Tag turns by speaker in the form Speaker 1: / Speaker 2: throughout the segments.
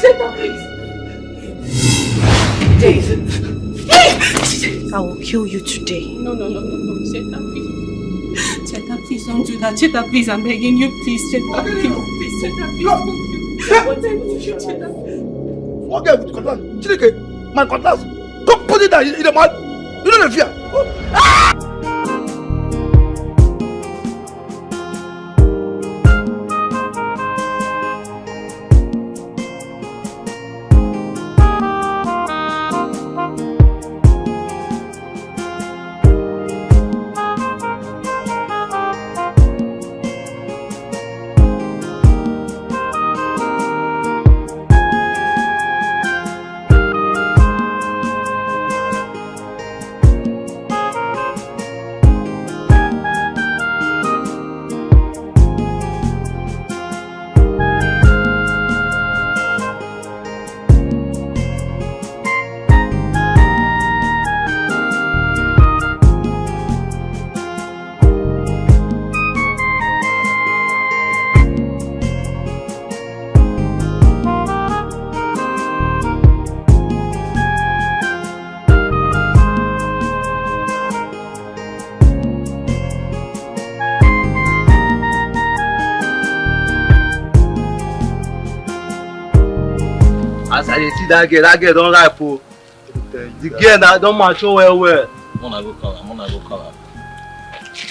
Speaker 1: Cheta, please. I will kill you today.
Speaker 2: No. Cheta, please. Cheta, please don't do that. Cheta, please, I'm begging you, please. Cheta, please. Please, Cheta, please don't kill me. Cheta.
Speaker 3: Okay, with cutlass. Chileke, my cutlass. Don't put it down in the mud. You don't fear.
Speaker 4: As I see that girl don't ripe. The girl that don't mature well. I'm gonna go call her.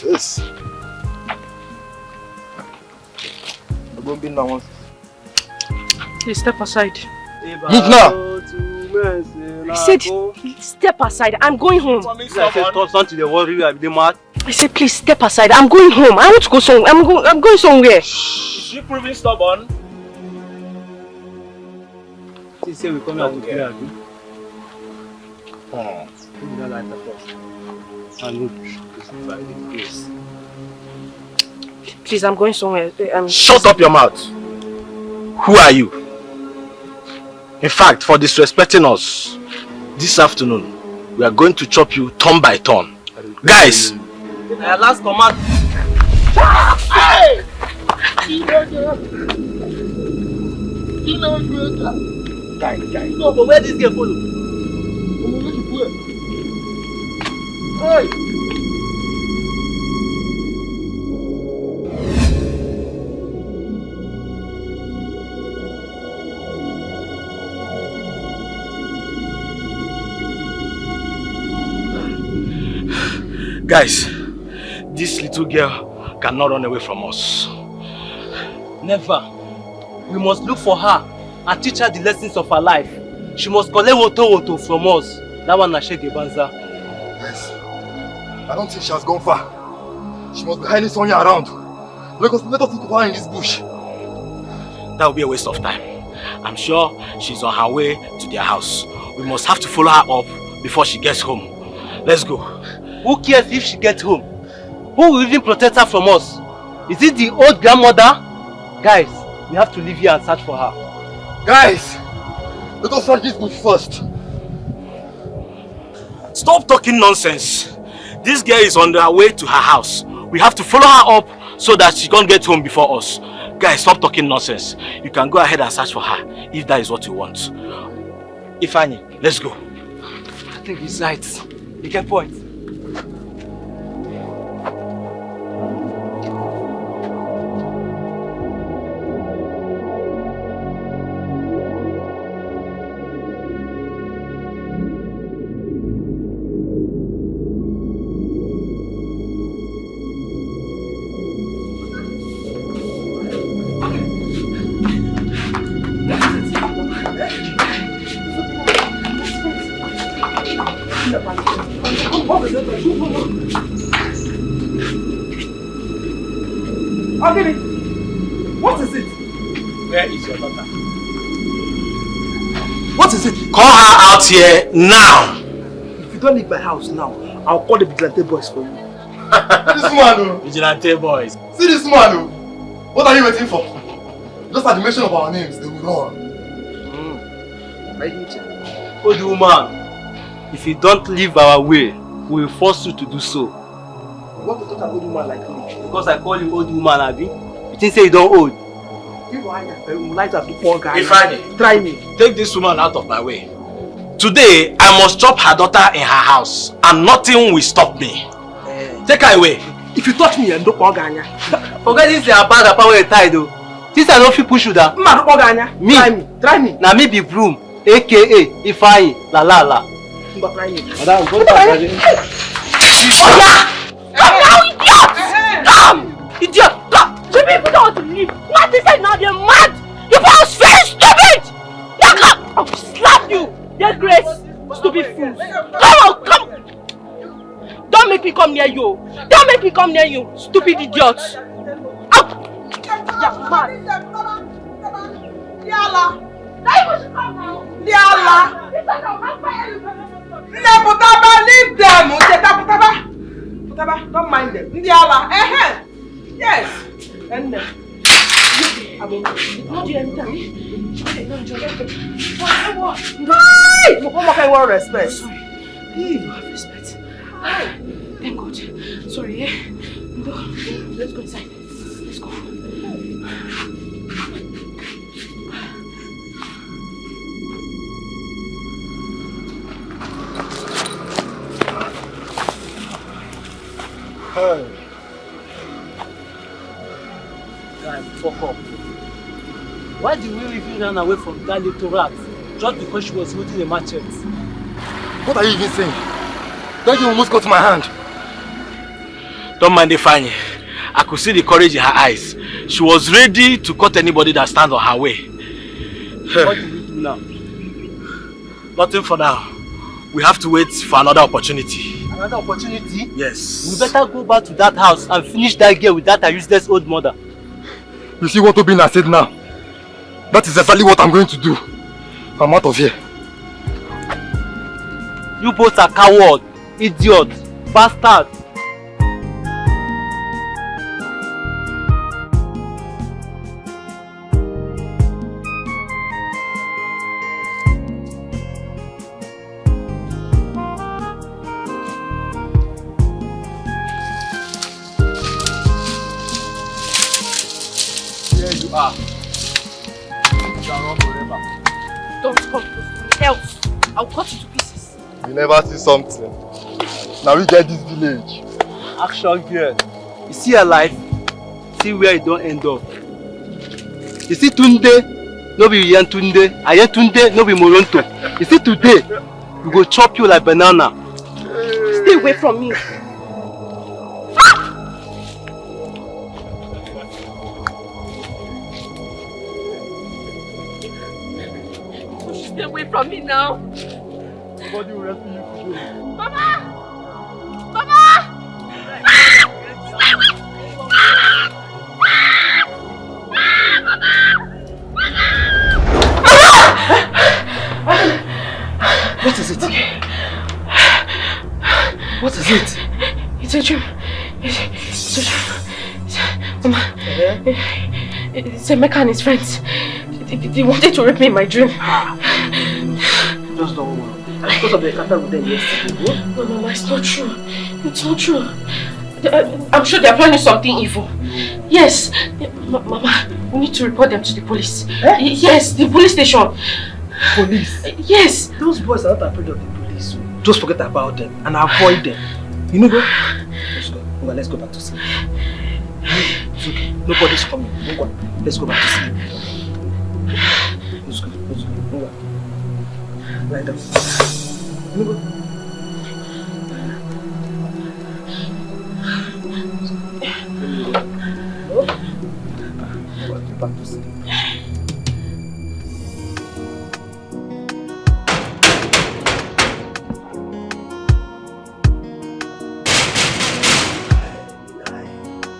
Speaker 3: Yes. I'm going to be now.
Speaker 1: Please step aside.
Speaker 3: Move now.
Speaker 1: I said, step aside. I'm going home.
Speaker 4: I said, stop something. They worry. I'm the mad.
Speaker 1: I said, please step aside. I'm going home. I want to go somewhere. I'm going somewhere.
Speaker 4: Is she proving stubborn? She said we come here to clear you. Who did I like the first? I know this by the grace.
Speaker 1: Please, I'm going somewhere.
Speaker 3: Shut up your mouth. Who are you? In fact, for disrespecting us, this afternoon, we are going to chop you turn by turn. Guys!
Speaker 4: Last command.
Speaker 3: Hey! Guy.
Speaker 4: No, but where this girl follow?
Speaker 3: Hey! Guys, this little girl cannot run away from us.
Speaker 4: Never. We must look for her and teach her the lessons of her life. She must collect woto from us. That one na shege banza.
Speaker 3: Yes. I don't think she has gone far. She must be hiding somewhere around. Let us look for her in this bush. That will be a waste of time. I'm sure she's on her way to their house. We must have to follow her up before she gets home. Let's go.
Speaker 4: Who cares if she gets home? Who will even protect her from us? Is it the old grandmother? Guys, we have to leave here and search for her.
Speaker 3: Guys, let us search this bush first. Stop talking nonsense. This girl is on her way to her house. We have to follow her up so that she can't get home before us. Guys, stop talking nonsense. You can go ahead and search for her if that is what you want. Ifeanyi, let's go.
Speaker 4: I think he's right. You get point.
Speaker 3: What is it?
Speaker 4: Where is your daughter?
Speaker 3: What is it? Call her out here now!
Speaker 5: If you don't leave my house now, I'll call the vigilante boys for you.
Speaker 3: This man,
Speaker 4: Vigilante boys.
Speaker 3: see this man. What are you waiting for? Just at the mention of our names, they will run.
Speaker 4: Old woman, if you don't leave our way, we will force you to do so.
Speaker 5: You want to talk an old woman like me?
Speaker 4: Because I call you old woman, Abi? You think say you don't old?
Speaker 3: Ifeanyi,
Speaker 5: try me.
Speaker 3: take this woman out of my way. Today, I must chop her daughter in her house, and nothing will stop me. Take her away.
Speaker 5: If you touch me, don't Poganya.
Speaker 4: Forget this your bag up where tied though. This I don't feel push you down.
Speaker 5: Me. Try me.
Speaker 4: Now me be broom, aka Ifeanyi, la la la.
Speaker 5: Try me.
Speaker 4: Madam, go back.
Speaker 1: Oh yeah! Come now, idiot! Come! Idiot! Come! You people don't want to leave. What is it now? They're mad! You are very stupid! Now come! I'll slap you! They're great! Stupid fools! Come on! Come! Don't make me come near you! Don't make me come near you! Stupid idiot! Out! You're mad!
Speaker 2: Yala! Leave them! Don't mind them. Yala! Yes! And
Speaker 1: What do you enter me?
Speaker 2: what kind of respect?
Speaker 1: Sorry. You have respect. Thank God. Sorry, eh? No. Let's go inside. Let's go.
Speaker 3: Hey.
Speaker 4: Guy, fuck up. Why did we even run away from that little rat? Just because she was holding a machete.
Speaker 3: What are you even saying? That you almost got my hand. Don't mind Ifeanyi. I could see the courage in her eyes. She was ready to cut anybody that stands on her way.
Speaker 4: What do we do now?
Speaker 3: Nothing for now. We have to wait for another opportunity.
Speaker 4: Another opportunity?
Speaker 3: Yes.
Speaker 4: We better go back to that house and finish that girl with that useless old mother.
Speaker 3: You see what Obina said now? That is exactly what I'm going to do. I'm out of here.
Speaker 4: You both are cowards, idiots, bastards.
Speaker 3: Here you are. You shall run forever.
Speaker 1: Don't come to me, else I'll cut you to pieces.
Speaker 3: You never see something. Now we get this village.
Speaker 4: Action girl. You see her life? See where it don't end up. You see Tunde? No be Yen Tunde. Ayen Tunde, no be Moronto. You see today? We go chop you like banana.
Speaker 1: Stay away from me. Stay away from me now.
Speaker 3: Nobody will rescue you today.
Speaker 1: Mama! Mama! Stay away!
Speaker 5: What is it? What is it?
Speaker 1: It's a dream. It's a dream. Mama, it's Emeka and his friends. They wanted to rape me in my dream.
Speaker 5: Just don't worry. Because of the encounter with them yesterday.
Speaker 1: No, Mama, it's not true. It's not true. I'm sure they're planning something evil. Yes. Mama, we need to report them to the police.
Speaker 5: Eh?
Speaker 1: Yes, the police station.
Speaker 5: Police?
Speaker 1: Yes.
Speaker 5: Those boys are not afraid of the police. Just forget about them and avoid them. You know, go? Let's go. Well, let's go back to sleep. It's okay. Nobody's coming. No one. Let's go back to sleep. Let's go. Let's go. No one. Lie down. You know, go. Back to sleep.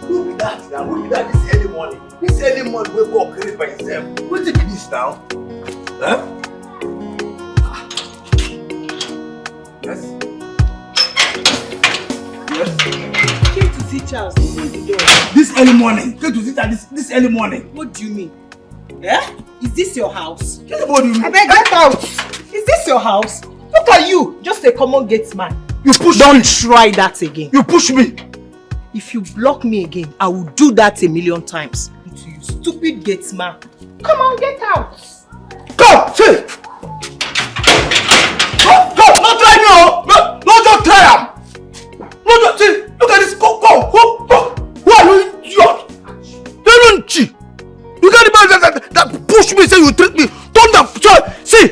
Speaker 3: Who be that now? Who be that this early morning? This early morning wake up create by himself. What's it this now? Huh? Yes? Yes?
Speaker 2: Came to see Charles. Open the door.
Speaker 3: This early morning? Came to sit at this early morning?
Speaker 2: What do you mean? Eh? Is this your house?
Speaker 3: What do you mean?
Speaker 2: I beg, get out! Is this your house? Look at you! Just a common gate man.
Speaker 3: You push
Speaker 2: Don't
Speaker 3: me!
Speaker 2: try that again.
Speaker 3: You push me!
Speaker 2: If you block me again, I will do that 1,000,000 times. to you, stupid gate man. Come on, get out.
Speaker 3: Come, see. Go, not try me, oh. No, just try him. No, just see. Look at this. Go. Who are you, idiot? They don't cheat. You can't imagine that push me, say you treat me. Don't see,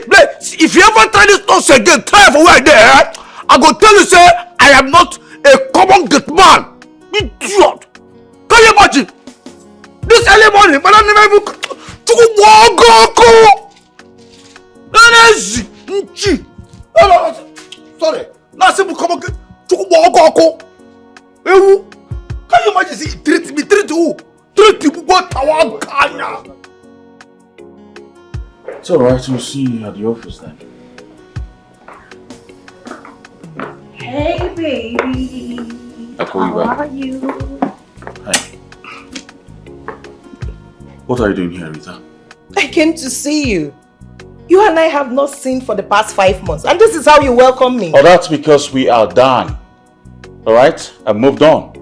Speaker 3: if you ever try this nonsense again, try for where there. I go tell you, say, I am not a common gate man. Idiot. Can you imagine? This early morning, but I never even sorry. Now simple common gate. Can you imagine? See, treat who? Treat people what our Kanya.
Speaker 6: It's alright, we'll see you at the office then.
Speaker 2: Hey, baby.
Speaker 6: I'll call you back.
Speaker 2: How are you?
Speaker 6: Hi. What are you doing here, Rita?
Speaker 2: I came to see you. You and I have not seen for the past 5 months, and this is how you welcome me.
Speaker 6: Oh, that's because we are done. Alright? I've moved on.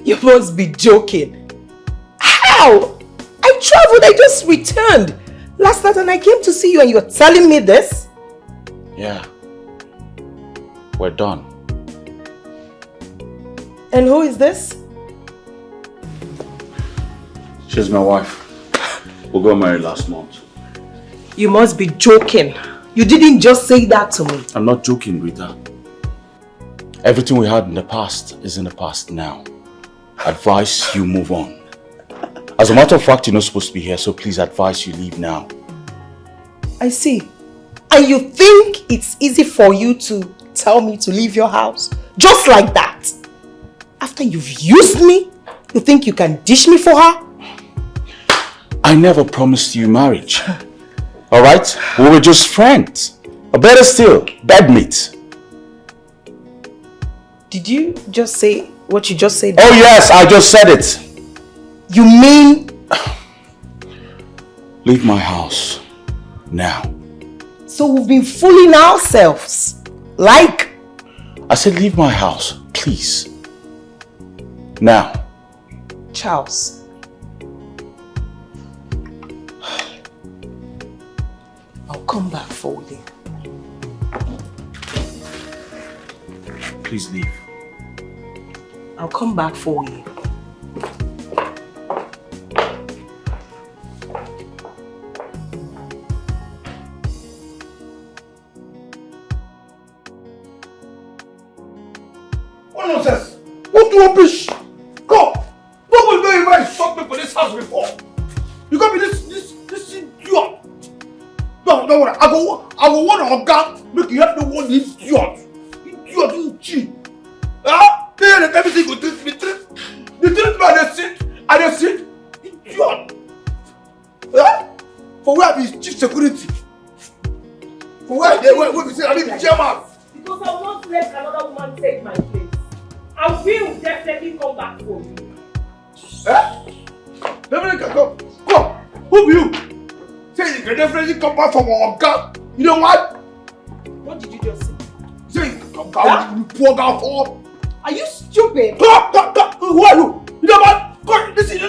Speaker 2: You must be joking. How? I traveled, I just returned last night and I came to see you and you're telling me this?
Speaker 6: Yeah. We're done.
Speaker 2: And who is this?
Speaker 6: She's my wife. We got married last month.
Speaker 2: You must be joking. You didn't just say that to me.
Speaker 6: I'm not joking, Rita. Everything we had in the past is in the past now. Advise you move on. As a matter of fact, you're not supposed to be here, so please advise you leave now.
Speaker 2: I see. And you think it's easy for you to tell me to leave your house? Just like that? After you've used me, you think you can dish me for her?
Speaker 6: I never promised you marriage. Alright? We were just friends. Or better still, bedmates.
Speaker 2: Did you just say what you just said?
Speaker 6: Oh yes, I just said it.
Speaker 2: You mean?
Speaker 6: Leave my house. Now.
Speaker 2: So we've been fooling ourselves. Like?
Speaker 6: I said leave my house, please. Now.
Speaker 2: Charles. I'll come back for you.
Speaker 6: Please leave.
Speaker 2: I'll come back for you.
Speaker 3: What nonsense? What rubbish? Go! Nobody know you ever shot me for this house before. You got me this idiot. Don't worry. I go want to Oga make you help me one idiot. Idiot in cheat. Ah, they everything go treat me. They treat me and they sit. Idiot. Ah, for where I be chief security? For where we say I be the chairman?
Speaker 1: Because I will not let another woman take my place. I will definitely come back for you.
Speaker 3: Eh? Definitely can come. Come. Who be you? Say you can definitely come back from our gun. You know what?
Speaker 2: What did you just say?
Speaker 3: Say you come back, you poor girl for.
Speaker 2: Are you stupid?
Speaker 3: Come. Who are you? You know what? Come. Listen, you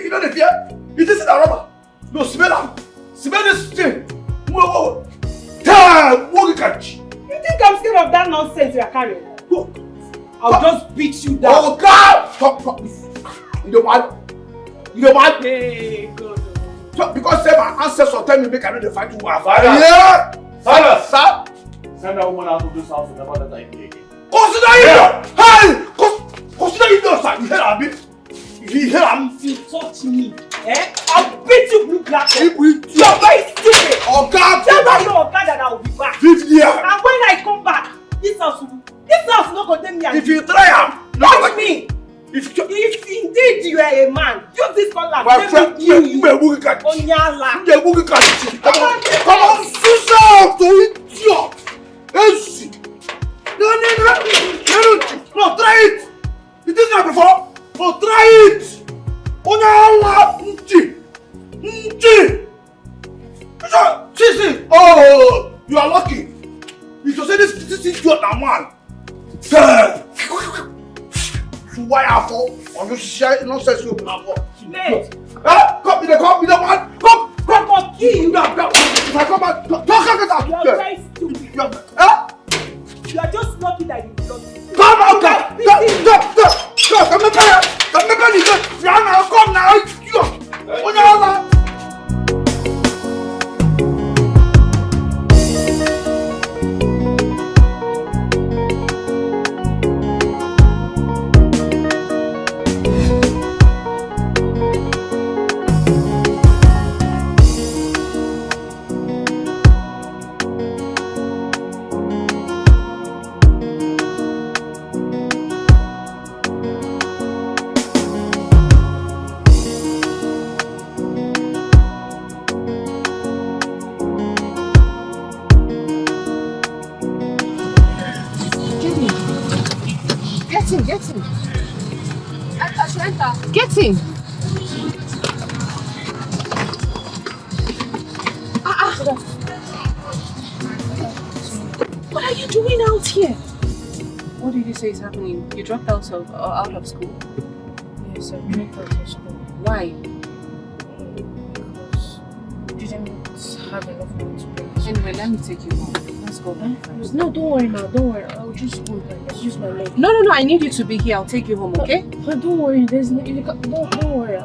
Speaker 3: know the fear? Is this a rubber? No, smell them. Smell this thing. Whoa. Damn, what you catch?
Speaker 1: You think I'm scared of that nonsense you're carrying? I'll just beat you down.
Speaker 3: Oh God! Come. You know what?
Speaker 1: Hey, God.
Speaker 3: So, because say my ancestors tell me make I know the fight with my father.
Speaker 6: Yeah.
Speaker 3: Silence, sir.
Speaker 6: Send that woman out of this house and never let her in again.
Speaker 3: Consider it! Hey! Consider it done, sir. You hear him? You hear him?
Speaker 1: You touch me, I'll beat you blue black.
Speaker 3: You're
Speaker 1: very stupid.
Speaker 3: Oh God!
Speaker 1: Tell your Oga that I will be back.
Speaker 3: 50 years.
Speaker 1: And when I come back, this house will not contain me. And
Speaker 3: If you try him,
Speaker 1: watch me. If indeed you are a man, use this collar.
Speaker 3: my friend, you
Speaker 1: Onyala.
Speaker 3: Come on, sister, to idiot. Easy. No, try it. You did that before. No, try it. Onyala. See. Oh, you are lucky. You just say this idiot na man. Why I fall? I'm just sharing nonsense with my
Speaker 1: Mate!
Speaker 3: Come, you come, you man! Come! Kill you now! If I come back, talk out!
Speaker 1: You are very stupid. You are just lucky that you belong to me.
Speaker 3: Come out! Stop! Come now!
Speaker 7: Get in. Get in. What are you doing out here?
Speaker 8: What did you say is happening? You dropped out of school?
Speaker 7: Yes, I dropped out of school.
Speaker 8: Why?
Speaker 7: Because you didn't have enough money to pay.
Speaker 8: Anyway, let me take you home. Let's go.
Speaker 7: No, don't worry now. Don't worry. I'll just go and use my leg.
Speaker 8: No. I need you to be here. I'll take you home, okay?
Speaker 7: But don't worry. There's no. Don't worry.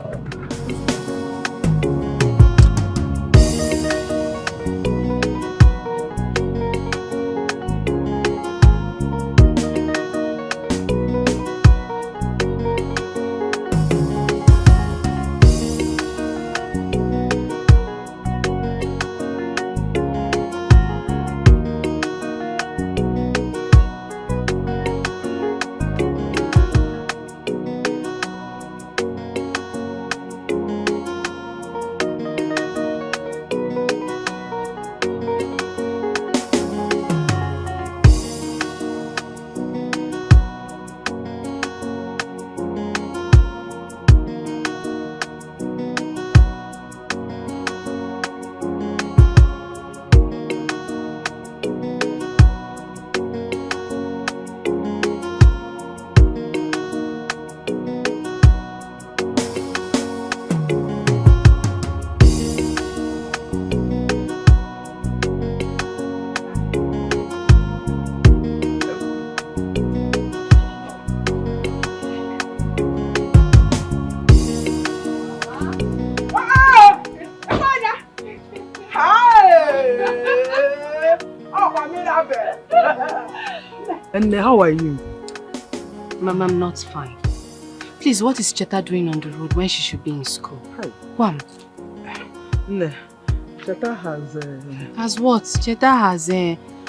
Speaker 5: And how are you?
Speaker 8: Mama, I'm not fine. Please, what is Cheta doing on the road when she should be in school?
Speaker 5: Hi.
Speaker 8: Wham?
Speaker 5: Cheta has...
Speaker 8: Has what? Cheta has...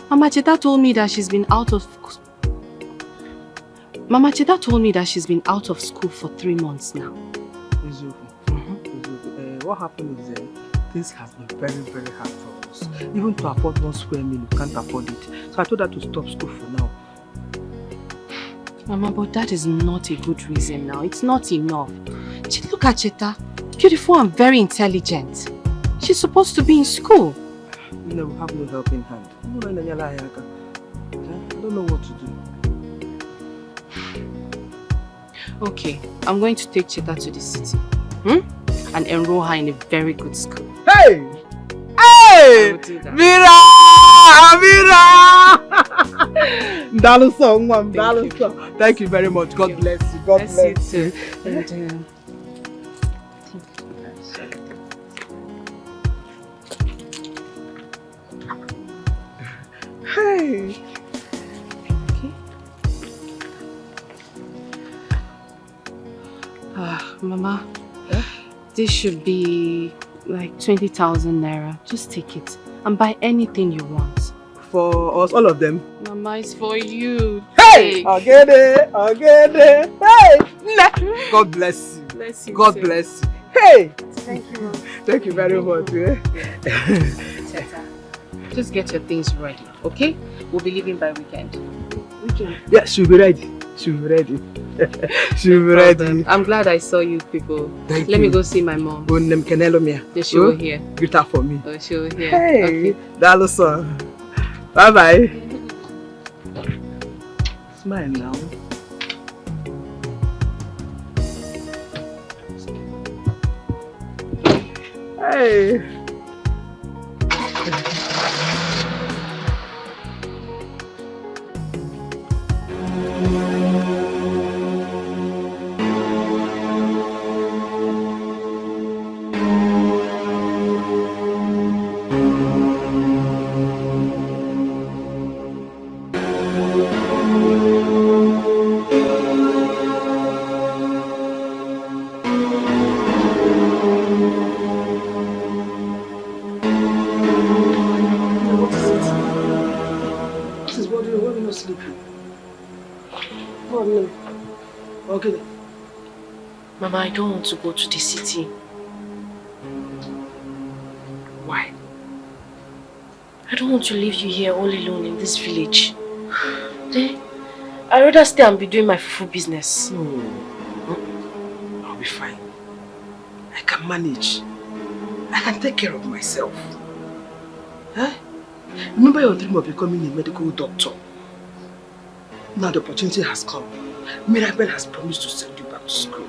Speaker 8: Mama Cheta told me that she's been out of... Mama Cheta told me that she's been out of school for 3 months now.
Speaker 5: What happened is things have been very, very hard for us. Even to afford 1 square meal, we can't afford it. So I told her to stop school for now.
Speaker 8: Mama, but that is not a good reason now. It's not enough. Look at Cheta. Beautiful and very intelligent. She's supposed to be in school.
Speaker 5: No, we have no helping hand. I don't know what to do.
Speaker 8: Okay, I'm going to take Cheta to the city. And enroll her in a very good school.
Speaker 5: Hey! Hey! Mira! Thank you very much. God bless you. God bless you.
Speaker 8: And,
Speaker 5: hey!
Speaker 8: Okay. Mama, this should be like 20,000 naira. Just take it and buy anything you want.
Speaker 5: For us, all of them?
Speaker 8: Mama, it's for you.
Speaker 5: Hey! I'll get it. Hey! God bless you.
Speaker 8: Bless you.
Speaker 5: God
Speaker 8: too.
Speaker 5: bless you. Hey!
Speaker 8: Thank you, Mom.
Speaker 5: Thank you very much.
Speaker 8: Cheta, just get your things ready, okay? We'll be leaving by weekend.
Speaker 5: Yeah, she'll be ready. She'll be ready. She'll be ready.
Speaker 8: I'm glad I saw you people.
Speaker 5: Thank
Speaker 8: Let
Speaker 5: you.
Speaker 8: me go see my mom. She will hear.
Speaker 5: Greet her for me.
Speaker 8: Oh, she will hear.
Speaker 5: Hey,
Speaker 8: Okay.
Speaker 5: Dalosa. Bye bye. Smile now. Hey. Okay.
Speaker 7: Mama, I don't want to go to the city.
Speaker 5: Why?
Speaker 7: I don't want to leave you here all alone in this village. Eh? I'd rather stay and be doing my fufu business.
Speaker 5: No. I'll be fine. I can manage. I can take care of myself. Huh? Remember your dream of becoming a medical doctor? Now the opportunity has come. Mirabel has promised to send you back to school.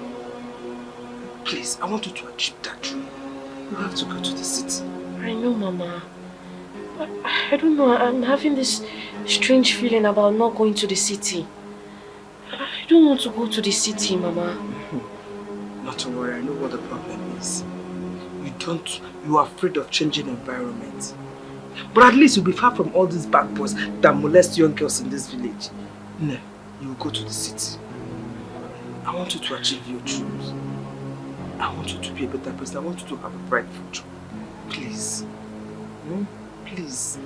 Speaker 5: Please, I want you to achieve that dream. You have to go to the city.
Speaker 7: I know, Mama. I don't know. I'm having this strange feeling about not going to the city. I don't want to go to the city, Mama.
Speaker 5: Not to worry, I know what the problem is. You are afraid of changing environment. But at least you'll be far from all these bad boys that molest young girls in this village. No, you will go to the city. I want you to achieve your dreams. I want you to be a better person. I want you to have a bright future. Please. Please.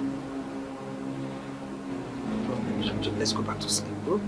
Speaker 5: Let's go back to sleep, bro.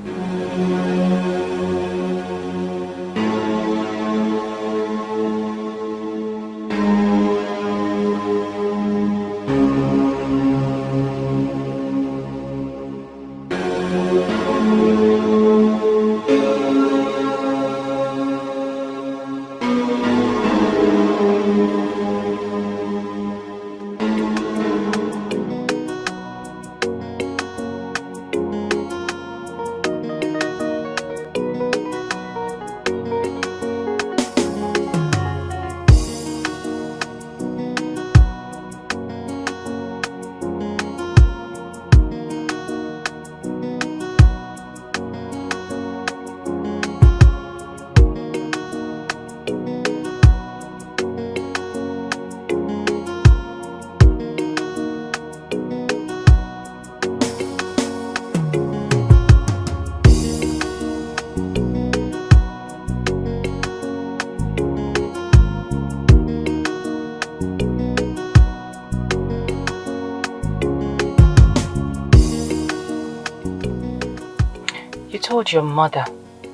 Speaker 8: Told your mother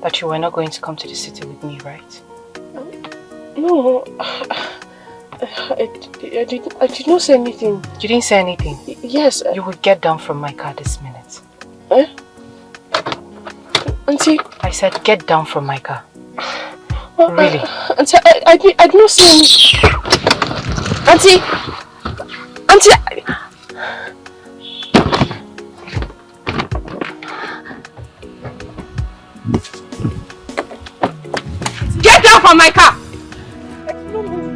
Speaker 8: that you were not going to come to the city with me, right?
Speaker 7: No, I did not say anything.
Speaker 8: You didn't say anything?
Speaker 7: Yes.
Speaker 8: You would get down from my car this minute.
Speaker 7: Eh? Auntie?
Speaker 8: I said get down from my car. Really?
Speaker 7: Auntie, I did not say anything. Auntie!
Speaker 1: From my car!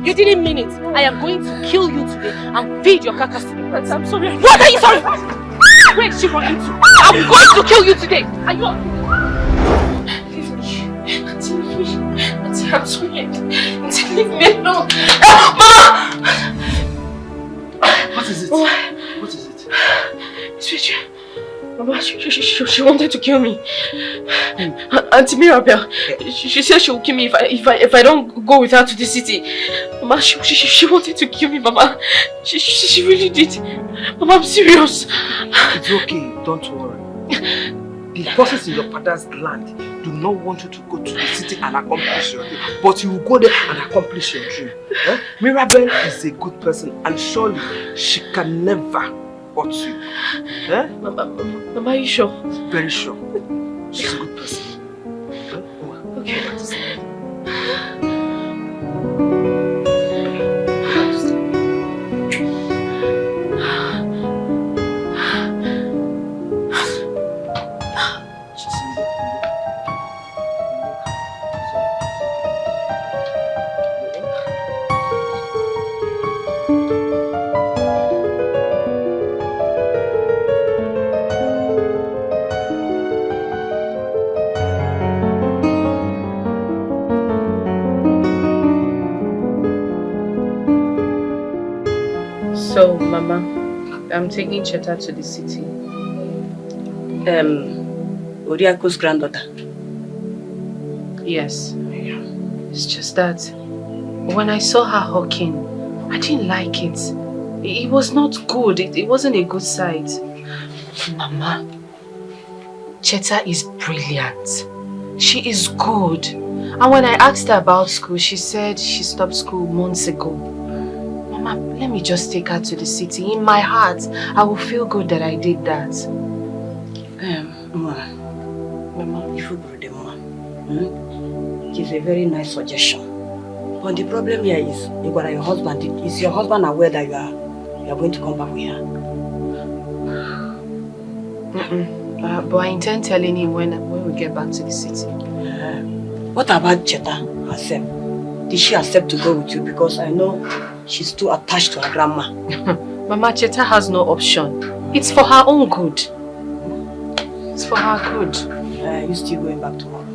Speaker 1: You didn't mean it. I am going to kill you today and feed your carcass to the birds. I'm sorry. What are you sorry? Where is she running to? I'm going to kill you today. Are you?
Speaker 7: Leave me. Auntie, leave me. Auntie, I'm sorry. Auntie, leave me alone. Mama!
Speaker 5: What is it? What is it?
Speaker 7: It's Richard. Mama, she wanted to kill me. Auntie Mirabel, she said she will kill me if I don't go with her to the city. Mama, she wanted to kill me, Mama. She really did. Mama, I'm serious.
Speaker 5: It's okay, don't worry. The forces in your father's land do not want you to go to the city and accomplish your dream, but you will go there and accomplish your dream. Mirabel is a good person and surely she can never hurt you.
Speaker 7: Mama, are you sure?
Speaker 5: Very sure. She's a good person.
Speaker 7: Okay. So, Mama, I'm taking Cheta to the city.
Speaker 9: Oriako's granddaughter.
Speaker 7: Yes. It's just that when I saw her hawking, I didn't like it. It was not good. It wasn't a good sight. Mama, Cheta is brilliant. She is good. And when I asked her about school, she said she stopped school months ago. Mama, let me just take her to the city. In my heart, I will feel good that I did that.
Speaker 9: Mama, if you brought them, Mama, it's a very nice suggestion. But the problem here is, you got your husband. Is your husband aware that you are going to come back with her?
Speaker 7: But I intend telling him when we get back to the city.
Speaker 9: What about Cheta herself? Did she accept to go with you? Because I know she's too attached to her grandma.
Speaker 7: Mama, Cheta has no option. It's for her own good. It's for her good.
Speaker 9: You still going back tomorrow?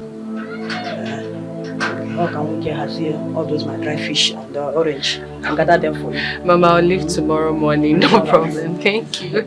Speaker 9: How can we get her here? All those my dry fish and the orange and gather them for you.
Speaker 7: Mama, I'll leave tomorrow morning. No problem. Thank you.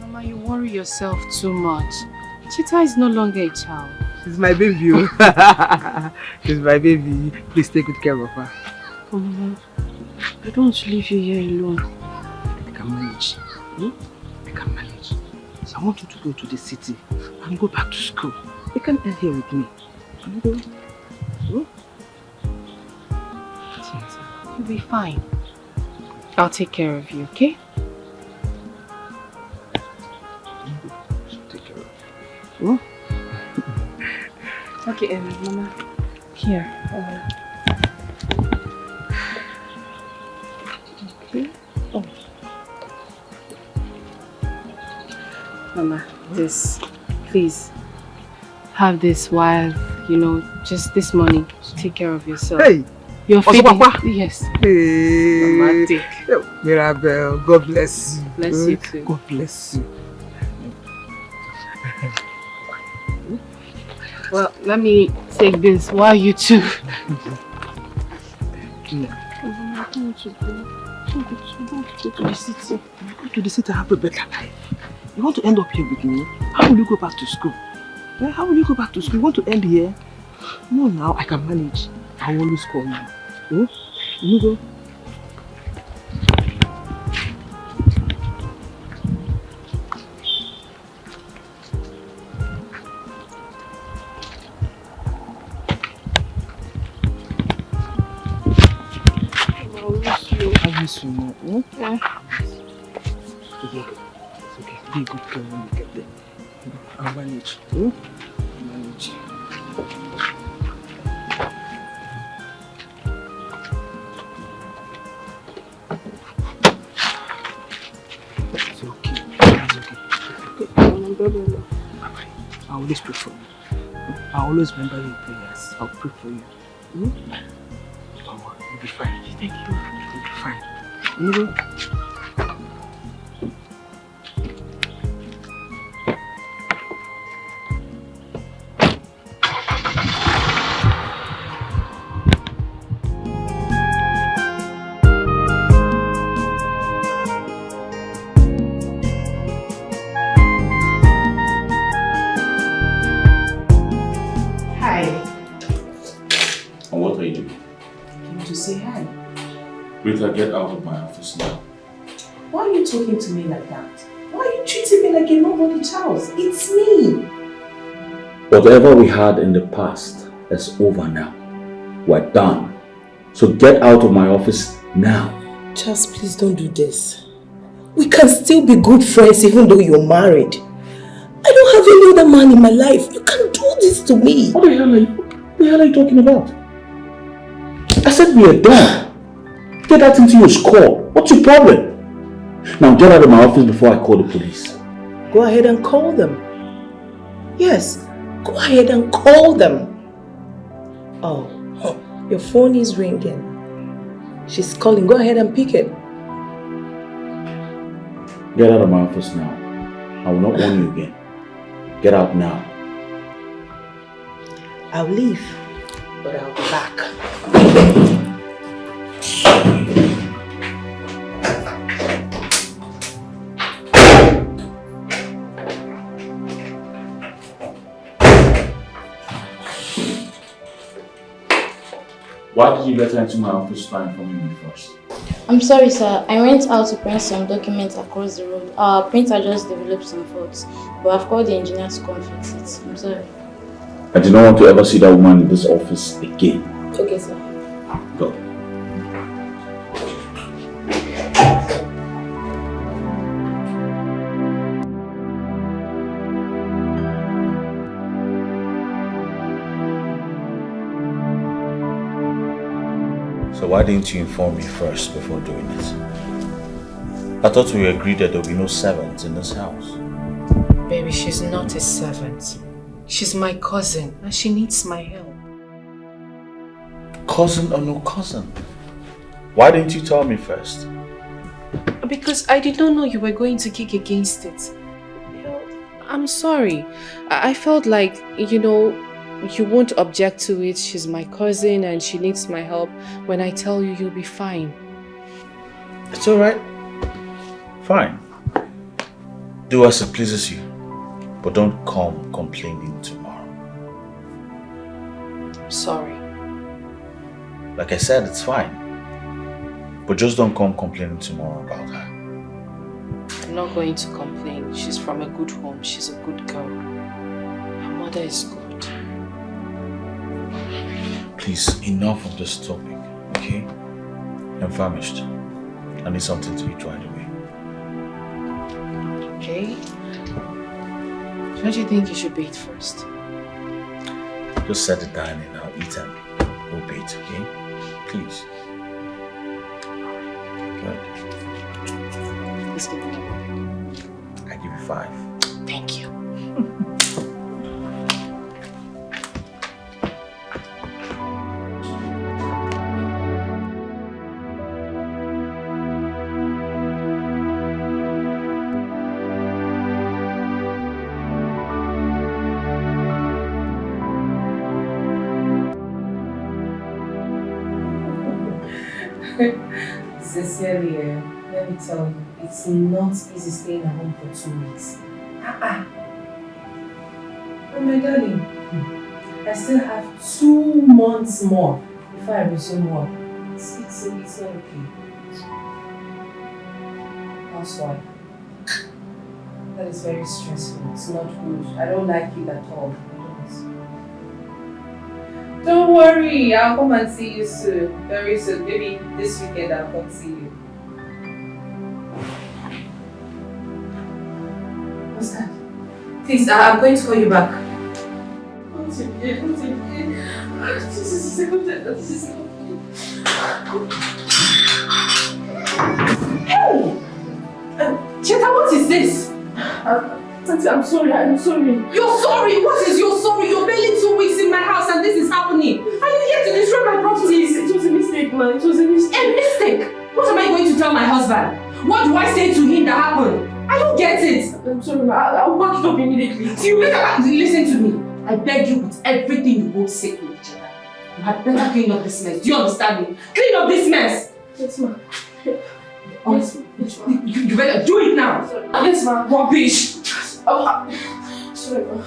Speaker 7: Mama, you worry yourself too much. Cheta is no longer a child.
Speaker 5: She's my baby. She's my baby. Please take good care of her.
Speaker 7: Oh, Mama, I don't want to leave you here alone.
Speaker 5: I can manage. I can manage. So I want you to go to the city and go back to school. You can end here with me.
Speaker 7: You'll be fine. I'll take care of you, okay?
Speaker 5: Take care of you.
Speaker 7: Okay, Mama. Here. Okay. Oh. Mama, this. Please. Have this while, just this money. Take care of yourself.
Speaker 5: Hey!
Speaker 7: You're feeding.
Speaker 5: Papa?
Speaker 7: Yes.
Speaker 5: Hey!
Speaker 7: Mama, take.
Speaker 5: Mirabel, God bless you.
Speaker 7: Bless you too.
Speaker 5: God bless you.
Speaker 7: Well, let me take this while you two.
Speaker 5: I don't want to go. Go to the city. Go to the city and have a better life. You want to end up here with me? How will you go back to school? How will you go back to school? You want to end here? No, now I can manage. I will always call you. You go. I miss you more. Yeah. It's okay. It's okay. Be a good girl when you get there. I'll manage. I'll manage. It's okay. It's okay. I'll always pray for you. I'll always remember your prayers. I'll pray for you. You'll be fine. Thank you. You'll be fine. You know?
Speaker 6: Rita, get out of my office now.
Speaker 2: Why are you talking to me like that? Why are you treating me like a nobody child? It's me!
Speaker 6: Whatever we had in the past is over now. We're done. So get out of my office now.
Speaker 2: Charles, please don't do this. We can still be good friends even though you're married. I don't have any other man in my life. You can't do this to me.
Speaker 6: What the hell are you talking about? I said we are done. Get that into your skull. What's your problem? Now get out of my office before I call the police.
Speaker 2: Go ahead and call them. Yes, go ahead and call them. Oh, your phone is ringing. She's calling. Go ahead and pick it.
Speaker 6: Get out of my office now. I will not warn you again. Get out now.
Speaker 2: I'll leave, but I'll be back.
Speaker 6: Why did you let her into my office to inform me first?
Speaker 10: I'm sorry, sir. I went out to print some documents across the road. Our printer just developed some faults, but I've called the engineer to come fix it. I'm sorry.
Speaker 6: I do not want to ever see that woman in this office again.
Speaker 10: Okay, sir.
Speaker 6: Go. So why didn't you inform me first before doing it? I thought we agreed that there will be no servants in this house.
Speaker 8: Baby, she's not a servant. She's my cousin and she needs my help.
Speaker 6: Cousin or no cousin? Why didn't you tell me first?
Speaker 8: Because I did not know you were going to kick against it. I'm sorry. I felt like, you won't object to it. She's my cousin and she needs my help. When I tell you, you'll be fine.
Speaker 6: It's alright. Fine. Do as it pleases you. But don't come complaining tomorrow.
Speaker 8: I'm sorry.
Speaker 6: Like I said, it's fine. But just don't come complaining tomorrow about her.
Speaker 8: I'm not going to complain. She's from a good home. She's a good girl. Her mother is good.
Speaker 6: Please, enough of this topic, okay? I'm famished. I need something to eat right away.
Speaker 8: Okay? Don't you think you should bathe first?
Speaker 6: Just set it down and I'll eat and we'll bathe, okay? Please. Good.
Speaker 8: Please give me a moment.
Speaker 6: I give you 5.
Speaker 8: Thank you.
Speaker 11: Sincerely, let me tell you, it's not easy staying at home for 2 weeks. Oh my darling, I still have 2 months more before I resume work. It's not okay. That's why. That is very stressful. It's not good. I don't like it at all. Don't worry, I'll come and see you soon. Very soon. Maybe this weekend I'll come see you. What's that? Please, I'm going to call you back. What's it? This is Hey! Cheta, what is this?
Speaker 7: Tati, I'm sorry.
Speaker 11: You're sorry? What is your sorry? You're barely 2 weeks in my house and this is happening. Are you here to destroy my properties?
Speaker 7: It was a mistake, man. It was a mistake.
Speaker 11: A mistake? What am I going to tell my husband? What do I say to him that happened? I don't get it.
Speaker 7: I'm sorry, man. I'll back it up immediately.
Speaker 11: Listen to me. I beg you with everything you hold sacred with each other. You had better clean up this mess. Do you understand me? Clean up this mess.
Speaker 7: Yes, ma'am.
Speaker 11: Yes, you better do it now.
Speaker 7: Sorry. Yes, ma'am.
Speaker 11: Rubbish.
Speaker 7: Sorry, ma'am.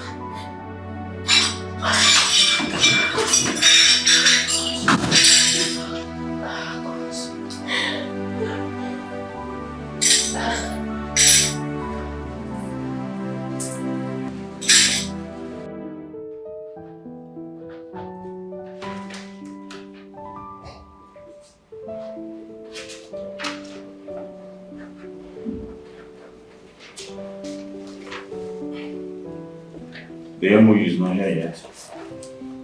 Speaker 6: The MOU is not here yet.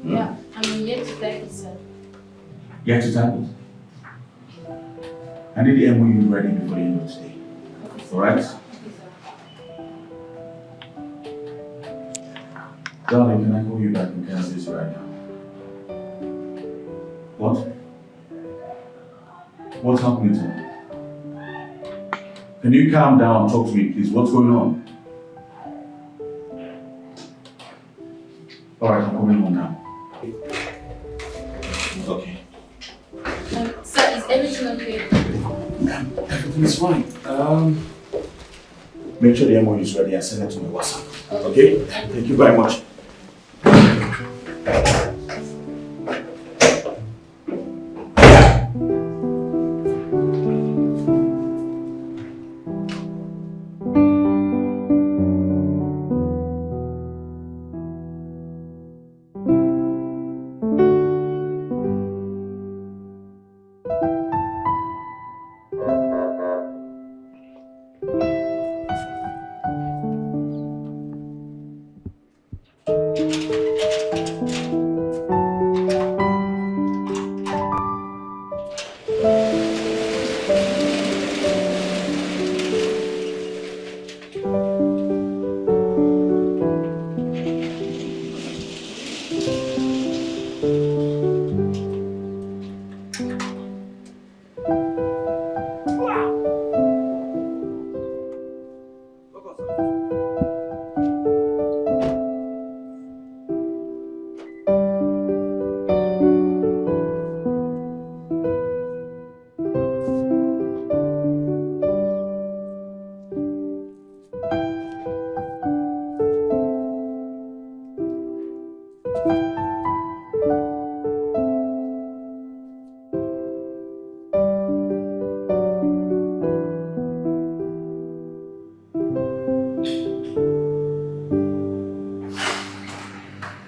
Speaker 10: Yeah, I'm yet to type it, sir.
Speaker 6: You have to type it. I need the MOU ready before the end of today. Alright? Darling, can I call you back? I'm kind of busy right now. What? What's happening to me? Can you calm down and talk to me, please? What's going on? Alright, I'm coming home now. Okay.
Speaker 10: Sir, is everything okay?
Speaker 6: Everything is fine. Make sure the MOU is ready and send it to my WhatsApp. Okay? Thank you very much.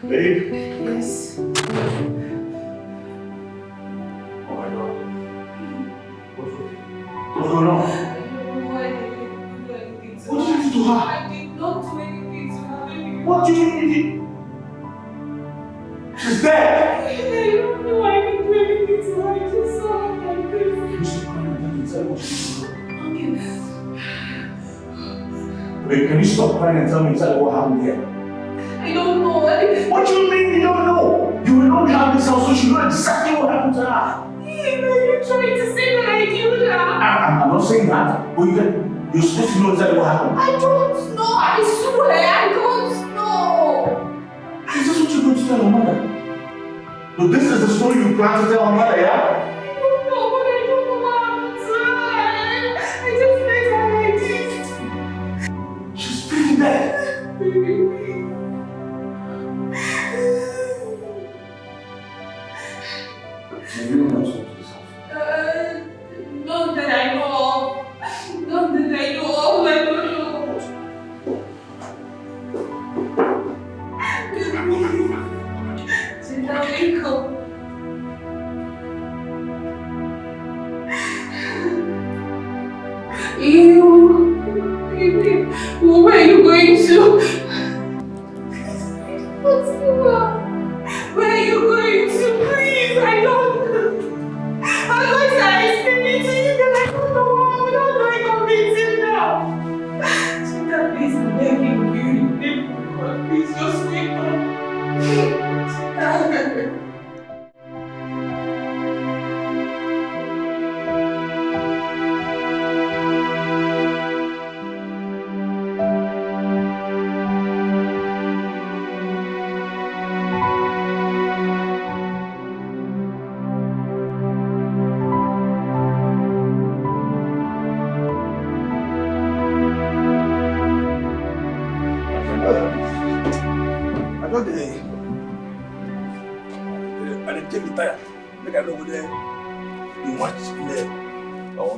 Speaker 6: Babe?
Speaker 11: Yes.
Speaker 6: Oh my God. What's going on? What did you do to her?
Speaker 11: I did not do anything to her, baby.
Speaker 6: What do you mean? She's dead!
Speaker 11: I don't know. I didn't do anything to her. I just saw her like this.
Speaker 6: You should come and tell me what you
Speaker 11: Okay.
Speaker 6: Babe, can you stop crying and tell me exactly what happened here?
Speaker 11: I don't know.
Speaker 6: What do you mean you don't know? You will not have this house, so you know exactly what happened to her.
Speaker 11: Yeah, you're trying to say that I killed her.
Speaker 6: I'm not saying that, but you're supposed to know exactly what happened.
Speaker 11: I don't know. I swear I don't know.
Speaker 6: Is this what you're going to tell her mother? No, this is the story you plan to tell her mother, yeah?
Speaker 11: I don't know, but I don't know what happened to her. I just met her like this.
Speaker 6: She's freaking dead. You don't know to this house.
Speaker 11: Not that I know of. Not that I know of. I don't know. Sit down, Wazico. Where are you going to? What's going on? Where are you going to? Please, I don't know. I'm going to explain it to you, but I don't know how. How do I convince him now? Chika, please, I'm begging you. Please, just wake up. Chika.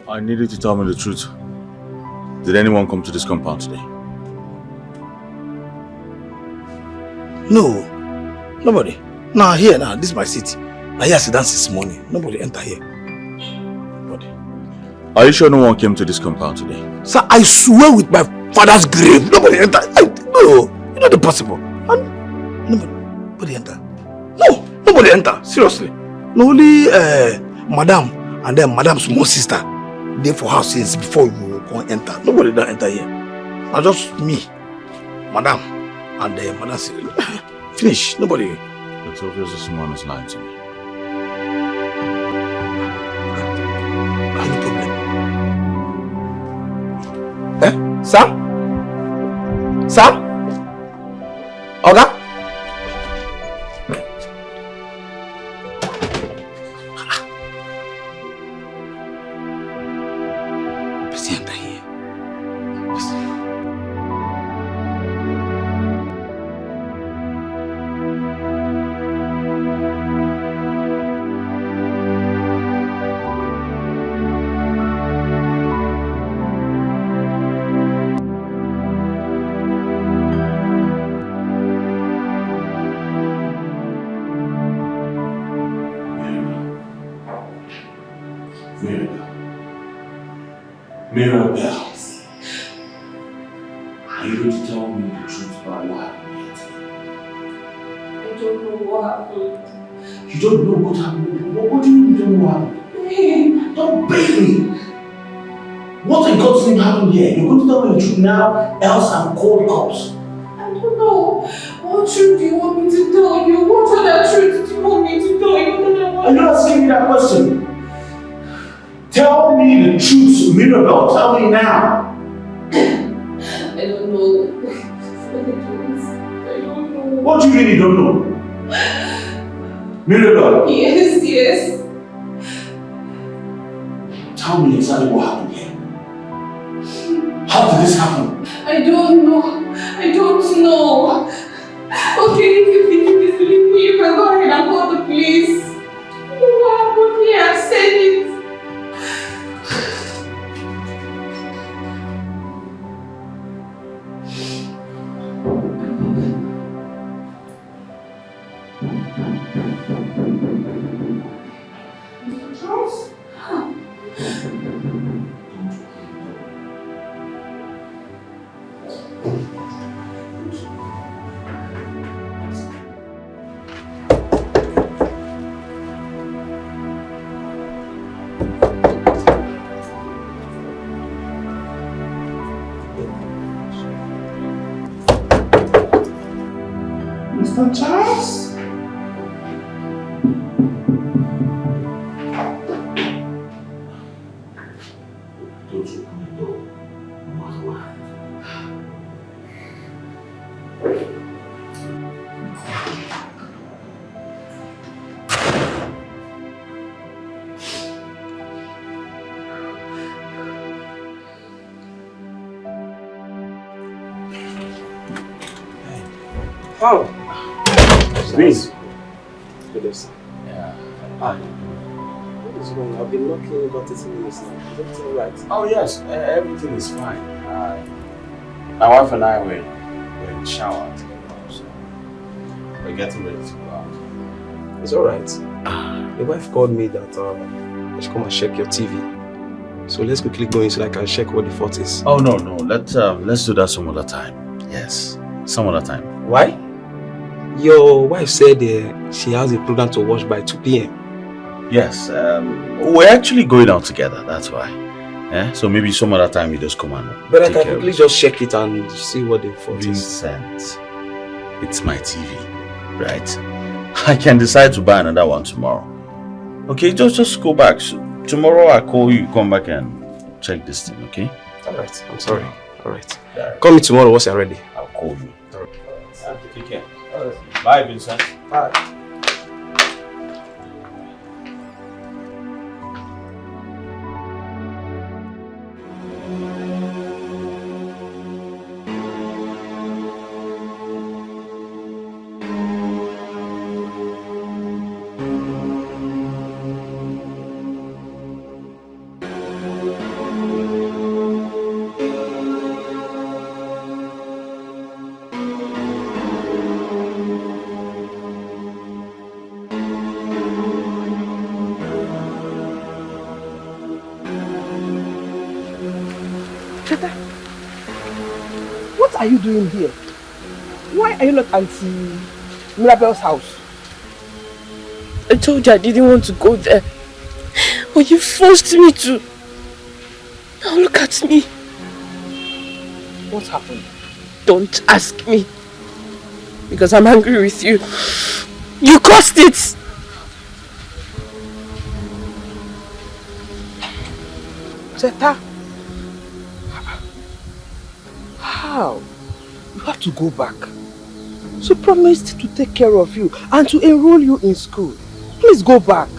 Speaker 6: I need you to tell me the truth. Did anyone come to this compound today?
Speaker 12: No, nobody. Now here now, this is my city. Now here I sit down since morning. Nobody enter here. Nobody.
Speaker 6: Are you sure no one came to this compound today?
Speaker 12: Sir, I swear with my father's grave, nobody enter. No, it's not possible. Nobody enter. No, nobody enter. Seriously. No, only madam and then madam's small sister. They for house since before you go enter. Nobody don't enter here. Now just me, madam, and Mother said, finish, nobody.
Speaker 6: It's obvious that someone is lying to me.
Speaker 12: No problem. Sir? Sir? Oga?
Speaker 6: Mirabelle, are you going to tell me the truth about what happened here today?
Speaker 11: I don't know what happened.
Speaker 6: You don't know what happened? What do you mean you don't know what happened? Don't beg me! What in God's name happened here? You're going to tell me the truth now, else I'm called cops.
Speaker 11: I don't know. What truth do you want me to tell you? What other truth do you want me to tell you?
Speaker 6: Are you asking me that question? Tell me the truth, Mirabelle. Tell me now.
Speaker 11: I don't know. I don't know.
Speaker 6: What do you really don't know? Mirabelle.
Speaker 11: Yes.
Speaker 6: Tell me exactly what happened here. How did this happen?
Speaker 11: I don't know. I don't know. Okay, if you disbelieve me, you can go ahead and call the police. What happened here? I've said it.
Speaker 6: Mr. Charles? Don't open the door, no matter what happens.
Speaker 5: Oh.
Speaker 6: Please.
Speaker 5: Good day, sir.
Speaker 6: Yeah.
Speaker 5: What is wrong? I've been knocking about 30 minutes now. Is everything alright?
Speaker 6: Oh yes, everything is fine. My wife and I were in the shower, so we're getting ready to go out.
Speaker 5: It's alright. The wife called me that I should come and check your TV. So let's quickly go in so I can check what the fault is.
Speaker 6: Oh no, let's do that some other time. Yes, some other time.
Speaker 5: Why? Your wife said she has a program to watch by 2 p.m.
Speaker 6: Yes, we're actually going out together, that's why. Yeah? So maybe some other time you just come and
Speaker 5: But I can quickly just check it and see what the fault is.
Speaker 6: Vincent, it's my TV, right? I can decide to buy another one tomorrow. Okay, just go back. So, tomorrow I'll call you, come back and check this thing, okay?
Speaker 5: Alright, I'm sorry. Alright. Call me tomorrow once you're ready.
Speaker 6: I'll call you. Alright. Take care. Bye, Vincent.
Speaker 5: Bye.
Speaker 2: What are you doing here? Why are you not Auntie Mirabelle's house?
Speaker 7: I told you I didn't want to go there. But you forced me to. Now look at me.
Speaker 2: What happened?
Speaker 7: Don't ask me. because I'm angry with you. You caused it!
Speaker 5: Zeta, how? You have to go back. She promised to take care of you and to enroll you in school. Please go back.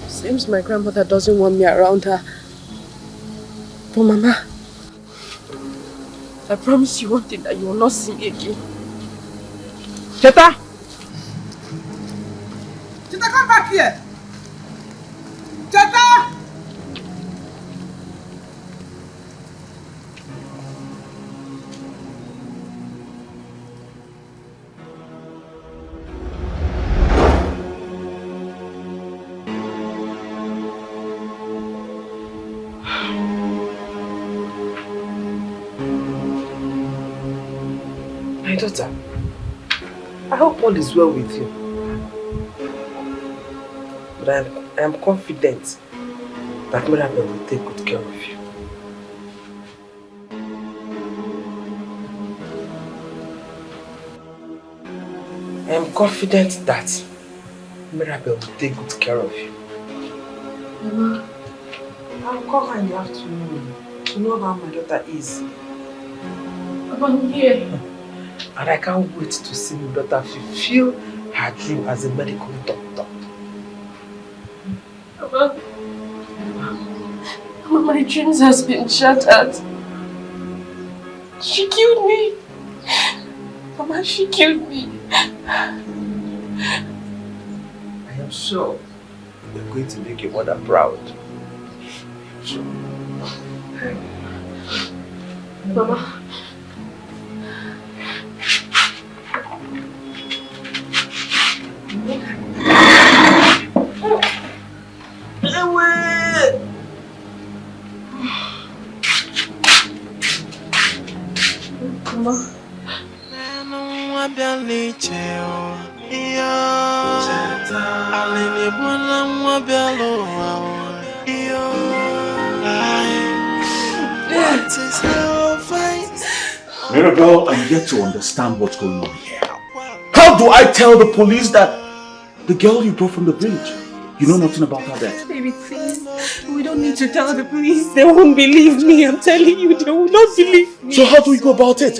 Speaker 7: Seems my grandmother doesn't want me around her. But Mama, I promise you one thing, that you will not see me again.
Speaker 5: Zeta!
Speaker 11: Cheta, come back here! Cheta!
Speaker 5: My daughter, I hope all is well with you. But I am confident that Mirabel will take good care of you. I am confident that Mirabel will take good care of you. Mama, I'll call her in the afternoon to know how my daughter is.
Speaker 7: I'm here.
Speaker 5: And I can't wait to see my daughter fulfill her dream as a medical doctor.
Speaker 7: Mama, my dreams has been shattered. She killed me. Mama, she killed me.
Speaker 5: I am sure you're going to make your mother proud. Sure.
Speaker 7: Mama.
Speaker 6: Mirabel, I'm yet to understand what's going on here. How do I tell the police that the girl you brought from the village, you know nothing about her death?
Speaker 7: Baby, please. We don't need to tell the police. They won't believe me. I'm telling you, they will not believe me.
Speaker 6: So how do we go about it?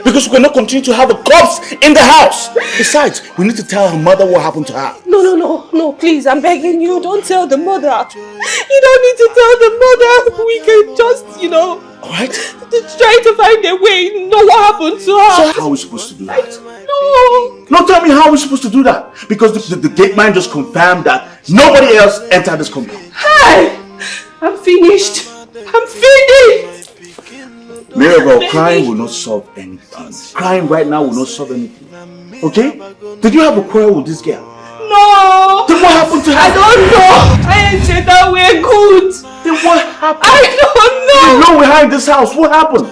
Speaker 6: Because we cannot continue to have a corpse in the house. Besides, we need to tell her mother what happened to her.
Speaker 7: No, please, I'm begging you, don't tell the mother. You don't need to tell the mother. We can just,
Speaker 6: Alright?
Speaker 7: try to find a way, know what happened to her.
Speaker 6: So how are we supposed to do that?
Speaker 7: No.
Speaker 6: No, tell me how we're supposed to do that. Because the gate man just confirmed that nobody else entered this compound.
Speaker 7: Hey, I'm finished. I'm finished.
Speaker 6: Mirabel, crying will not solve anything. Crying right now will not solve anything. Okay? Did you have a quarrel with this girl?
Speaker 7: No.
Speaker 6: Then what happened to her?
Speaker 7: I don't know. I ain't said that we're good.
Speaker 6: Then what happened?
Speaker 7: I don't know.
Speaker 6: You know we're here in this house. What happened?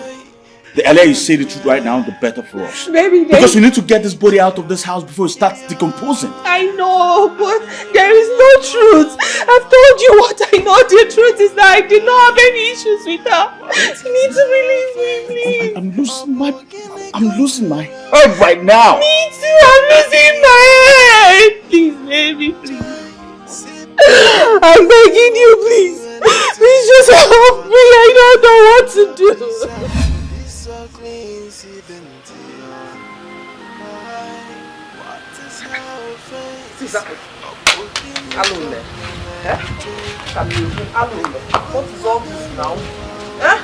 Speaker 6: The earlier you say the truth right now, the better for us.
Speaker 7: Baby,
Speaker 6: because we need to get this body out of this house before it starts decomposing.
Speaker 7: I know, but there is no truth. I've told you what I know. The truth is that I did not have any issues with her. You need to believe me, please.
Speaker 6: I'm losing my head right now.
Speaker 7: Me too, I'm losing my head. Please, baby, please. I'm begging you, please. Please just help me. I don't know what to do.
Speaker 5: What is all this now?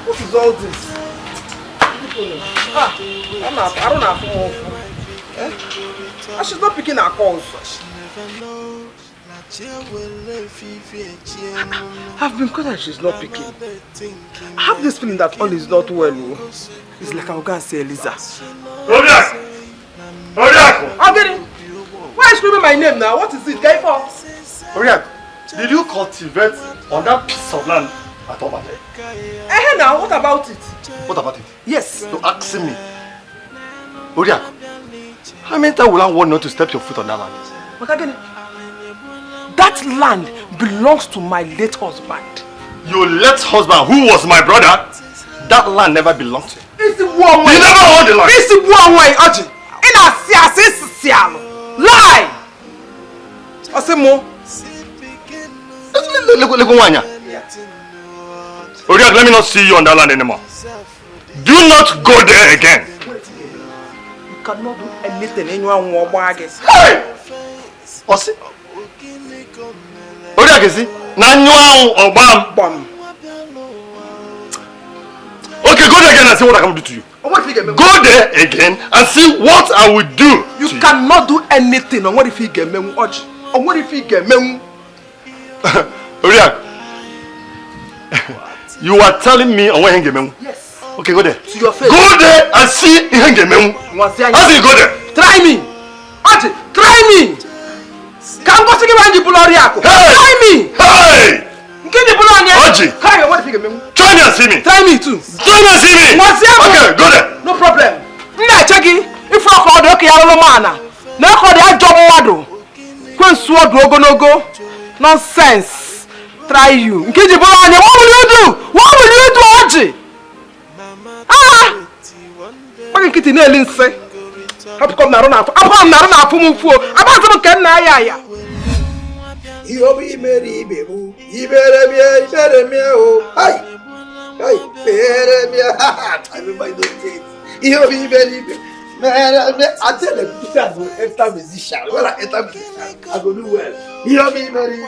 Speaker 5: What is all this? I don't have more. She's not picking her calls. I've been caught and she's not picking. I have this feeling that all is not well. It's like I'll go and say Eliza.
Speaker 3: Odiak!
Speaker 5: I'll get him. Why are you screaming my name now? What is it? Get for?
Speaker 3: Odiak, did you cultivate on that piece of land at Obate?
Speaker 5: Now, what about it?
Speaker 3: What about it?
Speaker 5: Yes.
Speaker 3: You're asking me. Odiak, how many times will I warn you not to step your foot on that land?
Speaker 5: That land belongs to my late husband.
Speaker 3: Your late husband, who was my brother, that land never belonged to him.
Speaker 5: It's the
Speaker 12: never hold the line.
Speaker 5: This is one way, Oji. In a sialo. Lie. Osemo.
Speaker 3: Oriak, let me not see you on that land anymore. Do not go there again.
Speaker 5: You cannot do anything anyone won't bag it.
Speaker 3: Hey! Osi. Oriak, is it? Nanyuan or bam. Okay, go there again and see what I can do to you. Go there again and see what I will do.
Speaker 5: You cannot do anything. On what if he get me? On what if he get me?
Speaker 3: Oriak, you are telling me on what he get me?
Speaker 5: Yes.
Speaker 3: Okay, go there.
Speaker 5: To your face.
Speaker 3: Go there and see he get me. How do you go there?
Speaker 5: Try me. Oji, try me. Can't go to the Oriak. Try me.
Speaker 3: Hey! Oji,
Speaker 5: hey, what if you get me?
Speaker 3: Try me and see me.
Speaker 5: Try me too.
Speaker 3: Try me and see me. Okay, go there.
Speaker 5: No problem. Cheki, if I call the okay, mana. Now call the job model. When sword go. Nonsense. Try you. What will you do? What will you do, Oji? What can you nail say? How to come now? I'm not
Speaker 12: You'll be merry, baby. You better be oh. Hi. Everybody don't say it. You'll be merry, man. I tell them, I go enter musician. When I enter musician, I go do well. You'll be merry,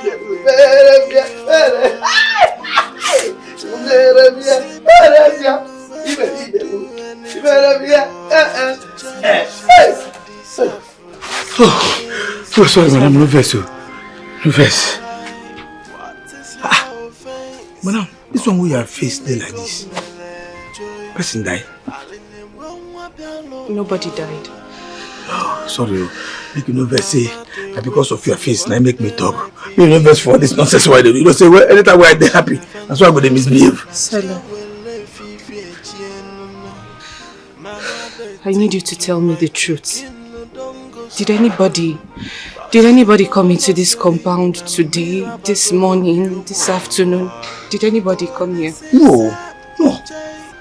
Speaker 12: Oh, sorry, madam, no vessel. Reverse. Madam, this one we are faced there like this. Person died.
Speaker 8: Nobody died.
Speaker 12: Oh, sorry. Make you no verse say that because of your face, now make me talk. You no verse for this nonsense why they do. You don't say well anytime we are there happy. That's why I'm gonna misbehave.
Speaker 8: Selo, I need you to tell me the truth. Did anybody come into this compound today, this morning, this afternoon? Did anybody come here?
Speaker 12: No.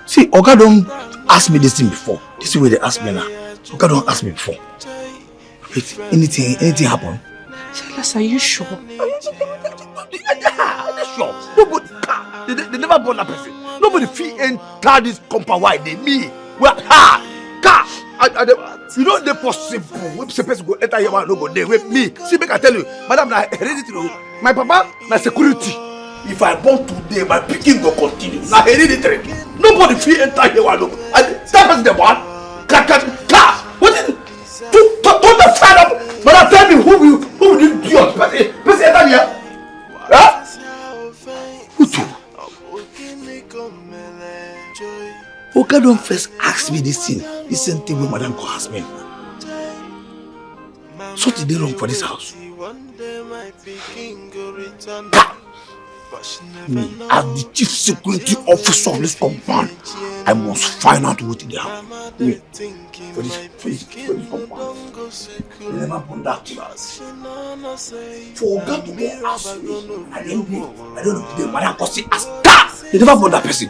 Speaker 12: See, Oga don't ask me this thing before. This is the way they ask me now. Oga don't ask me before. Wait, anything happen?
Speaker 8: Silas, are you sure?
Speaker 12: I'm sure. Nobody, they never born that person. Nobody feel enter this compound. Why they me? Well, you know the possible. When the person go enter here, no go there with me. See, make I tell you, madam, na hereditary. My papa, na security. If I born today, my picking go continue. Na hereditary. Nobody feel enter here, no go. And that person the one. What is it? Don't the find up. Madam, tell me who will you be your person enter here? Huh? Who do? Oga don't first ask me this thing. The same thing when madam go ask me. Something dey wrong for this house. Me, as the chief security officer of this compound, I must find out what they have. Me, for this compound, they never conduct us. For God to go ask me, I don't know the madam because he asked. They never born that person.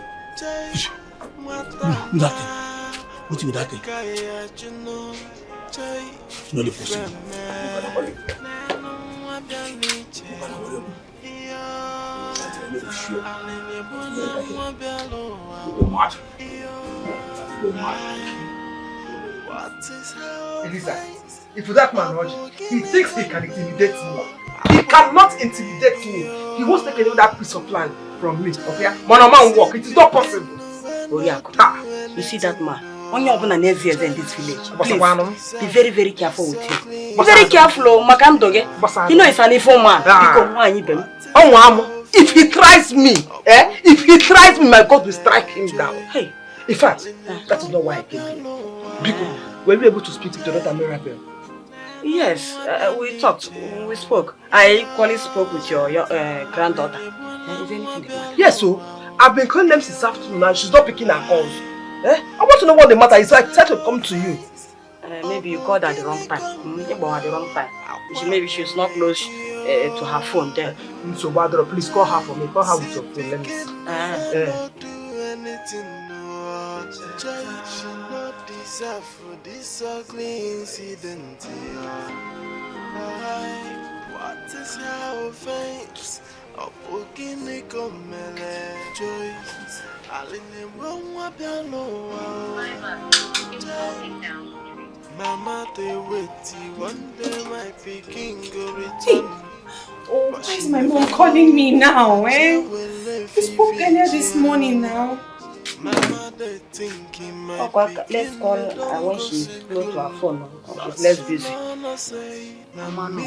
Speaker 12: Do that thing. What with that thing? It's not possible.
Speaker 5: Elisa, if that man Roger, he thinks he can intimidate me. He cannot intimidate me. He wants to take away that piece of land from me. Okay? Man walk. It is not possible.
Speaker 9: Oriako, you see that man? When you're gonna never in this village, please be very, very careful with him. Be very careful, Makandoge. You know it's an evil man.
Speaker 5: If he tries me, my God will strike him down. Hey, in fact, that is not why I came here. Because were you able to speak to your daughter Mirabel?
Speaker 9: Yes, we talked, we spoke. I equally spoke with your granddaughter. Is anything the matter?
Speaker 5: Yes, so I've been calling them since afternoon and she's not picking her calls. I want to know what the matter is, so I decided to come to you.
Speaker 9: Maybe you called at the wrong time. At the wrong time. Maybe she's not close to her phone there.
Speaker 5: So, Badro, please call her for me. Call her with your phone. Let me see.
Speaker 13: She not deserve for this ugly incident. What is your offense? A booking come joy. I'll Mama, they wait one day my picking go return.
Speaker 8: Oh, why is my mom calling me now, eh? We spoke earlier this morning now.
Speaker 9: Okay, let's call her when she's close to her phone. She's less busy. Mama, no,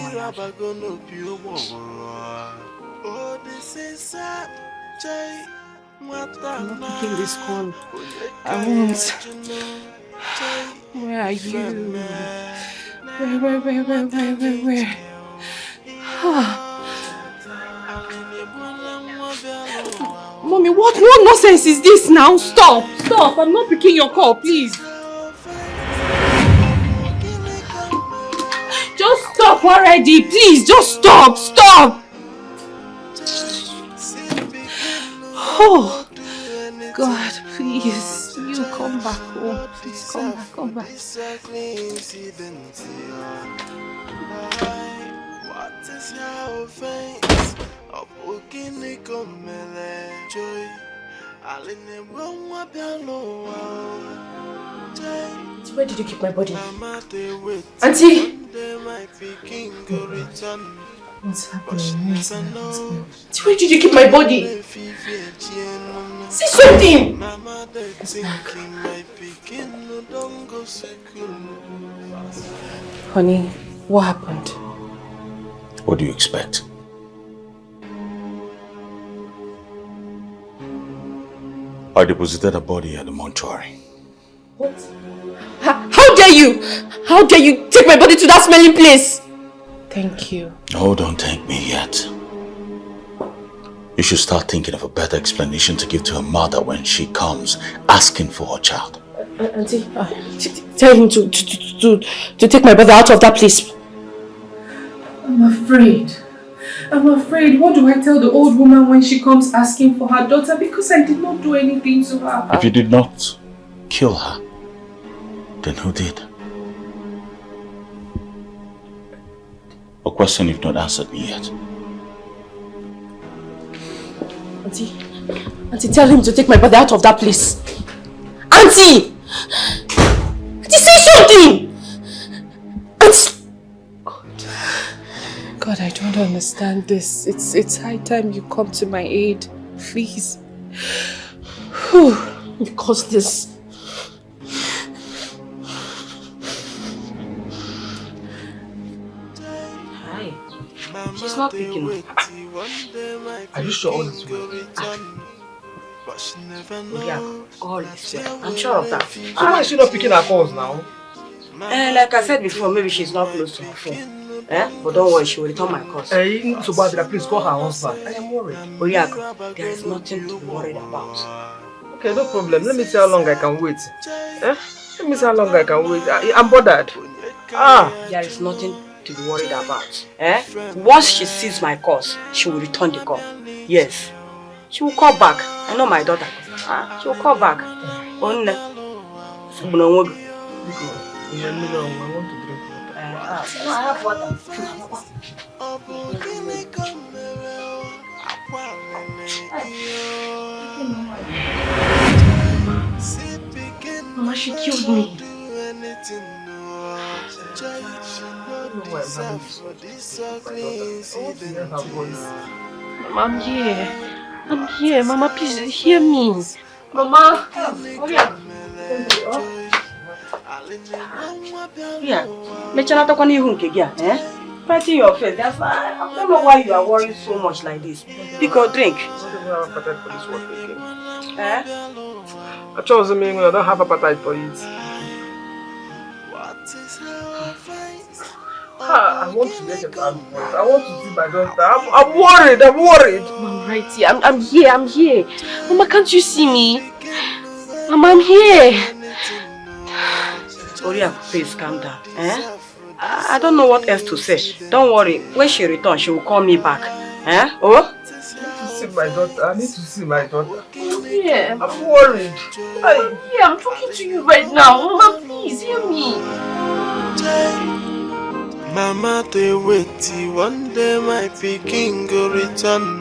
Speaker 13: oh, this is sad.
Speaker 8: I'm not picking this call. I won't. Where are you? Where? Mommy, what nonsense is this now? Stop! I'm not picking your call, please. Just stop already, please. Just stop! Oh, God, please. You come back home. Please come back.
Speaker 13: What is your offense? A booking come joy.
Speaker 7: Where did you keep my body? Auntie!
Speaker 8: What's happening?
Speaker 7: Where did you keep my body? Say something!
Speaker 8: Honey, what happened?
Speaker 6: What do you expect? I deposited a body at the mortuary.
Speaker 7: What? How dare you? How dare you take my body to that smelling place?
Speaker 8: Thank you.
Speaker 6: Oh, don't thank me yet. You should start thinking of a better explanation to give to her mother when she comes asking for her child.
Speaker 7: Auntie, tell him to take my brother out of that place.
Speaker 8: I'm afraid. What do I tell the old woman when she comes asking for her daughter? Because I did not do anything to her.
Speaker 6: If you did not kill her, then who did? A question you've not answered me yet.
Speaker 7: Auntie, tell him to take my brother out of that place. Auntie! Auntie, say something! Auntie!
Speaker 8: God, I don't understand this. It's high time you come to my aid. Please.
Speaker 7: Whew, you caused this.
Speaker 9: Hi. She's not picking.
Speaker 5: Are you sure all is well?
Speaker 9: Yeah, all is well. I'm sure of that.
Speaker 5: Why is she not picking her calls now?
Speaker 9: Like I said before, maybe she's not close to her phone. But don't worry, she will return my calls.
Speaker 5: So Barbara, please call her husband. I am worried.
Speaker 9: Wazico, there is nothing to be worried about.
Speaker 5: Okay, no problem. Let me see how long I can wait. Let me see how long I can wait. I'm bothered.
Speaker 9: There is nothing to be worried about. Once she sees my calls, she will return the call. Yes. She will call back. I know my daughter. She will call back.
Speaker 5: I want to drink water.
Speaker 9: No, I have water.
Speaker 7: Mama, she killed me. Mama, I'm here. I'm here. Mama, please hear me. Mama.
Speaker 9: Yeah. Right in your face. That's why I don't know why you are worrying so much like this. Pick or drink.
Speaker 5: I chose me. I don't have appetite for it. I want to make a plan. I want to see my daughter. I'm worried.
Speaker 7: I'm right here. I'm here. Mama, can't you see me? Mama, I'm here.
Speaker 9: Wazico, please calm down. I don't know what else to say. Don't worry. When she returns, she will call me back. Oh?
Speaker 5: see my daughter. I need to see my daughter.
Speaker 7: Yeah.
Speaker 5: I'm worried.
Speaker 7: Yeah, I'm talking to you right now. Mama, please hear me.
Speaker 13: Mama, they wait. One day my picking go return.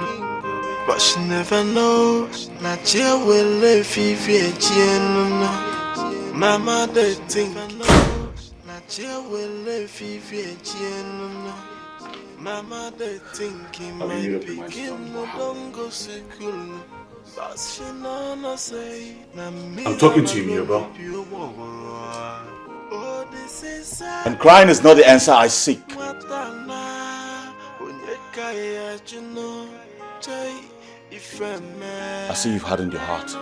Speaker 13: But she never knows. Not here will live if you Mama, they think. Not here will live if you Mama, they think he might begin. Don't go school.
Speaker 6: I'm talking to you, Mirabel. And crying is not the answer I seek. I see you've hardened your heart.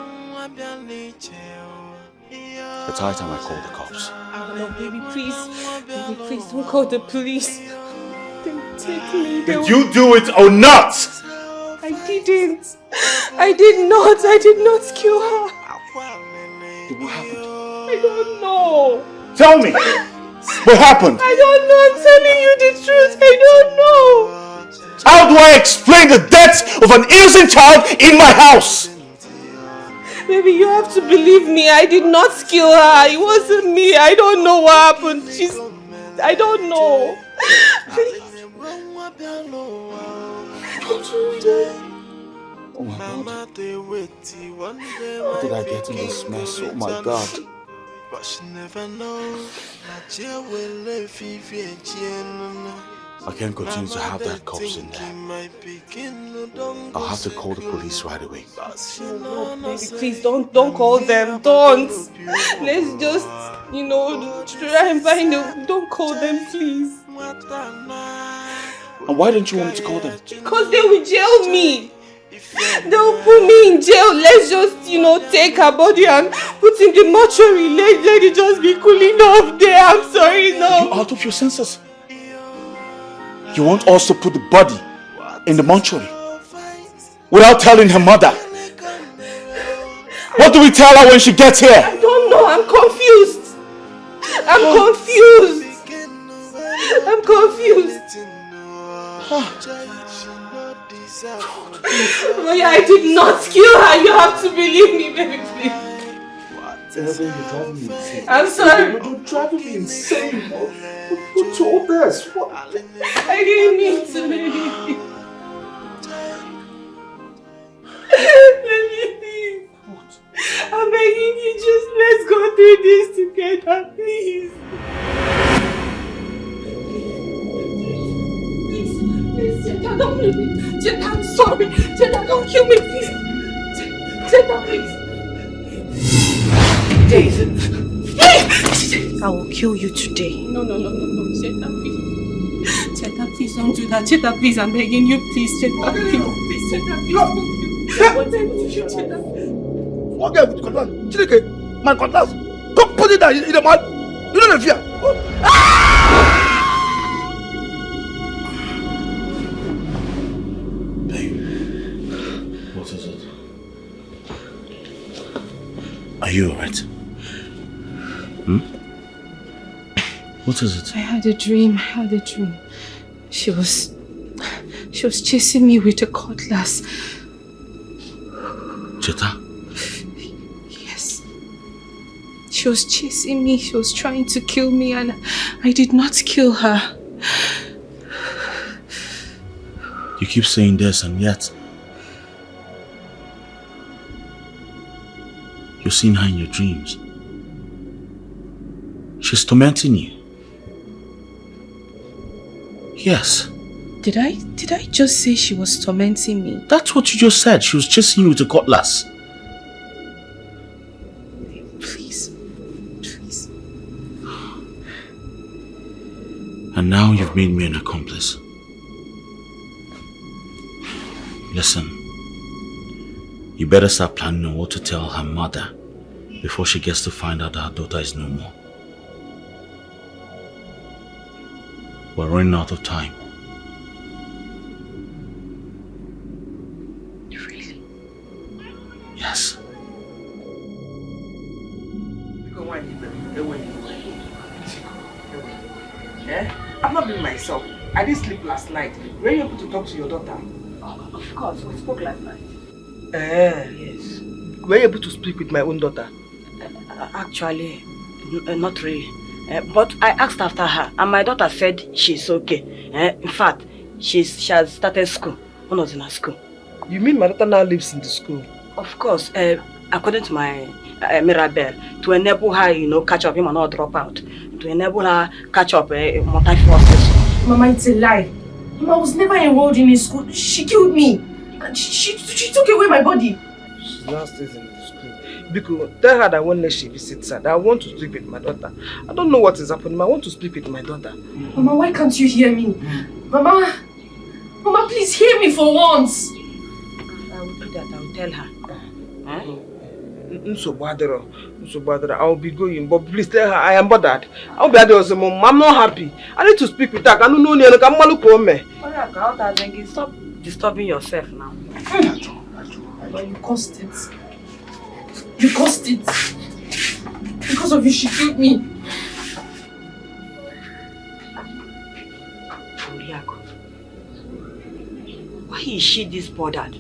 Speaker 6: It's high time I call the cops.
Speaker 8: No, baby, please. Baby, please don't call the police. Don't take me.
Speaker 6: Did you do it or not?
Speaker 8: I didn't. I did not. I did not kill her.
Speaker 6: What happened?
Speaker 8: I don't know.
Speaker 6: Tell me. What happened?
Speaker 8: I don't know. I'm telling you the truth. I don't know.
Speaker 6: How do I explain the death of an innocent child in my house?
Speaker 8: Baby, you have to believe me. I did not kill her. It wasn't me. I don't know what happened. I don't know.
Speaker 6: Oh my God. How did I get in this mess? Oh my God.
Speaker 13: But she never knows.
Speaker 6: I can't continue to have that corpse in there. I'll have to call the police right away.
Speaker 8: No, baby, please don't call them. Don't. Let's just, try and find them. Don't call them, please.
Speaker 6: And why don't you want me to call them?
Speaker 8: Because they will jail me. They'll put me in jail. Let's just, take her body and put in the mortuary. Let it just be cooling off there. I'm sorry, no.
Speaker 6: Are you out of your senses? You want us to put the body in the mortuary without telling her mother? What do we tell her when she gets here?
Speaker 8: I don't know. I'm confused. I'm confused. But yeah, I did not kill her. You have to believe me, baby, please.
Speaker 6: You're driving me insane.
Speaker 8: I'm sorry.
Speaker 6: You're driving me insane. Who told us? What?
Speaker 8: I didn't mean to, baby. Baby, please. I'm begging you, just let's go through this together, please. Please, Jetta, don't kill me. Jetta, I'm sorry. Jetta, don't kill me, please. Jetta, please. Jason. I will kill you today. No. Jetta, please. Jetta, please don't do that. Jetta, please, I'm begging you, please. Jetta, please. Please, Jetta, please don't kill me. What time did you, Jetta?
Speaker 12: Okay, with cutlass. Chideke, my cutlass. Come put it down in the mud. You don't fear.
Speaker 6: Babe, what is it? Are you alright? What is it?
Speaker 8: I had a dream. She was chasing me with a cutlass.
Speaker 6: Jetta?
Speaker 8: Yes. She was chasing me. She was trying to kill me and I did not kill her.
Speaker 6: You keep saying this and yet you're seeing her in your dreams. She's tormenting you. Yes.
Speaker 8: Did I just say she was tormenting me?
Speaker 6: That's what you just said. She was chasing you with a cutlass.
Speaker 8: Please.
Speaker 6: And now you've made me an accomplice. Listen. You better start planning on what to tell her mother before she gets to find out that her daughter is no more. We're running out of time.
Speaker 8: Really?
Speaker 6: Yes.
Speaker 5: I'm not being myself. I didn't sleep last night. Were you able to talk to your daughter?
Speaker 9: Of course, we spoke last night.
Speaker 5: Yes. Were you able to speak with my own daughter?
Speaker 9: Actually, not really. But I asked after her, and my daughter said she's okay. In fact, she has started school. When was in her school?
Speaker 5: You mean my daughter now lives in the school?
Speaker 9: Of course. According to my Mirabelle, to enable her, catch up, him and not drop out. To enable her catch up multi-forces.
Speaker 7: Mama, it's a lie. Mama, I was never enrolled in a school. She killed me. And she took away my body.
Speaker 5: She now stays in the school. Because tell her that when she visits her, that I want to speak with my daughter. I don't know what is happening. I want to speak with my daughter.
Speaker 7: Mama, why can't you hear me? Mama, please hear me for once.
Speaker 9: I will do that. I will tell her.
Speaker 5: I will be going, but please tell her I am bothered. I will be there. Mom, I'm not happy. I need to speak with her. I don't know.
Speaker 9: Stop disturbing yourself now.
Speaker 7: But you caused it. You caused it. Because of you, she killed me.
Speaker 9: Why is she this bothered?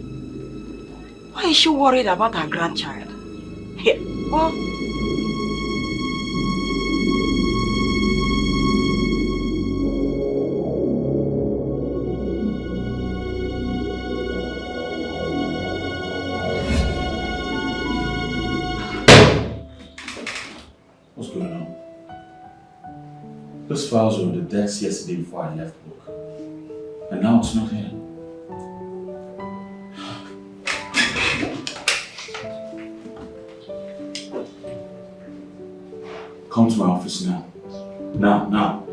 Speaker 9: Why is she worried about her grandchild? Here, well,
Speaker 6: What's going on? Those files were on the desk yesterday before I left work. And now it's not here. Come to my office now. Now.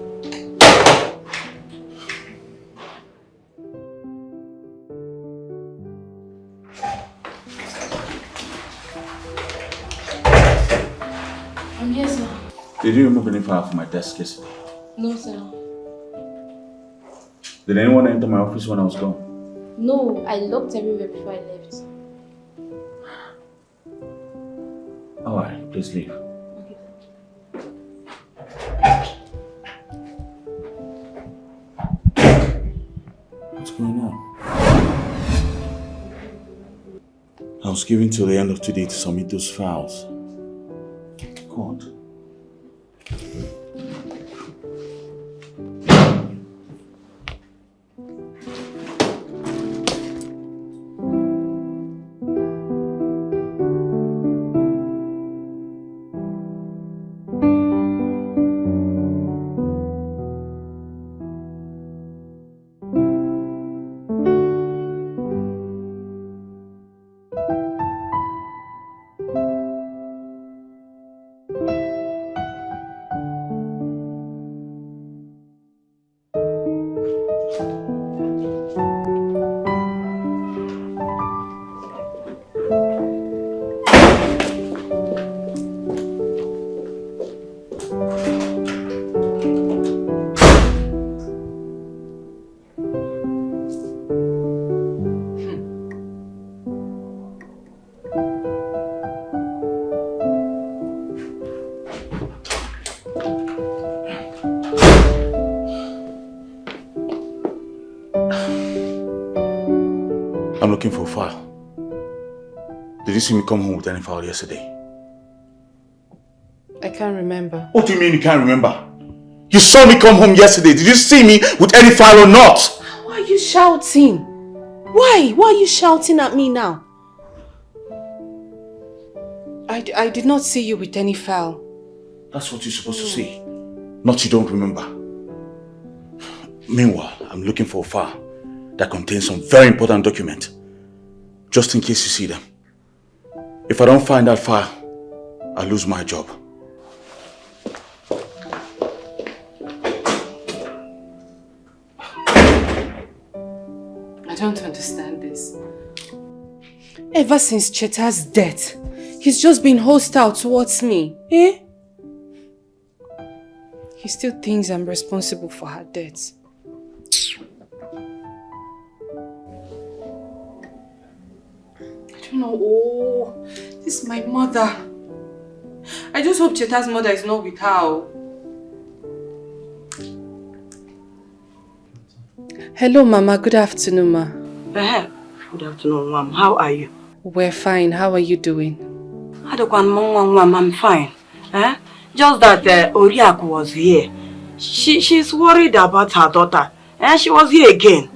Speaker 10: I'm here, sir.
Speaker 6: Did you remove any file from my desk yesterday?
Speaker 10: No, sir.
Speaker 6: Did anyone enter my office when I was gone?
Speaker 10: No, I looked everywhere before I left.
Speaker 6: Alright, please leave. What's going on? I was given till the end of today to submit those files. God. I'm looking for a file. Did you see me come home with any file yesterday?
Speaker 8: I can't remember.
Speaker 6: What do you mean you can't remember? You saw me come home yesterday. Did you see me with any file or not?
Speaker 8: Why are you shouting? Why? Why are you shouting at me now? I did not see you with any file.
Speaker 6: That's what you're supposed to say. Not you don't remember. Meanwhile, I'm looking for a file that contains some very important document. Just in case you see them. If I don't find that file, I'll lose my job.
Speaker 8: I don't understand this. Ever since Cheta's death, he's just been hostile towards me. Eh? He still thinks I'm responsible for her death. I don't know. Oh, this is my mother. I just hope Cheta's mother is not with her. Hello, Mama. Good afternoon, Ma.
Speaker 9: Good afternoon, Mom. How are you?
Speaker 8: We're fine. How are you doing?
Speaker 9: I'm fine. Just that Oriaku was here. She's worried about her daughter. She was here again.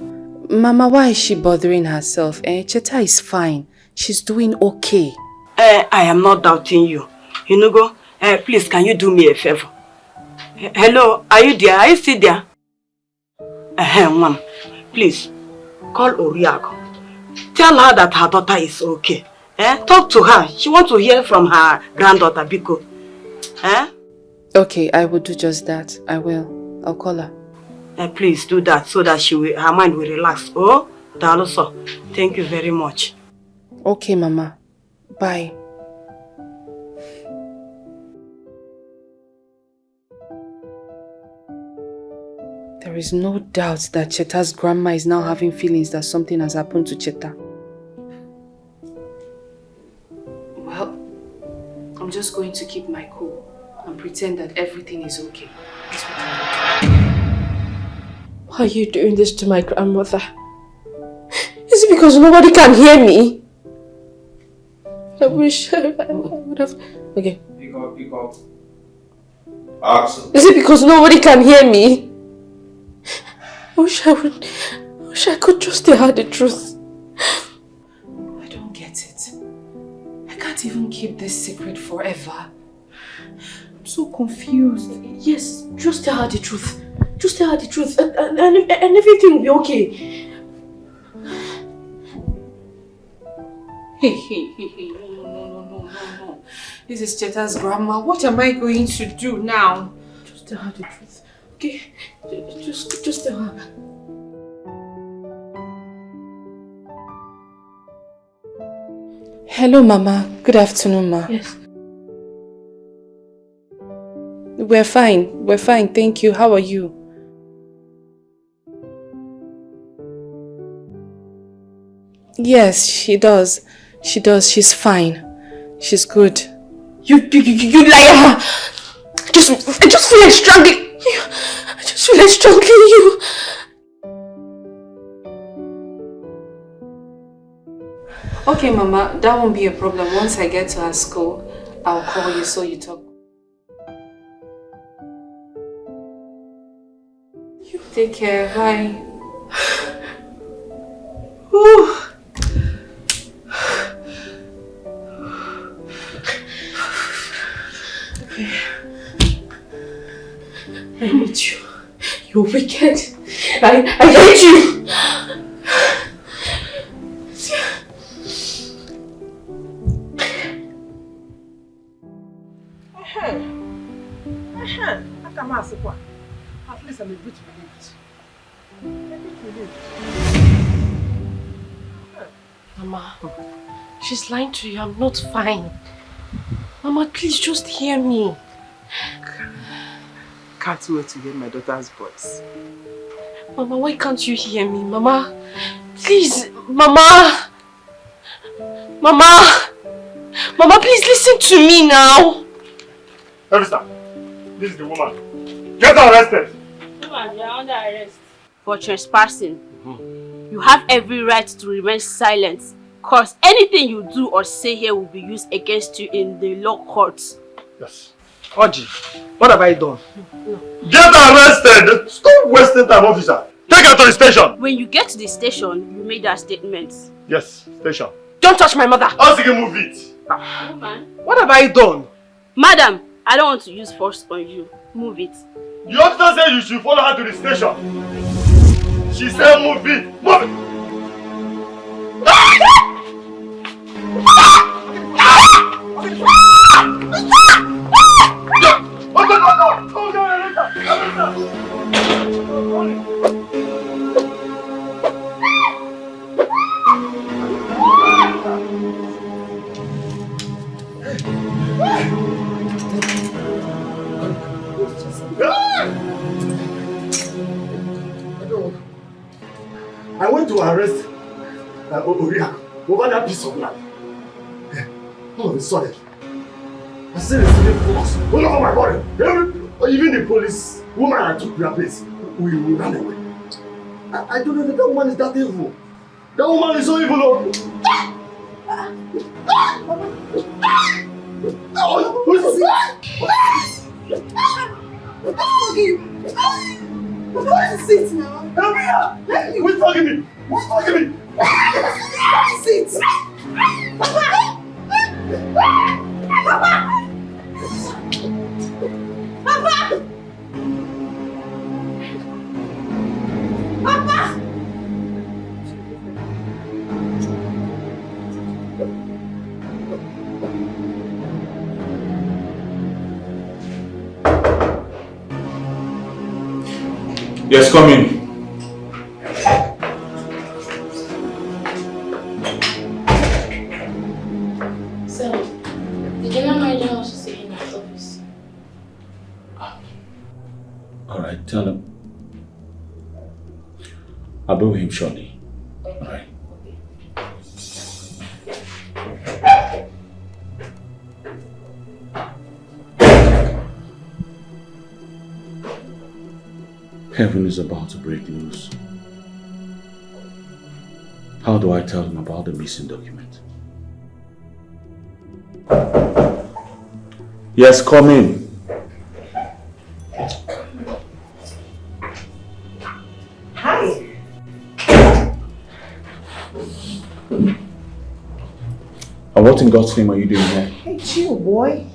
Speaker 8: Mama, why is she bothering herself? Cheta is fine. She's doing okay.
Speaker 9: I am not doubting you. Inugo, please, can you do me a favor? Hello, are you there? Are you still there? Mom, please, call Oriaku. Tell her that her daughter is okay. Talk to her. She wants to hear from her granddaughter, Biko.
Speaker 8: Okay, I will do just that. I will. I'll call her.
Speaker 9: Please do that so that her mind will relax. Oh, Daloso, thank you very much.
Speaker 8: Okay, Mama. Bye. There is no doubt that Cheta's grandma is now having feelings that something has happened to Cheta. Well, I'm just going to keep my cool and pretend that everything is okay.
Speaker 7: Why are you doing this to my grandmother? Is it because nobody can hear me? I wish I would have... Okay.
Speaker 6: Pick up. Axel.
Speaker 7: Is it because nobody can hear me? I wish I could just tell her the truth.
Speaker 8: I don't get it. I can't even keep this secret forever. I'm so confused.
Speaker 7: Yes, just tell her the truth. Just tell her the truth and everything will be okay.
Speaker 8: Hey, no. This is Cheta's grandma. What am I going to do now?
Speaker 7: Just tell her the truth, okay? Just tell her.
Speaker 8: Hello, Mama. Good afternoon, Ma.
Speaker 7: Yes.
Speaker 8: We're fine, thank you. How are you? Yes, she does. She's fine. She's good.
Speaker 7: You liar! I just feel like strangling you. I just feel like strangling you.
Speaker 8: Okay, Mama, that won't be a problem. Once I get to her school, I'll call you so you talk. You take care. Bye.
Speaker 7: I hate you. You're wicked. I hate you.
Speaker 2: At least I'm a bit relieved.
Speaker 7: Mama, she's lying to you. I'm not fine. Mama, please just hear me.
Speaker 5: Can't wait to hear my daughter's voice.
Speaker 7: Mama, why can't you hear me? Mama, please, Mama. Mama, please listen to me now.
Speaker 3: Elisa, this is the woman. Get her arrested.
Speaker 14: Woman, you are under arrest for trespassing. You have every right to remain silent, cause anything you do or say here will be used against you in the law courts.
Speaker 3: Yes.
Speaker 5: Oji, what have I done?
Speaker 14: No.
Speaker 3: Get her arrested! Stop wasting time, officer. Take her to the station.
Speaker 14: When you get to the station, you made that statement.
Speaker 3: Yes, station.
Speaker 7: Don't touch my mother.
Speaker 3: I'll take a move it.
Speaker 14: Woman.
Speaker 5: What have I done?
Speaker 14: Madam, I don't want to use force on you. Move it.
Speaker 3: The officer said you should follow her to the station. She said move it. Move it. I went to arrest Oriaku over that piece of land. All of a sudden, I started receiving calls all over my body. Even the police woman I took their place, we ran away. I don't know that that woman is that evil. That woman is so evil. What is it?
Speaker 2: What is it now?
Speaker 3: Help me out! Who's talking me? Who's talking me?
Speaker 2: What is it? Papa! Papa! Papa! Papa!
Speaker 6: Yes, come in.
Speaker 10: So, the general manager wants to see you in his office.
Speaker 6: Alright, tell him. I'll be with him shortly. Alright. Heaven is about to break loose. How do I tell him about the missing document? Yes, come in.
Speaker 2: Hi.
Speaker 6: What in God's name are you doing here?
Speaker 2: Hey, chill, boy.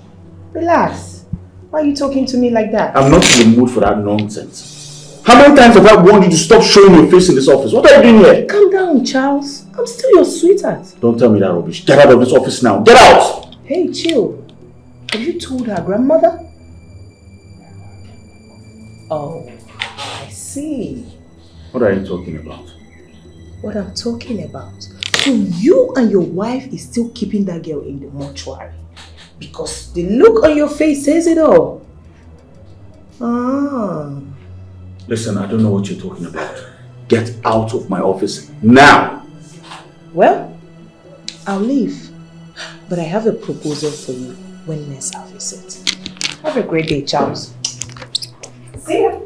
Speaker 2: Relax. Why are you talking to me like that?
Speaker 6: I'm not in the mood for that nonsense. How many times have I warned you to stop showing your face in this office? What are you doing here?
Speaker 2: Calm down, Charles. I'm still your sweetheart.
Speaker 6: Don't tell me that rubbish. Get out of this office now. Get out!
Speaker 2: Hey, chill. Have you told her grandmother? Oh, I see.
Speaker 6: What are you talking about?
Speaker 2: What I'm talking about. So you and your wife is still keeping that girl in the mortuary. Because the look on your face says it all. Ah.
Speaker 6: Listen, I don't know what you're talking about. Get out of my office now!
Speaker 2: Well, I'll leave. But I have a proposal for you when next I visit. Have a great day, Charles. See ya.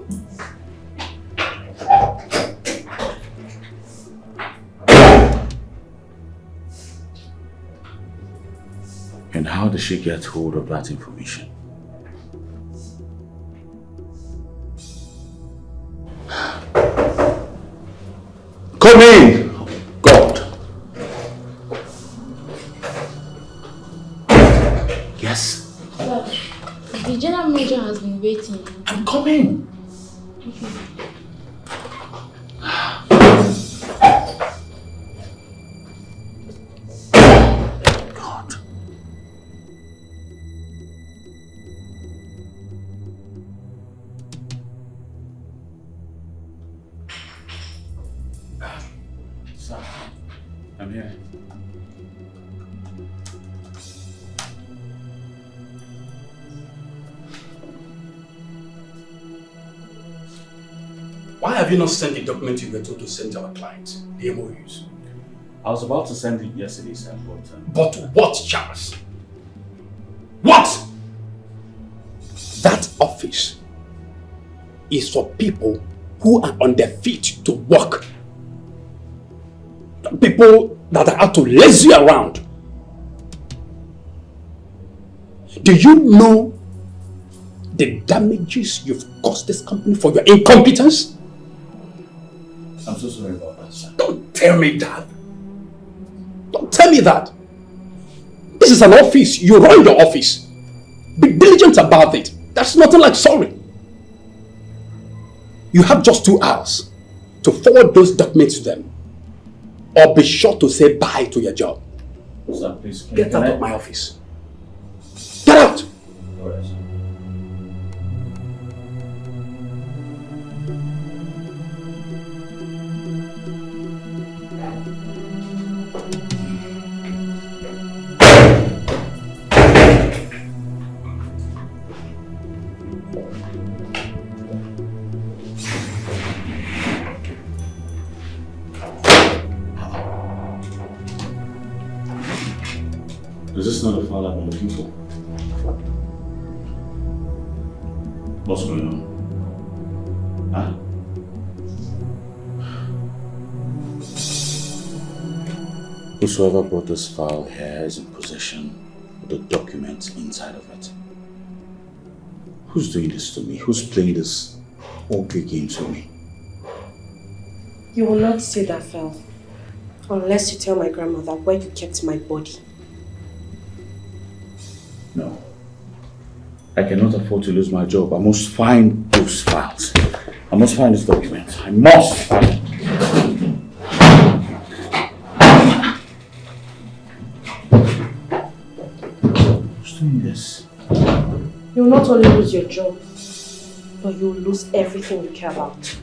Speaker 6: And how did she get hold of that information? Come in! God! Yes?
Speaker 10: Sir, the general manager has been waiting.
Speaker 6: I'm coming!
Speaker 10: Okay.
Speaker 6: God. Sir, I'm here.
Speaker 12: Why have you not sent the document you were told to send to our clients, the MOUs?
Speaker 6: I was about to send it yesterday, sir, but...
Speaker 12: But what, Charles? What? That office is for people who are on their feet to work. People that are out to lazy around. Do you know the damages you've caused this company for your incompetence?
Speaker 6: I'm so sorry about that, sir.
Speaker 12: Don't tell me that. Don't tell me that. This is an office. You run your office. Be diligent about it. That's nothing like sorry. You have just 2 hours to forward those documents to them. Or be sure to say bye to your job.
Speaker 6: Sir, please.
Speaker 12: Get out of my office. Get out!
Speaker 6: All right, sir. Is this not the file I've been looking for? What's going on? Huh? Whosoever brought this file here is in possession of the documents inside of it. Who's doing this to me? Who's playing this ugly game to me?
Speaker 2: You will not see that file unless you tell my grandmother where you kept my body.
Speaker 6: No. I cannot afford to lose my job. I must find those files. I must find this document. I must find it. Who's doing this?
Speaker 2: You will not only lose your job, but you will lose everything you care about.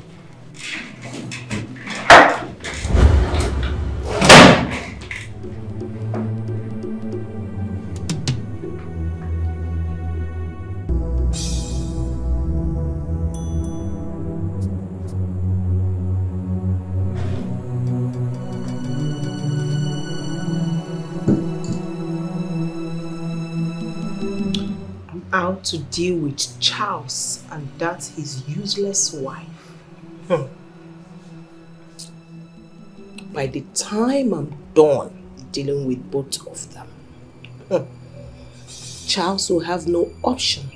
Speaker 2: Out to deal with Charles and that's his useless wife. By the time I'm done dealing with both of them, Charles will have no option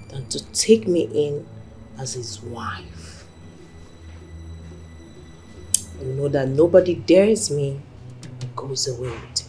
Speaker 2: than to take me in as his wife. You know that nobody dares me and goes away with it.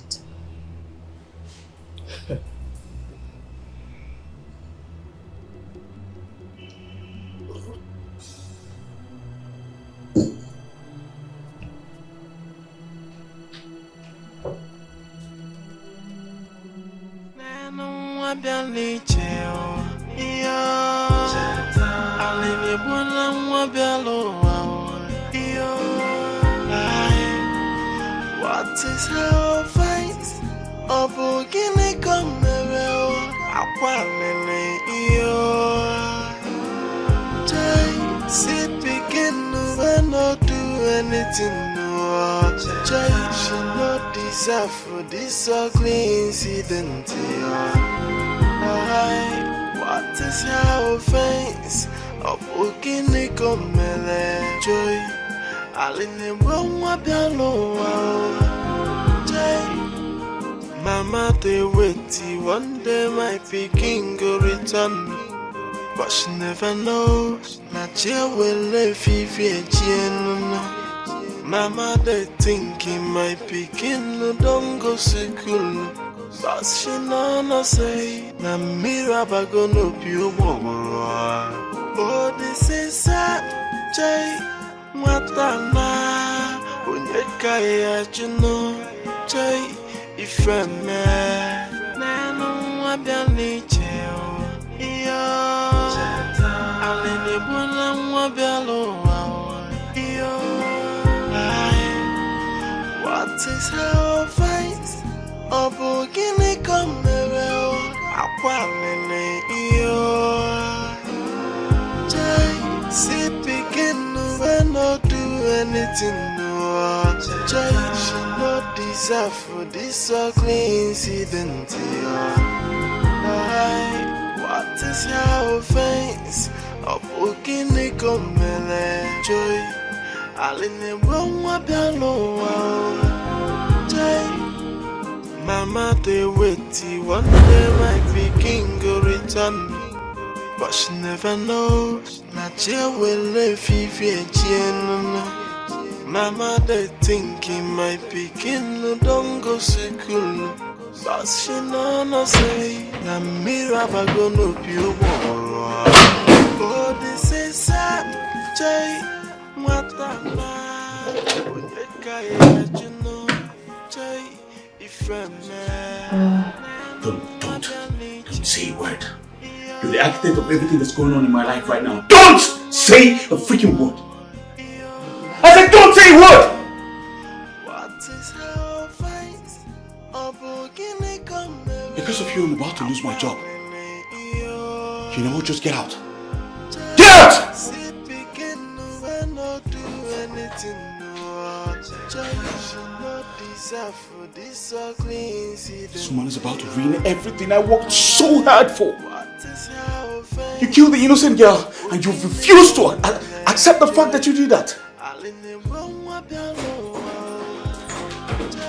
Speaker 13: What is how fight? Obo gini komere o akwalele iyo. Jai sit begin no not do anything no. Jai she not deserve for this ugly incident. What is how face? Obo gini komere joy. Aline mwa bialo Mama they wait one day my pikin go return. But she never knows that she will live Mama they thinking my pikin no don't go school. But she no say na miraba go no piu. Oh this is sad Jay. Matana, unyeka ya juno, jai ifeme. Nenu wabiali cheo, iyo. Alini buna wabialo iyo. What is how fight? Obo gini komere akwalele iyo. Jai si begin. Not do anything no. Jai she not deserve for this ugly incident. What is her offense? Obukini komele joy. Aline mwa bialo Jai. Mama they wait one day my pikin go return. But she never knows that she will live Mama they thinking my pikin no don't go school. But she no say na miraba go no piu. Oh this is sad Jay Matana unyeka ya juno Jay ifeme.
Speaker 6: Don't say a word. You're the architect of everything that's going on in my life right now. Don't say a freaking word. I said don't say a word! Because of you, I'm about to lose my job. You know what? Just get out. Get out! This woman is about to ruin everything I worked so hard for. You killed the innocent girl and you refuse to accept the fact that you did that.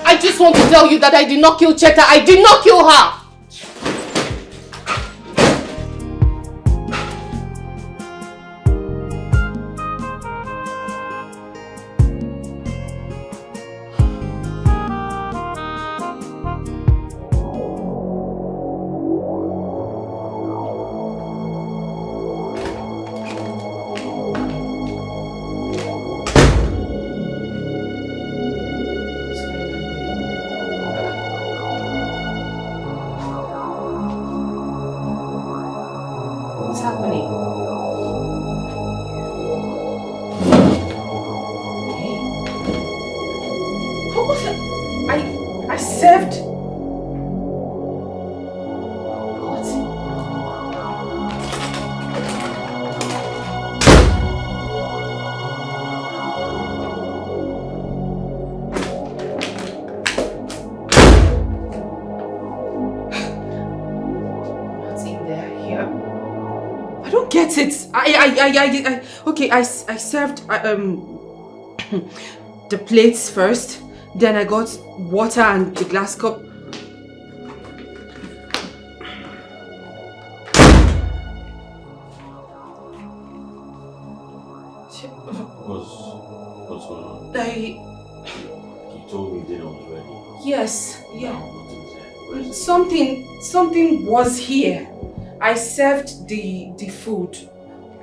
Speaker 8: I just want to tell you that I did not kill Cheta. I did not kill her. I served the plates first, then I got water and the glass cup.
Speaker 6: What's going on? You told me dinner was ready.
Speaker 8: Yes, yeah. Something was here. I served the food.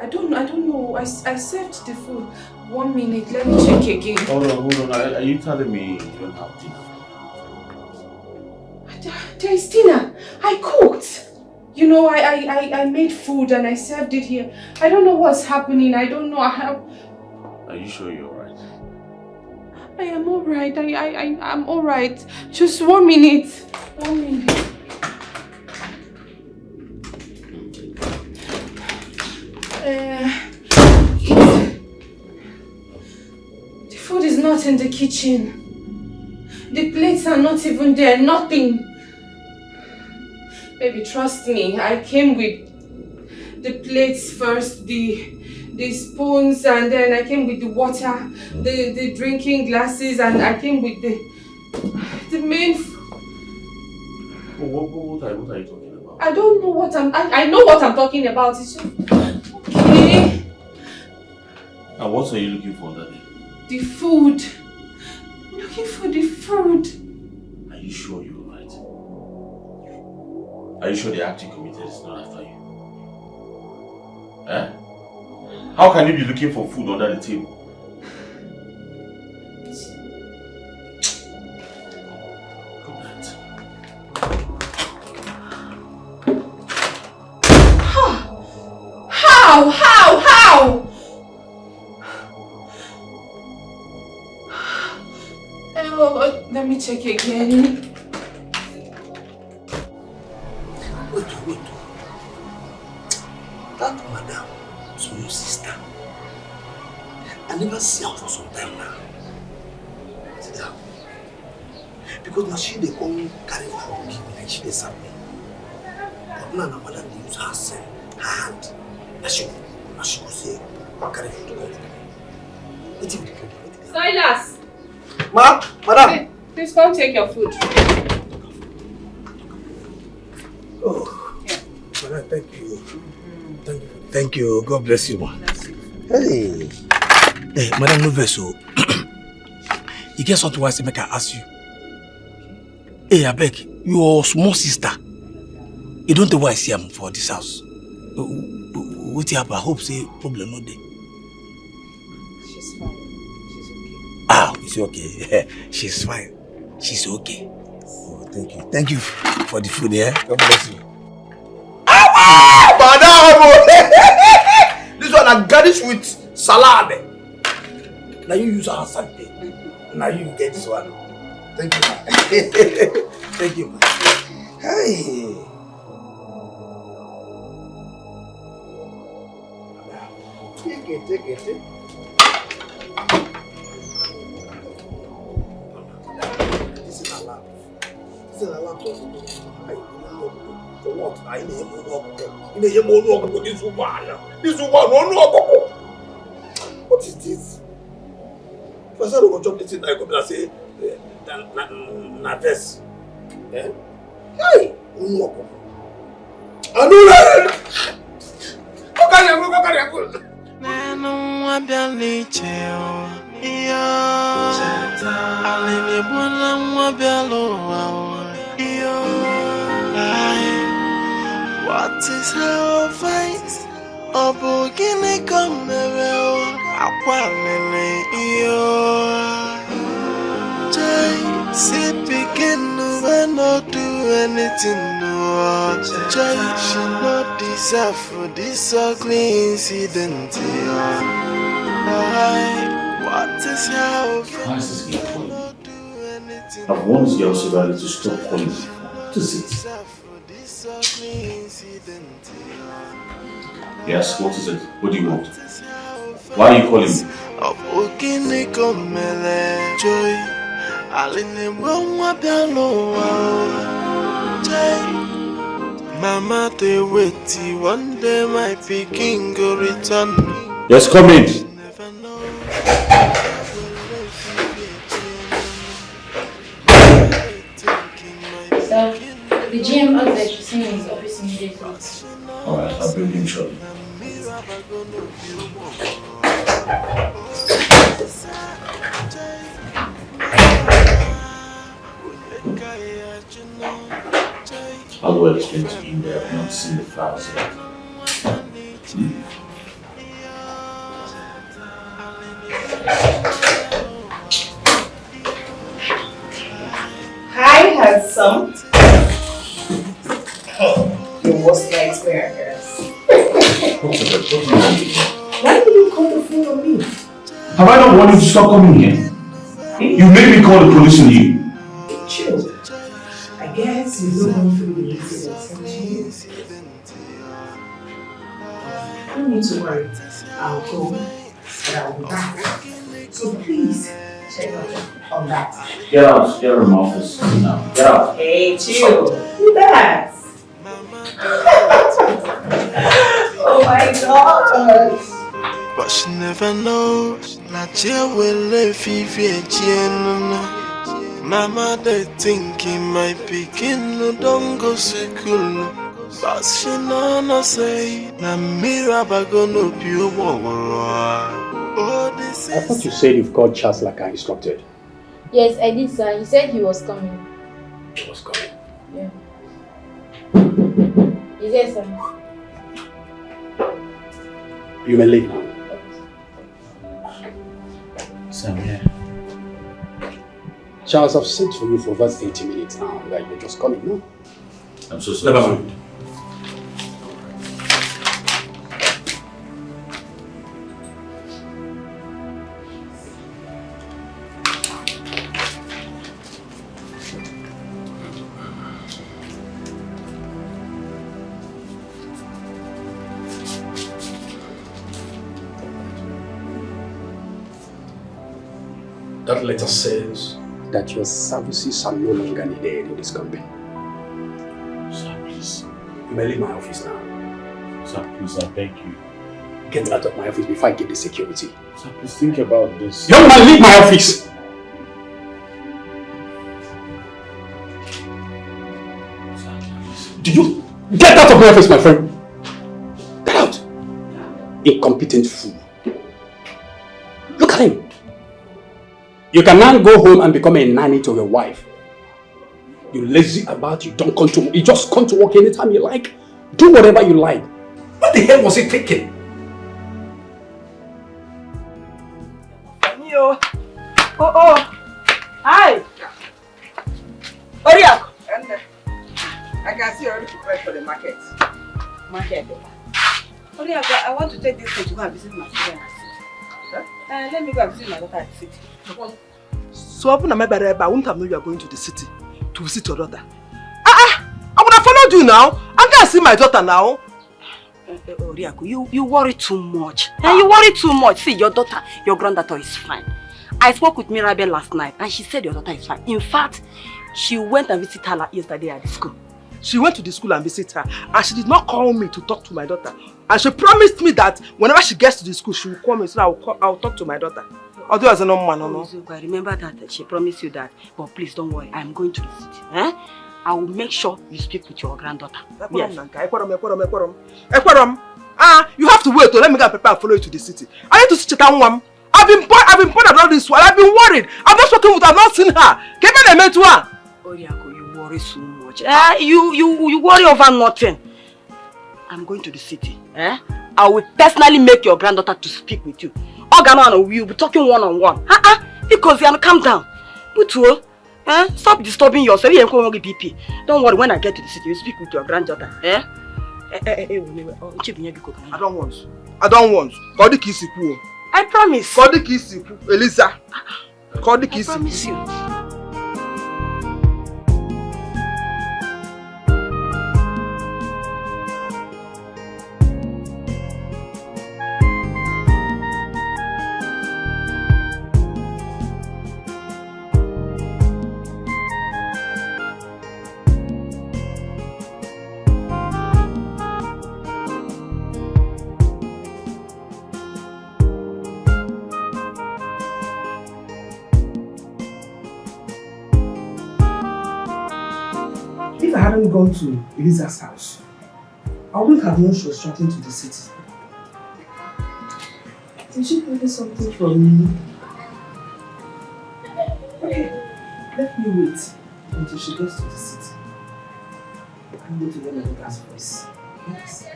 Speaker 8: I don't know. I served the food. 1 minute, let me check again.
Speaker 6: Hold on. Are you telling me you don't have dinner?
Speaker 8: There is dinner. I cooked. You know, I made food and I served it here. I don't know what's happening. I don't know.
Speaker 6: Are you sure you're alright?
Speaker 8: I am alright. I'm alright. Just 1 minute. 1 minute. The food is not in the kitchen. The plates are not even there. Nothing. Baby, trust me. I came with the plates first, the spoons, and then I came with the water, the drinking glasses, and I came with the main.
Speaker 6: What are you talking about?
Speaker 8: I don't know what I know what I'm talking about. It's just okay.
Speaker 6: And what are you looking for, Daddy?
Speaker 8: The food. I'm looking for the food.
Speaker 6: Are you sure you're right? Are you sure the act you committed is not after you? Eh? How can you be looking for food under the table? Good night.
Speaker 8: How? Let me check again.
Speaker 12: Wait. That madam is your sister. I never see her for some time now. Sit down. Because now she they come carry food give me like she dey serve me. But now madam dey use her hand. Now she go say carry food to come.
Speaker 8: Silas!
Speaker 12: Madam!
Speaker 8: Please come take your food.
Speaker 12: Oh, yeah. Madam, thank you. Thank you. God bless you, ma. Hey, Madam, no vessel. You get something I say make I ask you. Hey, I beg, your small sister. You don't know why I see him for this house. What you have? I hope say problem not there.
Speaker 8: She's fine. She's okay.
Speaker 12: Ah, it's okay. She's fine. She's okay. Oh, thank you. Thank you for the food, yeah? God bless you. Madam! This one I garnish with salad. Now you use our salad. Now you get this one. Thank you, man. Thank you, man. Hey. Take it. This is a lamp. For what? I need a mono. This woman, what is this? If I said I go chop this thing, I come and say, na verse. Eh? Hey, unwoko. Anula. Kokare.
Speaker 13: Nenu wabiali cheo. Iyo. Alini bwana wabialo wao. Iyo. What is our face? Obu gini kamere akwalele iyo. Jay, see begin no not do anything no. Jay, she not deserve for this ugly incident. What is our face?
Speaker 6: I've warned this girl so badly to stop calling me. What is it? Yes, what is it? What do you want? Why are you calling me?
Speaker 13: Mama, they wait one day my picking go return.
Speaker 6: Yes, come in.
Speaker 10: Sir, the GM asked that you see his office immediately.
Speaker 6: Alright, I'll bring him shortly. How do I explain to him that I've not seen the files yet?
Speaker 2: Hi, handsome. You must like experience. Why did you call the phone on me?
Speaker 6: Have I not wanted you to stop coming here? You made me call the police on you.
Speaker 2: Chill. I guess you don't want through the incident. Don't need to worry. I'll go and I'll be back. So please check out on that.
Speaker 6: Get out of my office now. Get out.
Speaker 2: Hey, chill. Who that? Oh my God.
Speaker 13: But she never knows. Not yet will if Mama, they thinking my picking no don't go school. But she no say na miraba gonna be
Speaker 15: I thought you said you've called Charles like I instructed.
Speaker 10: Yes, I did, sir. He said he was coming.
Speaker 15: He was coming?
Speaker 10: Yeah. Is there, sir?
Speaker 15: You may leave now.
Speaker 6: Sam, yeah.
Speaker 15: Charles, I've sent for you for over 80 minutes now. That you're just coming, no?
Speaker 6: I'm so sorry.
Speaker 15: Never mind. That letter says that your services are no longer needed in this company.
Speaker 6: Sir, please.
Speaker 15: You may leave my office now.
Speaker 6: Sir, please, I beg you.
Speaker 15: Get out of my office before I get the security.
Speaker 6: Sir, please think about this.
Speaker 15: Young man, leave my office!
Speaker 6: Sir, please.
Speaker 15: Do you get out of my office, my friend? Get out! Incompetent fool. Look at him. You can now go home and become a nanny to your wife. You lazy about, you don't come to work. You just come to work anytime you like. Do whatever you like. What the hell was he thinking?
Speaker 9: Oh. Hi. Oriako.
Speaker 16: I can see you already prepared for the market.
Speaker 9: Market. Oriako, I want to take this thing to go and visit my children. Let me go and visit my daughter at the city.
Speaker 5: So open my bed, I won't have known you are going to the city to visit your daughter. I would have followed you now. I can't see my daughter now.
Speaker 9: Oriako, you worry too much. You worry too much. See, your daughter, your granddaughter is fine. I spoke with Mirabel last night and she said your daughter is fine. In fact, she went and visited her yesterday at the school.
Speaker 5: She went to the school and visited her and she did not call me to talk to my daughter. And she promised me that whenever she gets to the school, she will call me so I'll talk to my daughter. I'll do as a normal man, no?
Speaker 9: I remember that she promised you that. But please don't worry, I'm going to the city. Eh? I will make sure you speak with your granddaughter. Yes.
Speaker 5: You have to wait to let me get prepared and follow you to the city. I need to see Chetanwam. I've been bothered all this while. I've been worried. I've not spoken with her. I've not seen her. Get me the met to her.
Speaker 9: Oriako, you worry so much. You worry over nothing. I'm going to the city. I will personally make your granddaughter to speak with you. Ogano, we will be talking one-on-one. Because you calm down. Butu, stop disturbing yourself. BP. Don't worry, when I get to the city, you speak with your granddaughter. I
Speaker 5: don't want. Call the Kisiku.
Speaker 9: I promise.
Speaker 5: Call the Kisiku. Elisa. Call the Kisiku.
Speaker 9: I promise you.
Speaker 5: If I hadn't gone to Elisa's house, I wouldn't have known she was traveling to the city. Did she order something from me? Okay, let me wait until she gets to the city. I'm going to hear my daughter's voice. Yes,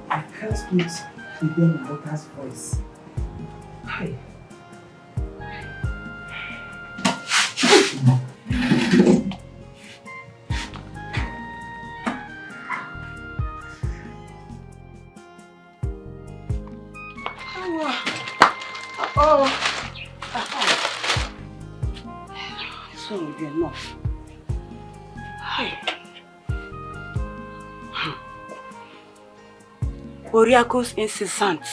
Speaker 5: I can't wait to hear my daughter's voice. Hi.
Speaker 9: This one will be enough. Oriako's insistence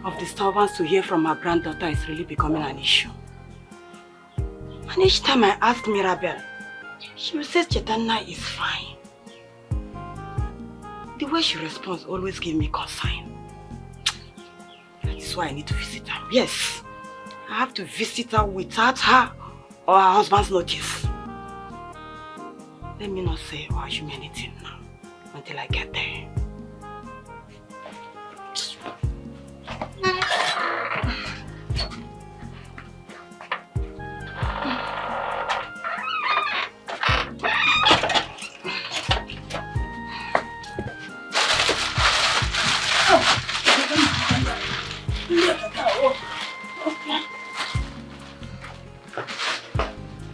Speaker 9: of disturbance to hear from her granddaughter is really becoming an issue. And each time I ask Mirabel, she will say Chetana is fine. The way she responds always gives me concern. That is why I need to visit her. Yes, I have to visit her without her or her husband's notice. Let me not say or assume anything now until I get there.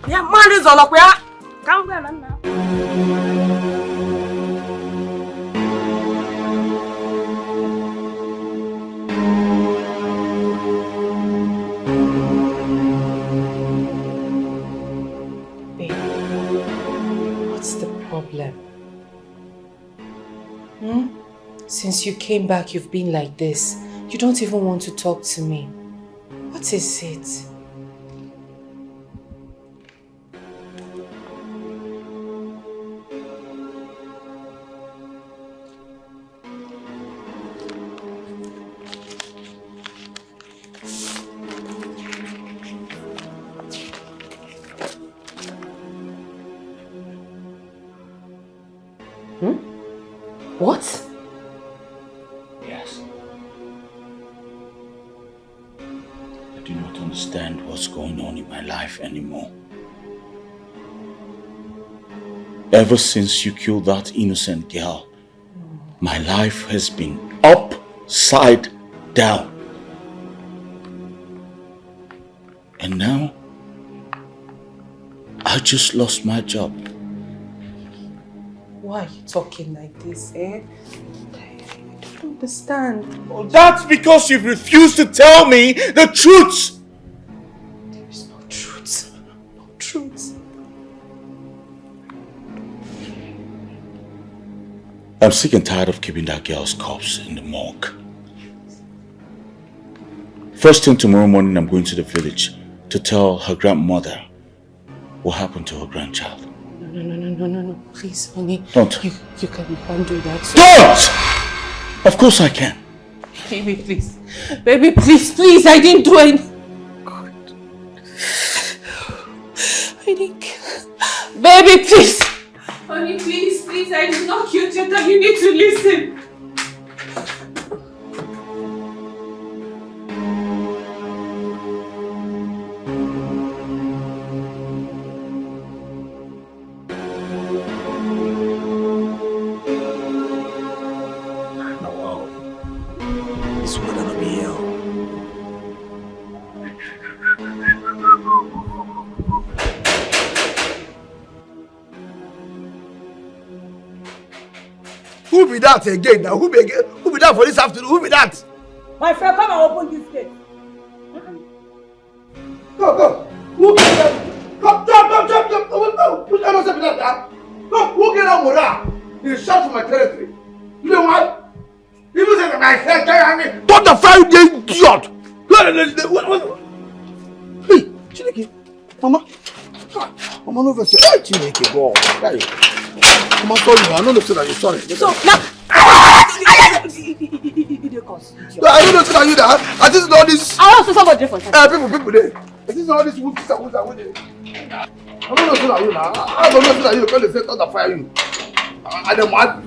Speaker 9: Yeah, man is all up here. Come on now.
Speaker 8: What's the problem? Since you came back, you've been like this. You don't even want to talk to me. What is it? What?
Speaker 6: Yes. I do not understand what's going on in my life anymore. Ever since you killed that innocent girl, my life has been upside down. And now, I just lost my job.
Speaker 8: Why are you talking like this, I don't understand.
Speaker 6: Oh, that's because you've refused to tell me the truth!
Speaker 8: There is no truth. No truth.
Speaker 6: I'm sick and tired of keeping that girl's corpse in the morgue. First thing tomorrow morning, I'm going to the village to tell her grandmother what happened to her grandchild.
Speaker 8: No. Please, honey.
Speaker 6: Don't.
Speaker 8: You can't do that.
Speaker 6: Don't! Of course I can.
Speaker 8: Baby, please. Baby, please, I didn't do anything.
Speaker 7: Baby, please.
Speaker 8: Honey, please, please, I did not kill Cheta. You need to listen.
Speaker 12: Who be that again now? Who be that for this afternoon? Who be that?
Speaker 9: My friend, come and open this gate.
Speaker 12: Go. Who be that? Come, jump. Who cannot say that? Go, who get on Mora? You shot to my territory. You know what? People say that my friend carry me. Don't the fire, you idiot! What? Hey, Chineke, Mama. Mama, no verse. Hey, Chineke, go. Hey. Mama, sorry. I don't know that you're sorry.
Speaker 9: So now.
Speaker 12: I don't know that you that. I just know this.
Speaker 9: I also saw what different.
Speaker 12: People there. I just know this whoopsies and whoopsies. I don't know that you now. I don't know that you can't say not fire you. I don't want.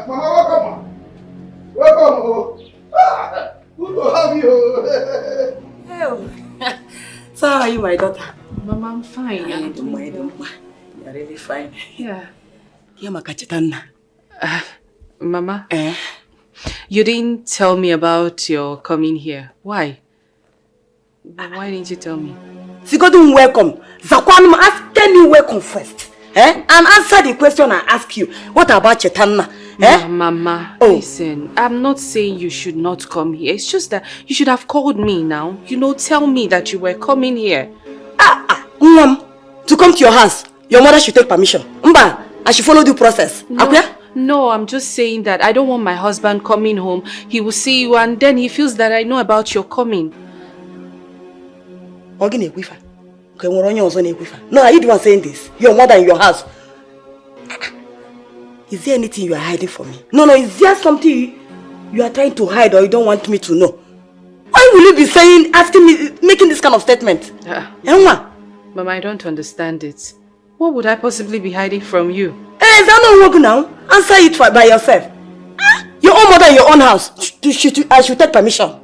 Speaker 12: Mama, welcome. Good to have you.
Speaker 9: So how are you, my daughter?
Speaker 8: Mama, I'm fine.
Speaker 9: You're really fine.
Speaker 8: Yeah.
Speaker 7: Mama, you didn't tell me about your coming here. Why? Why didn't you tell me?
Speaker 9: Sigodun welcome. Zakwanum ask you welcome first. And answer the question I ask you. What about Chetanna?
Speaker 7: Mama, listen, I'm not saying you should not come here. It's just that you should have called me now. You know, tell me that you were coming here.
Speaker 9: To come to your house, your mother should take permission. Mba, I should follow the process.
Speaker 7: No, I'm just saying that I don't want my husband coming home. He will see you and then he feels that I know about your coming.
Speaker 9: No, are you the one saying this? Your mother in your house. Is there anything you are hiding from me? No, is there something you are trying to hide or you don't want me to know? Why will you be saying, asking me, making this kind of statement?
Speaker 7: Mama, I don't understand it. What would I possibly be hiding from you?
Speaker 9: Is that not work now? Answer it by yourself. Your own mother in your own house. I should take permission.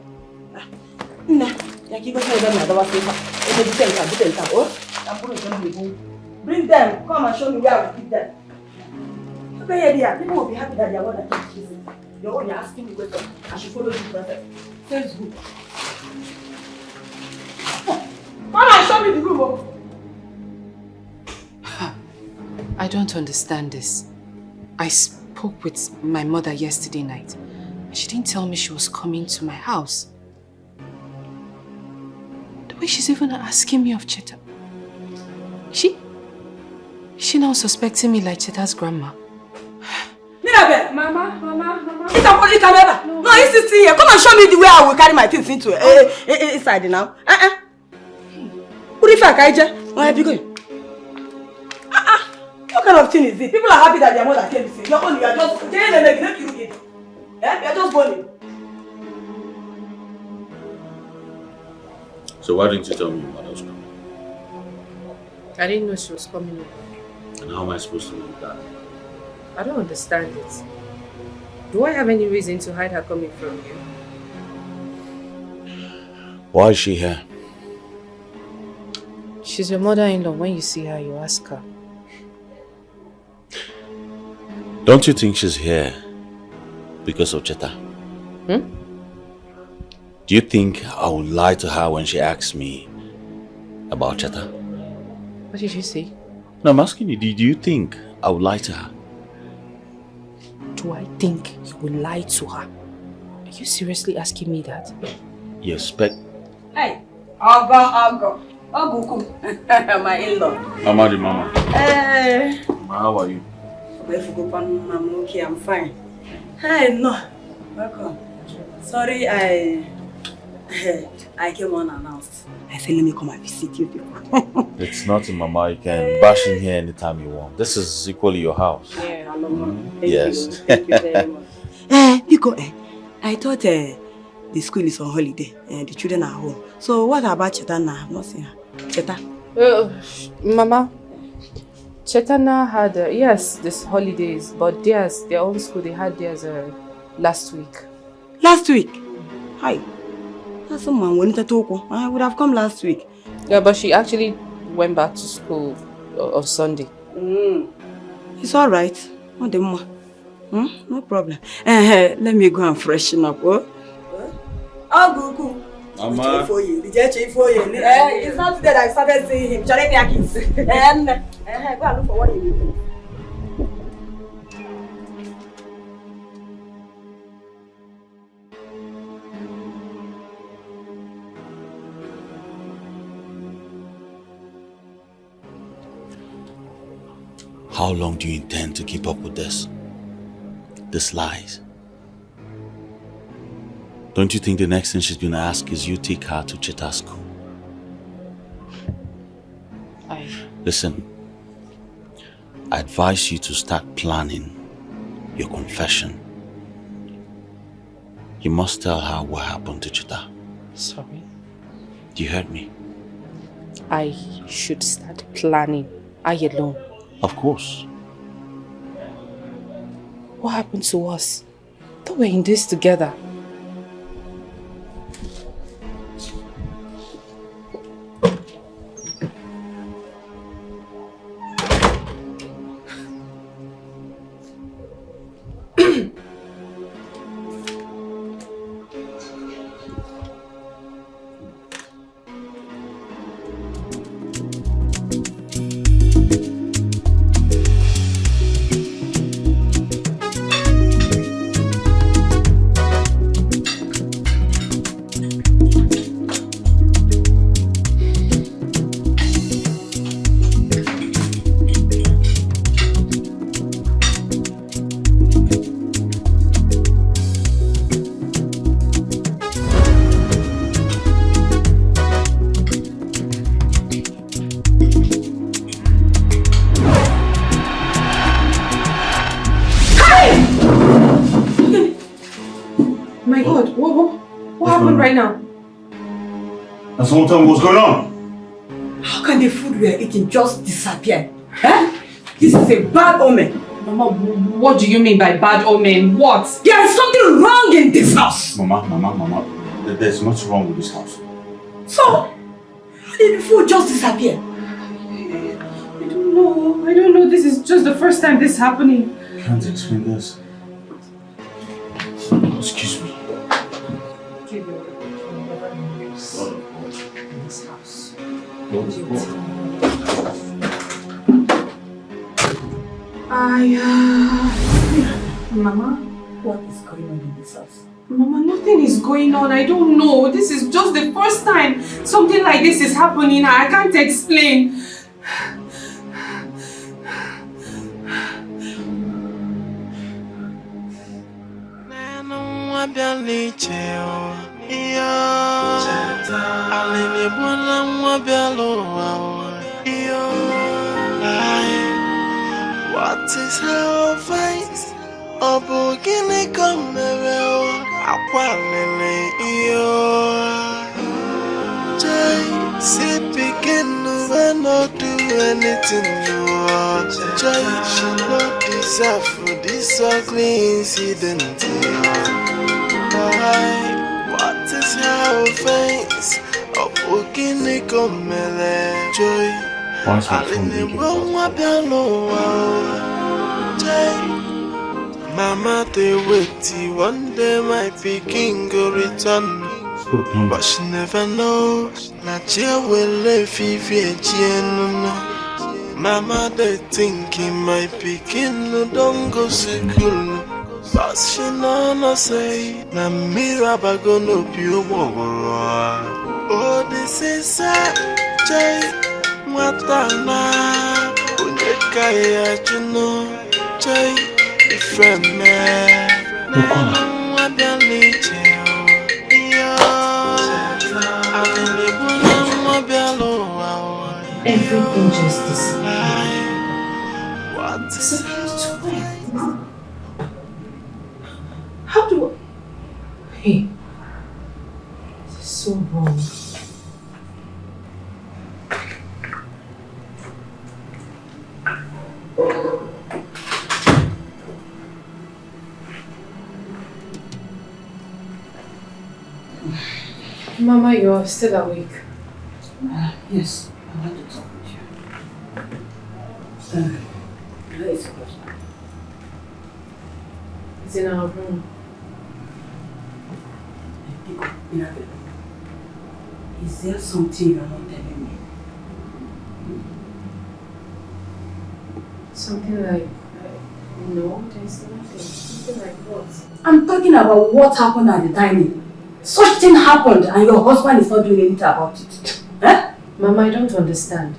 Speaker 9: Bring them. Come and show me where I will keep them. People will be happy that their mother keeps kissing. You're only asking me questions. I should follow this process. Sounds good. Come and show me the room.
Speaker 7: I don't understand this. I spoke with my mother yesterday night. She didn't tell me she was coming to my house. The way she's even asking me of Cheta. Is she now suspecting me like Cheta's grandma?
Speaker 8: Mama.
Speaker 9: No, he's sitting here. Come and show me the way I will carry my things into inside now. What if I where are you going? What kind of thing is it? People are happy that their mother came to see. You are just you're just burning.
Speaker 6: So why didn't you tell me your mother was coming?
Speaker 8: I didn't know she was coming over.
Speaker 6: And how am I supposed to know that?
Speaker 8: I don't understand it. Do I have any reason to hide her coming from you?
Speaker 6: Why is she here?
Speaker 8: She's your mother-in-law. When you see her, you ask her.
Speaker 6: Don't you think she's here because of Cheta? Do you think I would lie to her when she asks me about Cheta?
Speaker 8: What did you say?
Speaker 6: No, I'm asking you, do you think I would lie to her?
Speaker 8: Do I think you will lie to her? Are you seriously asking me that?
Speaker 6: You expect...
Speaker 9: Hey, Ogo. My in-law.
Speaker 6: Mama. How are you?
Speaker 9: I'm okay, I'm fine. Hey, no. Welcome. Sorry, I came unannounced. I said, let me come and visit you people.
Speaker 6: It's nothing, Mama. You can bash in here anytime you want. This is equally your house.
Speaker 9: Yeah,
Speaker 6: Yes.
Speaker 9: Thank you very much. Because I thought the school is on holiday and the children are home. So what about Chetana? I have not seen her. Cheta?
Speaker 8: Mama, Chetana had, yes, this holidays, but their own school, they had theirs last week.
Speaker 9: Last week? Hi. That's someone when I would have come last week.
Speaker 8: Yeah, but she actually went back to school on Sunday.
Speaker 9: It's all right. No problem. Let me go and freshen up.
Speaker 11: I'll go.
Speaker 6: Mama.
Speaker 11: It's not today that I started seeing him. Go and look for what he will.
Speaker 6: How long do you intend to keep up with this? These lies? Don't you think the next thing she's gonna ask is you take her to Cheta's school? Listen, I advise you to start planning your confession. You must tell her what happened to Cheta.
Speaker 8: Sorry?
Speaker 6: You heard me?
Speaker 8: I should start planning. I alone.
Speaker 6: Of course.
Speaker 8: What happened to us? Thought we were in this together. Right now.
Speaker 12: And someone tell me what's going on.
Speaker 9: How can the food we are eating just disappear? This is a bad omen.
Speaker 8: Mama, what do you mean by bad omen? What?
Speaker 9: There is something wrong in this house.
Speaker 6: Mama, there's nothing wrong with this house.
Speaker 9: So, how did the food just disappear?
Speaker 8: I don't know. This is just the first time this is happening.
Speaker 6: I can't explain this. Excuse me.
Speaker 8: Mama?
Speaker 9: What is going on in this house?
Speaker 8: Mama, nothing is going on. I don't know. This is just the first time something like this is happening. I can't explain.
Speaker 13: What is her face? Obogini kamere akwalele iyo. Jay, see begin to not do anything new. Jay, she not deserve for this ugly incident. What is her face? Obogini kamere Joy.
Speaker 6: Why is my phone ringing?
Speaker 13: Mama, they wait one day my pikin go return. But she never knows. Not here will live if Mama, they thinking my pikin don't go school. But she no say. Na miraba gonna be a oh, this is sad. Matana, Unikaya, Juno, Jay, different man.
Speaker 8: Everything just disappeared. What? Disappeared to where? How do I... Hey, wrong? Mama, you're still awake.
Speaker 9: Yes, I want to talk with you. Where is your husband?
Speaker 8: It's in our room.
Speaker 9: Is there something you're not telling me?
Speaker 8: Something like... no, there's nothing. Something like what?
Speaker 9: I'm talking about what happened at the dining. Such thing happened and your husband is not doing anything about it. Eh?
Speaker 8: Mama, I don't understand.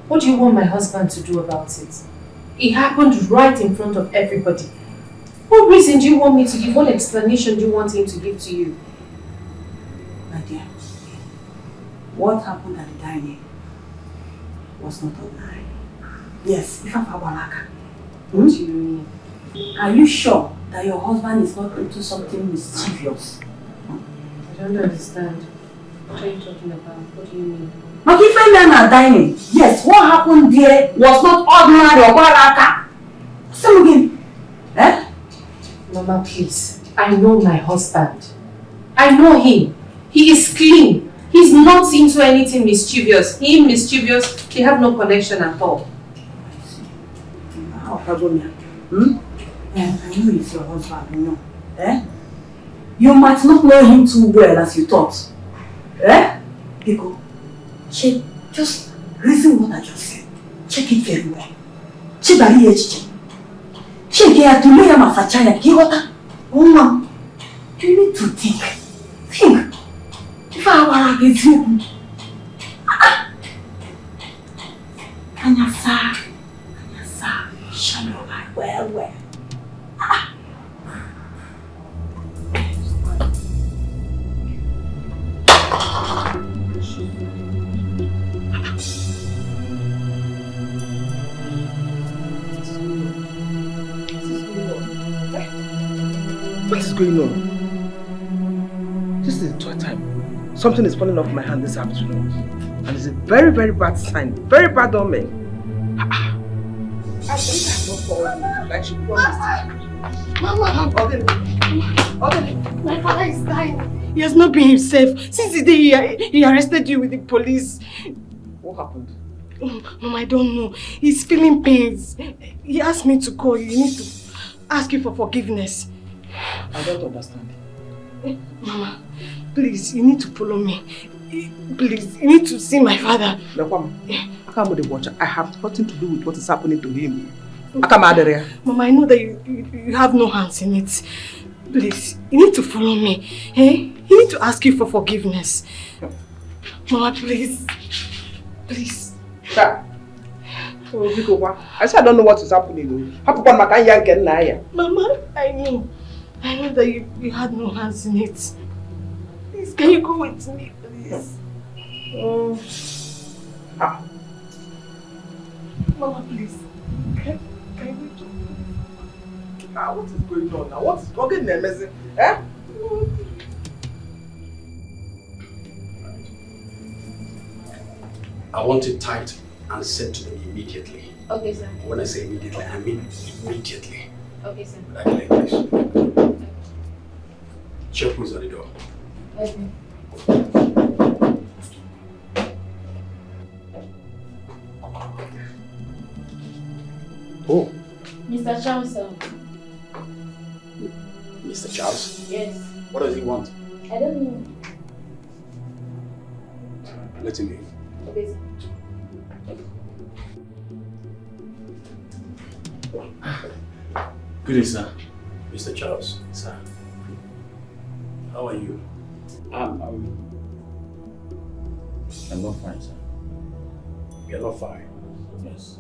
Speaker 8: What do you want my husband to do about it? It happened right in front of everybody. What reason do you want me to give? What explanation do you want him to give to you?
Speaker 9: My dear, what happened at the dining was not ordinary. Yes, if I'm Abalaka.
Speaker 8: What do you mean?
Speaker 9: Are you sure that your husband is not into something mischievous?
Speaker 8: I don't understand. What are you talking about? What do you mean?
Speaker 9: But if men are dining, yes, what happened there was not ordinary or Abalaka. Say again. Eh?
Speaker 8: Mama, please. I know my husband. I know him. He is clean. He's not into anything mischievous. Him mischievous, they have no connection at all.
Speaker 9: I know he's your husband, you know. Eh? You might not know him too well as you thought. Eh? Pico, just listen what I just said. Check it very well. Check it. Check it. You need to think. Think. If I were against you. Anyasa. Shine your eye well.
Speaker 5: What is going on? This is the third time. Something is falling off my hand this afternoon. And it's a very, very bad sign. Very bad omen. I think I have not fallen like she promised. Mama!
Speaker 11: My father is dying. He has not been himself since the day he arrested you with the police.
Speaker 5: What happened?
Speaker 11: Mama, I don't know. He's feeling pains. He asked me to call you. He needs to ask you for forgiveness.
Speaker 5: I don't understand.
Speaker 11: Mama, please, you need to follow me. Please, you need to see my father.
Speaker 5: I have nothing to do with what is happening to him.
Speaker 11: Mama, I know that you have no hands in it. Please, you need to follow me. Eh? You need to ask you for forgiveness. Mama, please. Please.
Speaker 5: I said I don't know what is happening.
Speaker 11: Mama, I know that you had no hands in it. Please, can you go with me, please? Mama, please. Can we talk?
Speaker 5: What is going on now? What is talking there, Messi? Eh?
Speaker 15: I want it typed and sent to them immediately.
Speaker 10: Okay, sir.
Speaker 15: When I say immediately, I mean immediately.
Speaker 10: Okay, sir.
Speaker 15: Like this. Check who's at the door.
Speaker 10: Okay.
Speaker 15: Oh.
Speaker 10: Mr. Charles, sir.
Speaker 15: Mr. Charles?
Speaker 10: Yes.
Speaker 15: What does he want?
Speaker 10: I don't know.
Speaker 15: Let him in.
Speaker 10: Okay, sir.
Speaker 6: Good day, sir.
Speaker 15: Mr. Charles?
Speaker 6: Sir.
Speaker 15: How are you?
Speaker 6: I'm not fine, sir.
Speaker 15: You're not fine?
Speaker 6: Yes.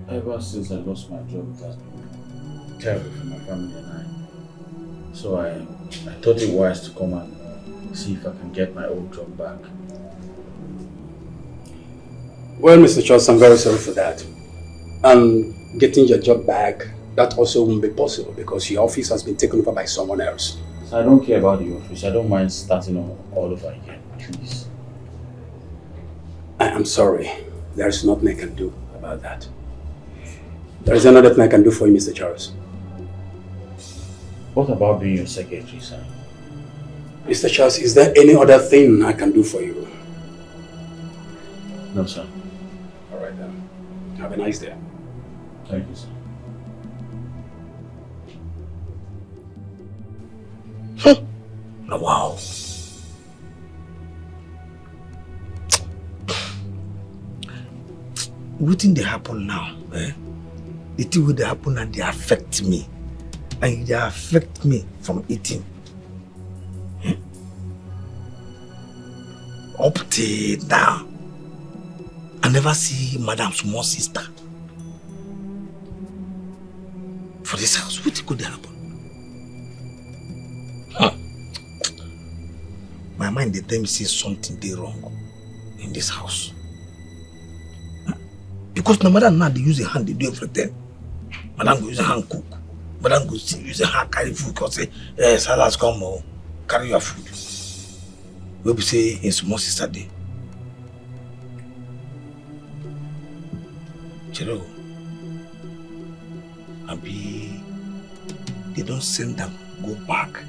Speaker 6: Ever since I lost my job, it has been terrible for my family and I. So I thought it wise to come and see if I can get my old job back.
Speaker 15: Well, Mr. Charles, I'm very sorry for that. And getting your job back, that also won't be possible because your office has been taken over by someone else.
Speaker 6: I don't care about the office. I don't mind starting all over again, please.
Speaker 15: I am sorry. There is nothing I can do about that. There is another thing I can do for you, Mr. Charles.
Speaker 6: What about being your secretary, sir?
Speaker 15: Mr. Charles, is there any other thing I can do for you?
Speaker 6: No, sir.
Speaker 15: All right then. Have a nice day.
Speaker 6: Thank you, sir.
Speaker 12: Oh, wow. What thing they happen now? The thing will they happen and they affect me. And they affect me from eating. Up till now, I never see Madam's small sister. For this house, what could happen? My mind, they tell me say something they wrong in this house. Because no matter now they use a hand, they do everything. Madam go use a hand cook. Madam go use a hand carry food because say, Salas come carry your food. We will say in small sister day. Chelo, Abi, they don't send them go back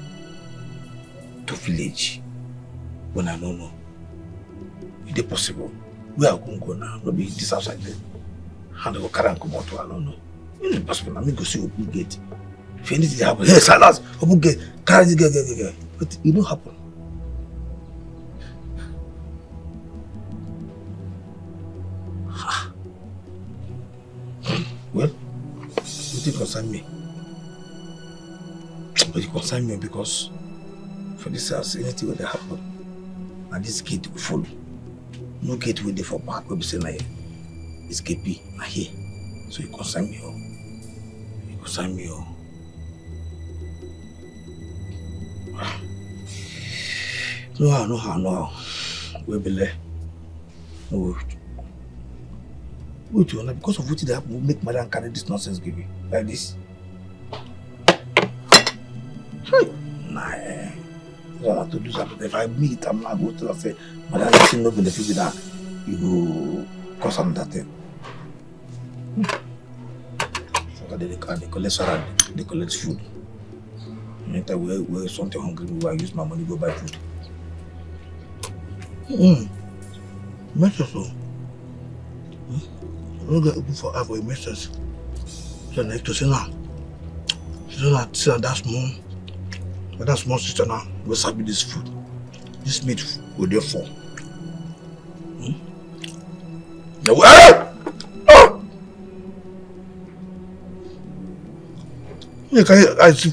Speaker 12: to village when I don't know. Is it possible? We are going to go now. Maybe this house like that. And they go carry and come out. I don't know. It's possible. I mean, go see open gate. If anything happens, hey, Salas, open gate, carry the gate. But it don't happen. Well, it concern me. But it concern me because for this house, anything will happen. And this gate will follow. No gate will be for back. We'll be saying, like, this gate be here. So it concern me. It concern me. No how. We'll be there. No, wait, because of what they happen, we'll make Madam carry this nonsense give me. Like this. Nah, I don't have to do something. If I meet, I'm not going to say, Madam, I see no benefit with that. You go cause another thing. So they collect salad, they collect food. Anytime we're something hungry, we will use my money to go buy food. Make so. I'm not open for her for a message. So like to say now. She don't see that small sister now will serve me this food. This meat will there for. No, I see.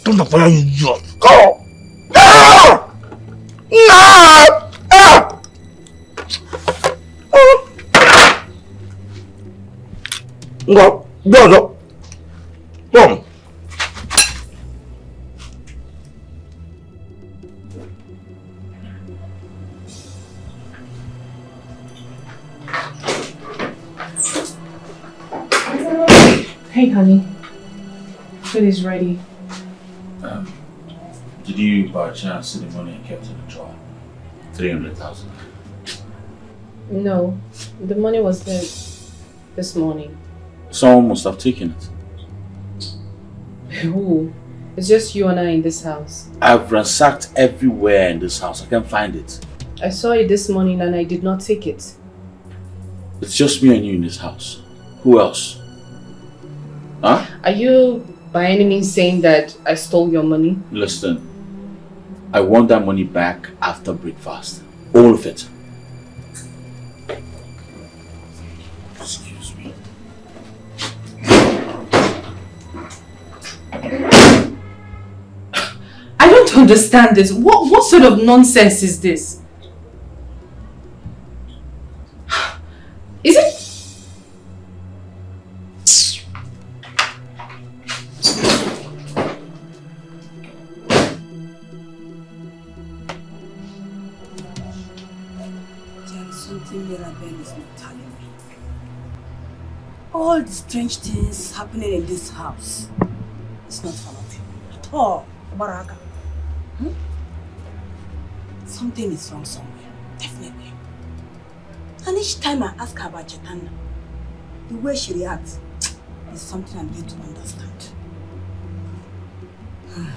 Speaker 12: Don't follow you, just go. Go. Come.
Speaker 8: Hey, honey. Food is ready.
Speaker 6: Did you by chance see the money I kept in the drawer? 300,000.
Speaker 8: No, the money was there this morning.
Speaker 6: Someone must have taken it.
Speaker 8: Who? It's just you and I in this house.
Speaker 6: I've ransacked everywhere in this house. I can't find it.
Speaker 8: I saw it this morning and I did not take it.
Speaker 6: It's just me and you in this house. Who else? Huh?
Speaker 8: Are you by any means saying that I stole your money?
Speaker 6: Listen, I want that money back after breakfast. All of it. Excuse me.
Speaker 8: I don't understand this. What sort of nonsense is this? Is it?
Speaker 9: All the strange things happening in this house. It's not for nothing at all. Baraka. Hmm? Something is wrong somewhere. Definitely. And each time I ask her about Chetana, the way she reacts is something I'm yet to understand. Anyway,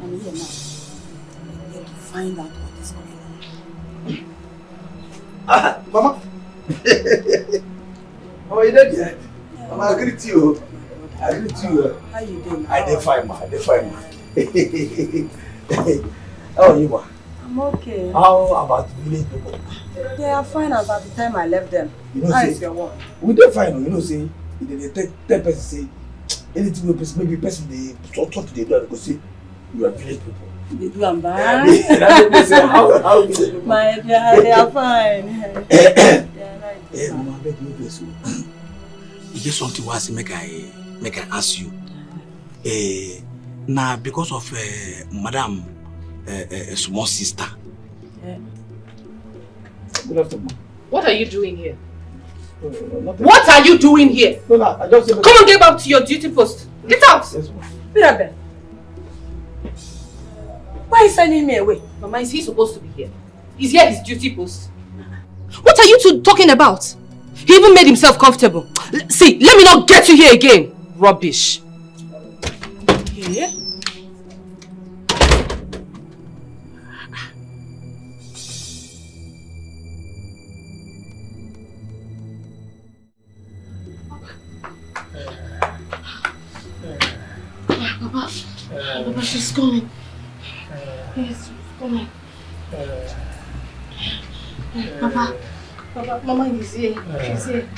Speaker 9: I'm here now. I'm here to find out what is going on.
Speaker 12: Mama. Mama, you dead yet? Mama, I greet you. I greet you.
Speaker 9: How you doing?
Speaker 12: I did fine, ma. I did fine, ma. How are you, ma?
Speaker 9: I'm okay.
Speaker 12: How about the village people?
Speaker 9: They are fine as at the time I left them.
Speaker 12: You know,
Speaker 9: How
Speaker 12: say,
Speaker 9: is your work?
Speaker 12: we dey fine, you know, say, they tell person say, anything we person, maybe person they talk to the door, because say, you are village people.
Speaker 9: They do am bad.
Speaker 12: How village people?
Speaker 9: My dear, they are fine.
Speaker 12: Eh, Mama, I beg you, bless you. You get something was make I ask you. Now because of Madam small sister. Good afternoon.
Speaker 7: What are you doing here? What are you doing here?
Speaker 12: No, I just said.
Speaker 7: Come and get back to your duty post. Get out!
Speaker 12: Yes,
Speaker 9: Mirabel, why are you sending me away?
Speaker 7: Mama, is he supposed to be here? He's here at his duty post. What are you two talking about? He even made himself comfortable. See, let me not get you here again. Rubbish. Yeah? Papa, she's coming. Yes, she's coming. Papa, Mama is here. She's here.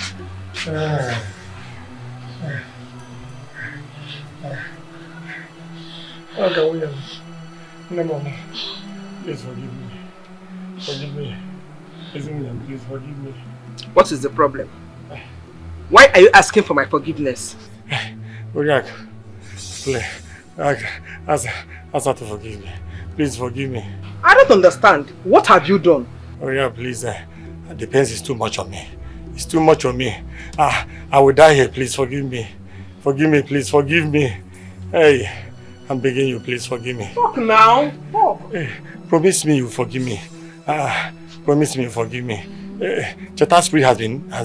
Speaker 12: Okay, William. No, Mama. Please forgive me. Forgive me. William, please forgive me.
Speaker 5: What is the problem? Why are you asking for my forgiveness?
Speaker 12: William, please. Ask her to forgive me. Please forgive me.
Speaker 5: I don't understand. What have you done?
Speaker 12: William, please. The pain is too much on me. It's too much on me. I will die here. Please forgive me. Forgive me, please. Forgive me. Hey, I'm begging you. Please forgive me.
Speaker 5: Talk now. Talk.
Speaker 12: Hey, promise me you forgive me. Promise me you forgive me. Cheta's spirit has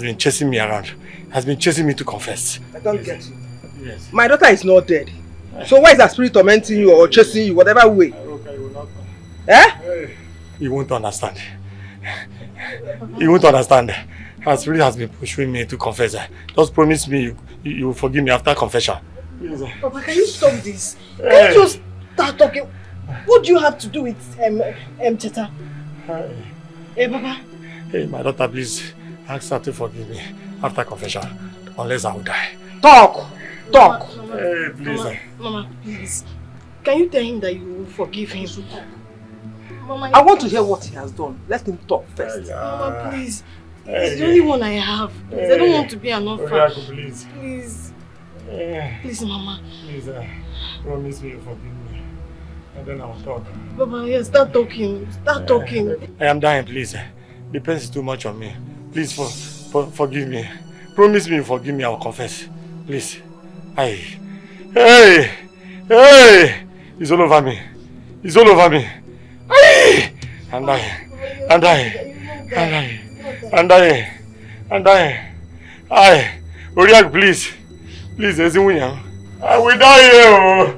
Speaker 12: been chasing me around. Has been chasing me to confess.
Speaker 5: I don't get you.
Speaker 12: Yes.
Speaker 5: My daughter is not dead. So why is that spirit tormenting you or chasing you, whatever way?
Speaker 12: Okay, you will not.
Speaker 5: Eh?
Speaker 12: You won't understand. You won't understand. Her spirit has been pushing me to confess. Just promise me you will forgive me after confession. Please.
Speaker 5: Papa, can you stop this? Can you just start talking? What do you have to do with Cheta? Hey, Papa.
Speaker 12: Hey, my daughter, please ask her to forgive me after confession, unless I will die.
Speaker 5: Talk! Talk!
Speaker 12: Hey, please.
Speaker 7: Mama, please. Can you tell him that you will forgive him? Mama,
Speaker 5: I want to hear what he has done. Let him talk first.
Speaker 7: Mama, please. It's the only one I have. Please, I don't want to be an orphan.
Speaker 12: Please.
Speaker 7: Please. Please, Mama.
Speaker 12: Please, promise me you forgive me. And then I'll talk.
Speaker 7: Baba, yes, start talking. Start talking.
Speaker 12: I am dying, please. The pain is too much on me. Please forgive me. Promise me you forgive me, I will confess. Please. Hey! It's all over me. It's all over me. Hey! I'm dying. I'm dying. I'm dying. I'm dying. I'm dying. Aye. Oriak, please. Please, William. I will die here.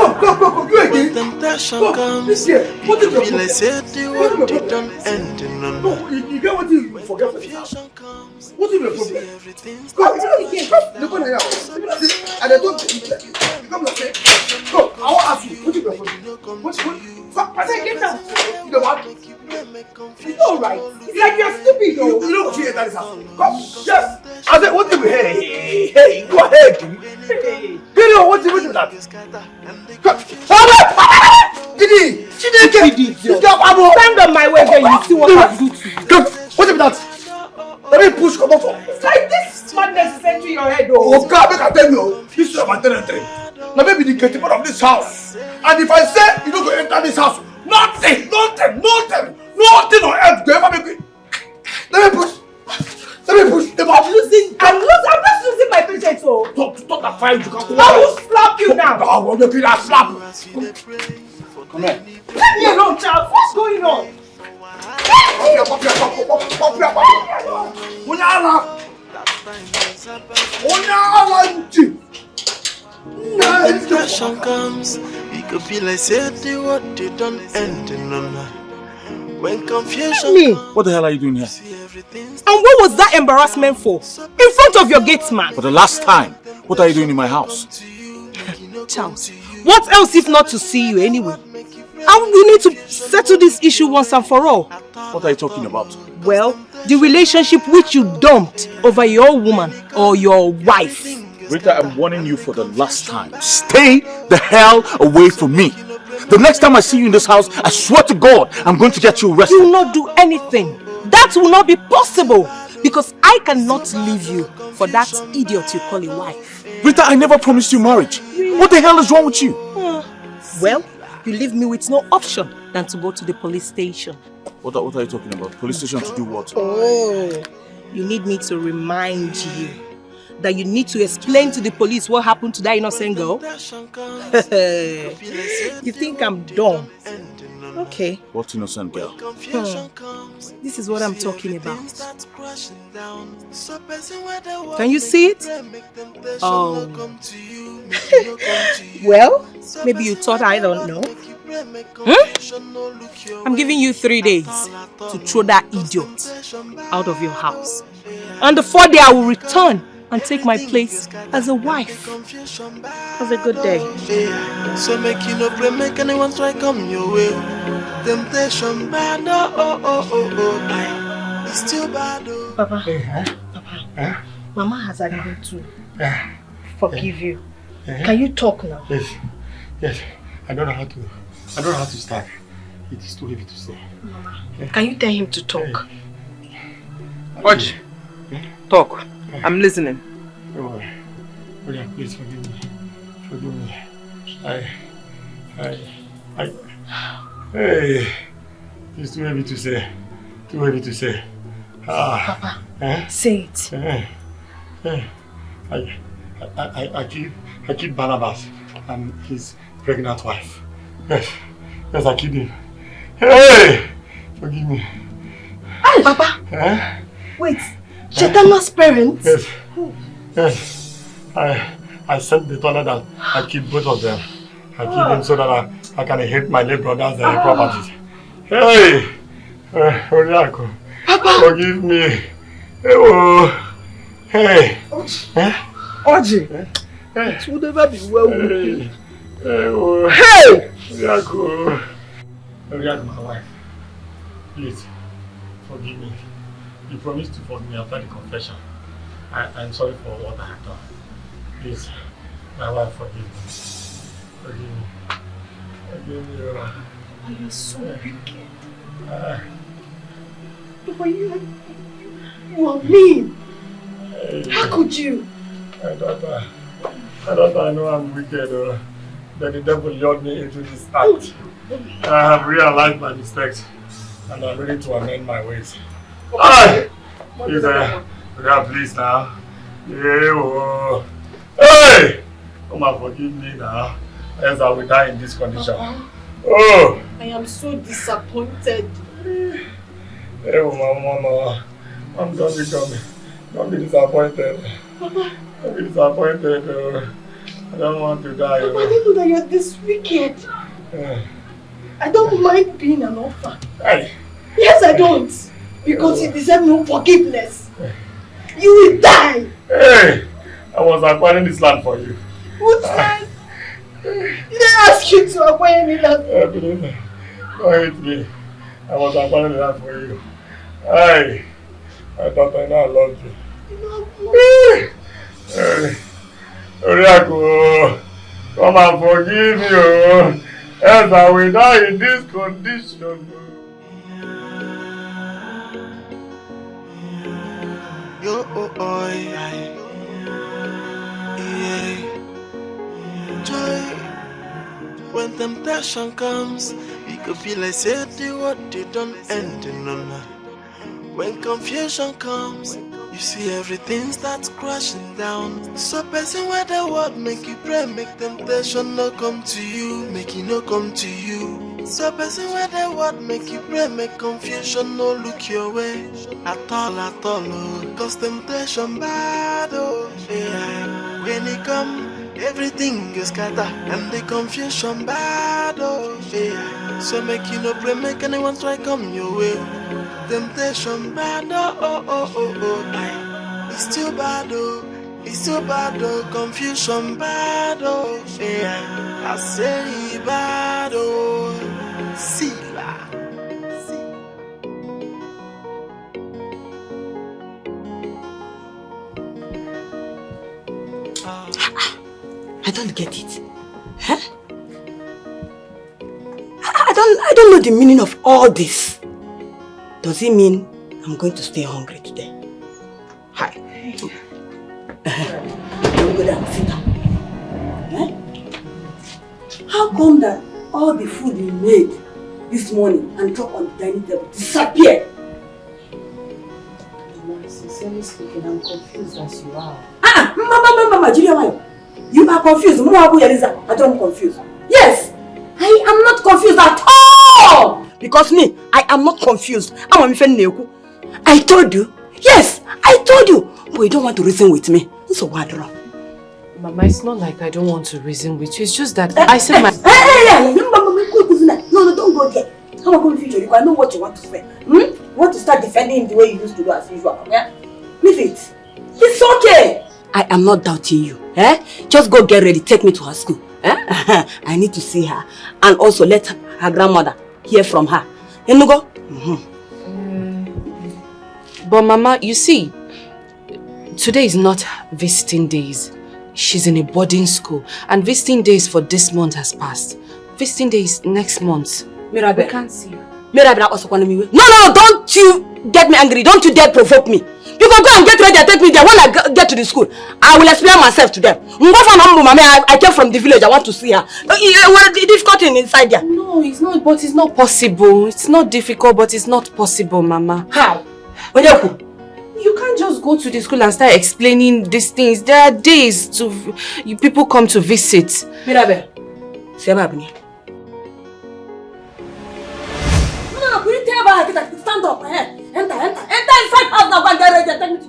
Speaker 13: Go, when temptation comes, you feel like said the world didn't end in no.
Speaker 12: You get what you forget for this house. What is your problem? Come, look on the house. And I don't come and say, go, I will ask you, what is your problem? What? I said, get down. You know what? It's all right. It's like you're stupid, though. You don't fear that is happening. Come, yes. I said, what do we hey, go ahead. Hey. Get on, what do we do that? Didi!
Speaker 5: Stand on my way, then you see what I do to you.
Speaker 12: Come, what is that? Let me push, come on for.
Speaker 5: It's like this madness is entering your head, though.
Speaker 12: Oh God, make I tell you, this is my territory. Now maybe the gatekeeper of this house. And if I say you don't go enter this house, Nothing on earth will ever make me. Let me push.
Speaker 2: I'm just losing my patience, oh.
Speaker 12: Stop that fire, you can't go.
Speaker 2: I will slap you now.
Speaker 12: I'm making that slap. Come here.
Speaker 2: Leave me alone, child. What's going on?
Speaker 13: When depression comes, it could be like say the what they don't end in none. When confusion
Speaker 2: Me?
Speaker 3: What the hell are you doing here?
Speaker 2: And what was that embarrassment for? In front of your gate man.
Speaker 3: For the last time, what are you doing in my house?
Speaker 2: Charles, what else if not to see you anyway? And we need to settle this issue once and for all.
Speaker 3: What are you talking about?
Speaker 2: Well, the relationship which you dumped over your woman or your wife.
Speaker 3: Rita, I'm warning you for the last time. Stay the hell away from me. The next time I see you in this house, I swear to God, I'm going to get you arrested.
Speaker 2: You will not do anything. That will not be possible. Because I cannot leave you for that idiot you call a wife.
Speaker 3: Rita, I never promised you marriage. What the hell is wrong with you?
Speaker 2: Well, you leave me with no option than to go to the police station.
Speaker 3: What are you talking about? Police station to do what?
Speaker 2: Oh, you need me to remind you that you need to explain to the police what happened to that innocent girl? You think I'm dumb? Okay.
Speaker 3: What innocent girl?
Speaker 2: This is what I'm talking about. Can you see it? Oh. Well, maybe you thought I don't know. I'm giving you 3 days to throw that idiot out of your house. And the 4th day I will return and take my place as a wife. Have a good day.
Speaker 13: So make you no pray, make anyone try come your way. Temptation bad, it's still bad.
Speaker 2: Papa, Papa, Mama has agreed to forgive you. Can you talk now?
Speaker 12: Yes. I don't know how to start. It is too heavy to say.
Speaker 2: Mama, can you tell him to talk?
Speaker 16: Oji, talk. I'm listening.
Speaker 12: Oh, please forgive me. Forgive me. Hey, it's too heavy to say. Too heavy to say.
Speaker 2: Papa, say it.
Speaker 12: I killed Barnabas and his pregnant wife. Yes, I killed him. Hey, forgive me.
Speaker 2: Papa, wait. Chetana's parents?
Speaker 12: Yes. I sent the toilet and I killed both of them. I killed them so that I can hate my late brother's properties. Hey! Oriako, forgive me. Hey!
Speaker 16: Oji! It would never be well with you.
Speaker 12: Hey! Oriako, my wife. Please, forgive me. You promised to forgive me after the confession. I'm sorry for what I have done. Please, my wife, forgive me. Forgive me. Forgive me.
Speaker 2: Oh, you're so wicked. Papa, you are mean. How could you?
Speaker 12: I know I'm wicked. Then the devil lured me into this act. I have realized my mistakes and I'm ready to amend my ways. Please now. Hey! Come and forgive me now. Else I will die in this condition. Oh!
Speaker 2: I am so disappointed.
Speaker 12: Hey, Mama. Don't be disappointed. Don't be disappointed. I don't want to die.
Speaker 2: Papa, I didn't know that you're this wicked. I don't mind being an orphan.
Speaker 12: Hey.
Speaker 2: Yes, I don't. Because you deserve no forgiveness. You will die.
Speaker 12: Hey! I was acquiring this land for you.
Speaker 2: What land? Did I ask you to acquire any land?
Speaker 12: Don't hate me. I was acquiring the land for you. Hey! I thought I know I loved you. Hey! Oriako, come and forgive me, else I will die in this condition.
Speaker 13: Yo, Joy, when temptation comes, it could be like say the what they don't end in no. When confusion comes, you see everything starts crashing down. So person where the word make you pray, make temptation no come to you, make it no come to you. So person where the word make you pray, make confusion no look your way at all, oh. Cause temptation bad, oh yeah. When it come, everything is scatter and the confusion bad, oh yeah. So make you no pray, make anyone try come your way. Temptation bad, oh. It's too bad, oh. It's too bad, oh. Confusion bad, oh. Yeah, I say bad, oh. See la.
Speaker 9: I don't get it. Huh? I don't know the meaning of all this. Does it mean I'm going to stay hungry today? Hi. Go down, sit down. Eh? How come that all the food you made this morning and dropped on the dining table disappeared?
Speaker 8: Sincerely speaking, I'm confused as you are.
Speaker 9: Mama, Julia, you are confused. I don't confused. Yes, I am not confused at all. Because me, I am not confused. I told you. Yes, I told you. But you don't want to reason with me. So what wrong?
Speaker 8: Mama, it's not like I don't want to reason with you. It's just that I said my...
Speaker 9: No, don't go there. How am I going to future you? I know what you want to say. You want to start defending the way you used to do as usual. Yeah? Leave it. It's okay. I am not doubting you. Just go get ready. Take me to her school. I need to see her. And also let her grandmother hear from her. You go?
Speaker 8: But Mama, you see, today is not visiting days. She's in a boarding school. And visiting days for this month has passed. Visiting days next month.
Speaker 9: Mirabel.
Speaker 8: We can't see her.
Speaker 9: Mirabel also calling me. No, don't you get me angry. Don't you dare provoke me. You can go and get ready and take me there. When I get to the school, I will explain myself to them. I came from the village. I want to see her. The difficulty inside there.
Speaker 8: No, it's not. But it's not possible. It's not difficult, but it's not possible, Mama.
Speaker 9: How?
Speaker 8: You can't just go to the school and start explaining these things. There are days people come to visit.
Speaker 9: Mirabel, stand up. Enter. Enter inside house now. Go and get ready and take me to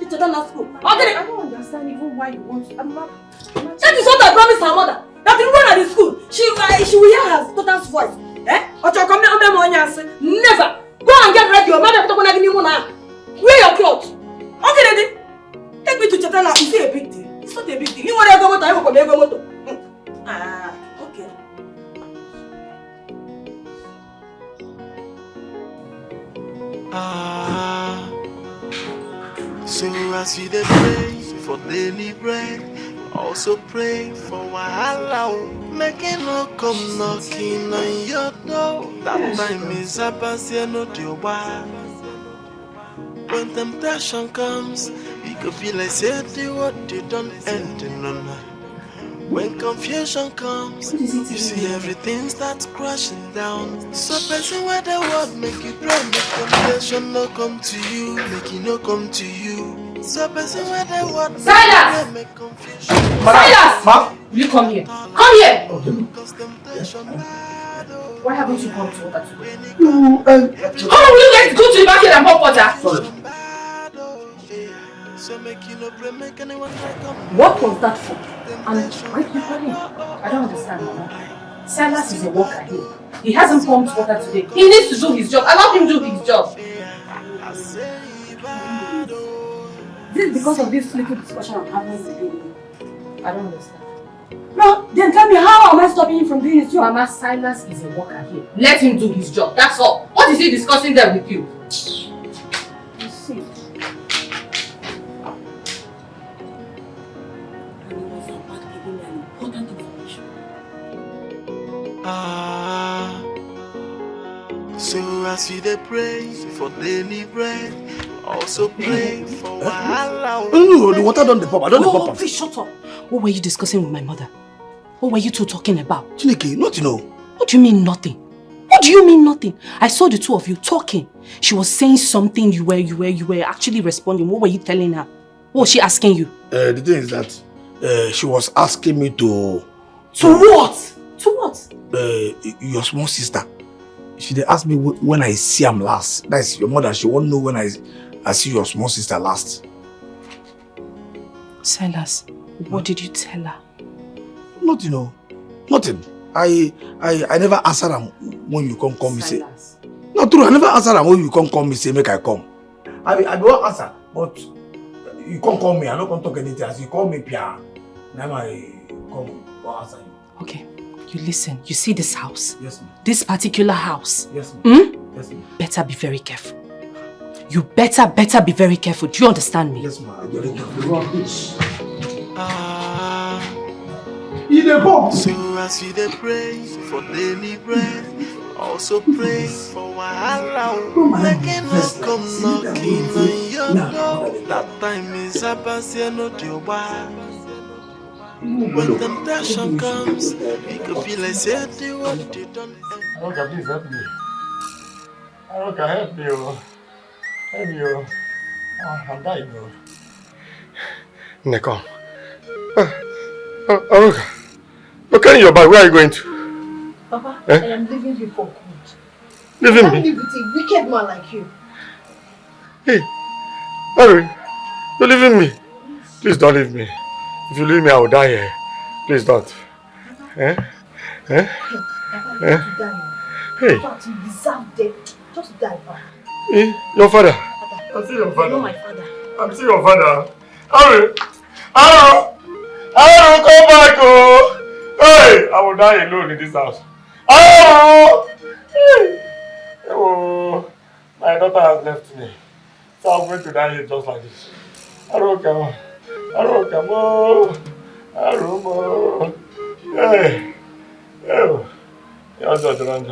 Speaker 9: Children's school.
Speaker 8: I don't understand even why you want to.
Speaker 9: That is what I promised her mother. That the woman at the school, she will hear her daughter's voice. Never. Go and get ready. Your mother will not give you money. Wear your clothes. Okay, ready? Take me to Children's. It's a big deal. It's not a big deal. You want to go to Iwo? Okay.
Speaker 13: So as you dey pray for daily bread, also pray for wahala. Make it no come knocking on your door. That time is up as you know the why. When temptation comes, it could be like say the what they don't end in no. When confusion comes, you see everything starts crashing down. So person where the word make you pray, make temptation no come to you, make it no come to you. So person where the word make you pray, make confusion.
Speaker 8: Silas! Ma? Will you come here? Come here! Why haven't you come to water today? How will you guys go to the market and pour water?
Speaker 9: Sorry. What was that for?
Speaker 8: And why keep calling? I don't understand, Mama. Silas is a worker here. He hasn't pumped water today. He needs to do his job. Allow him to do his job.
Speaker 9: This is because of this little discussion I'm having with you.
Speaker 8: I don't understand.
Speaker 9: No, then tell me, how am I stopping him from doing his job?
Speaker 8: Mama, Silas is a worker here. Let him do his job. That's all. What is he discussing there with you?
Speaker 9: You see.
Speaker 13: So as you dey pray for daily bread, also pray for wahala.
Speaker 12: No, the water don't the pop. I don't the pop.
Speaker 8: Please shut up. What were you discussing with my mother? What were you two talking about?
Speaker 12: Chineke, not to know.
Speaker 8: What do you mean nothing?
Speaker 1: What do you mean nothing? I saw the two of you talking. She was saying something, you were actually responding. What were you telling her? What was she asking you?
Speaker 12: The thing is that she was asking me to...
Speaker 1: To what? To what?
Speaker 12: Your small sister. She did ask me when I see him last. That's your mother. She won't know when I see your small sister last.
Speaker 1: Silas, what did you tell her?
Speaker 12: Nothing, no. Nothing. I never answer him when you come me say. No, true. I never answer him when you come me say make I come. I don't answer, but you can't call me. I don't come talk anything. As you call me, Pia, now I come answer you.
Speaker 1: Okay, you listen. You see this house?
Speaker 12: Yes, ma'am.
Speaker 1: This particular house?
Speaker 12: Yes, ma'am. Yes, ma'am.
Speaker 1: Better be very careful. You better be very careful. Do you understand me?
Speaker 12: Yes, ma'am. Very careful.
Speaker 13: So as we dey pray for daily bread, also pray for wahala. Make it no come knocking on your door. That time is abasi no dioba. When temptation comes, it could be like say they what they done.
Speaker 3: Aroka, please help me. Aroka, help me, oh. Help me, oh. I'm dying, oh. Neko. Aroka. Look at your bag. Where are you going to?
Speaker 2: Papa, I am leaving you for good.
Speaker 3: Leaving
Speaker 2: I can't
Speaker 3: me?
Speaker 2: live with a wicked man like you.
Speaker 3: Hey, Harry, you're leaving me. Please don't leave me. If you leave me, I will die here. Please don't. Eh? Eh?
Speaker 2: Papa,
Speaker 3: Eh?
Speaker 2: you die.
Speaker 3: Hey.
Speaker 2: In fact, you deserve death. Just die, Papa.
Speaker 3: Eh? Your father?
Speaker 2: I'm
Speaker 3: still your father.
Speaker 2: You're not my father.
Speaker 3: I'm still your father. Harry! Harry! Harry, come back, oh! Hey! I will die alone in this house. Oh! Hey! Oh! My daughter has left me. So I'm going to die here just like this. Harry, come on. Harry, come on. Harry, come on. Hey! Oh! You're just around.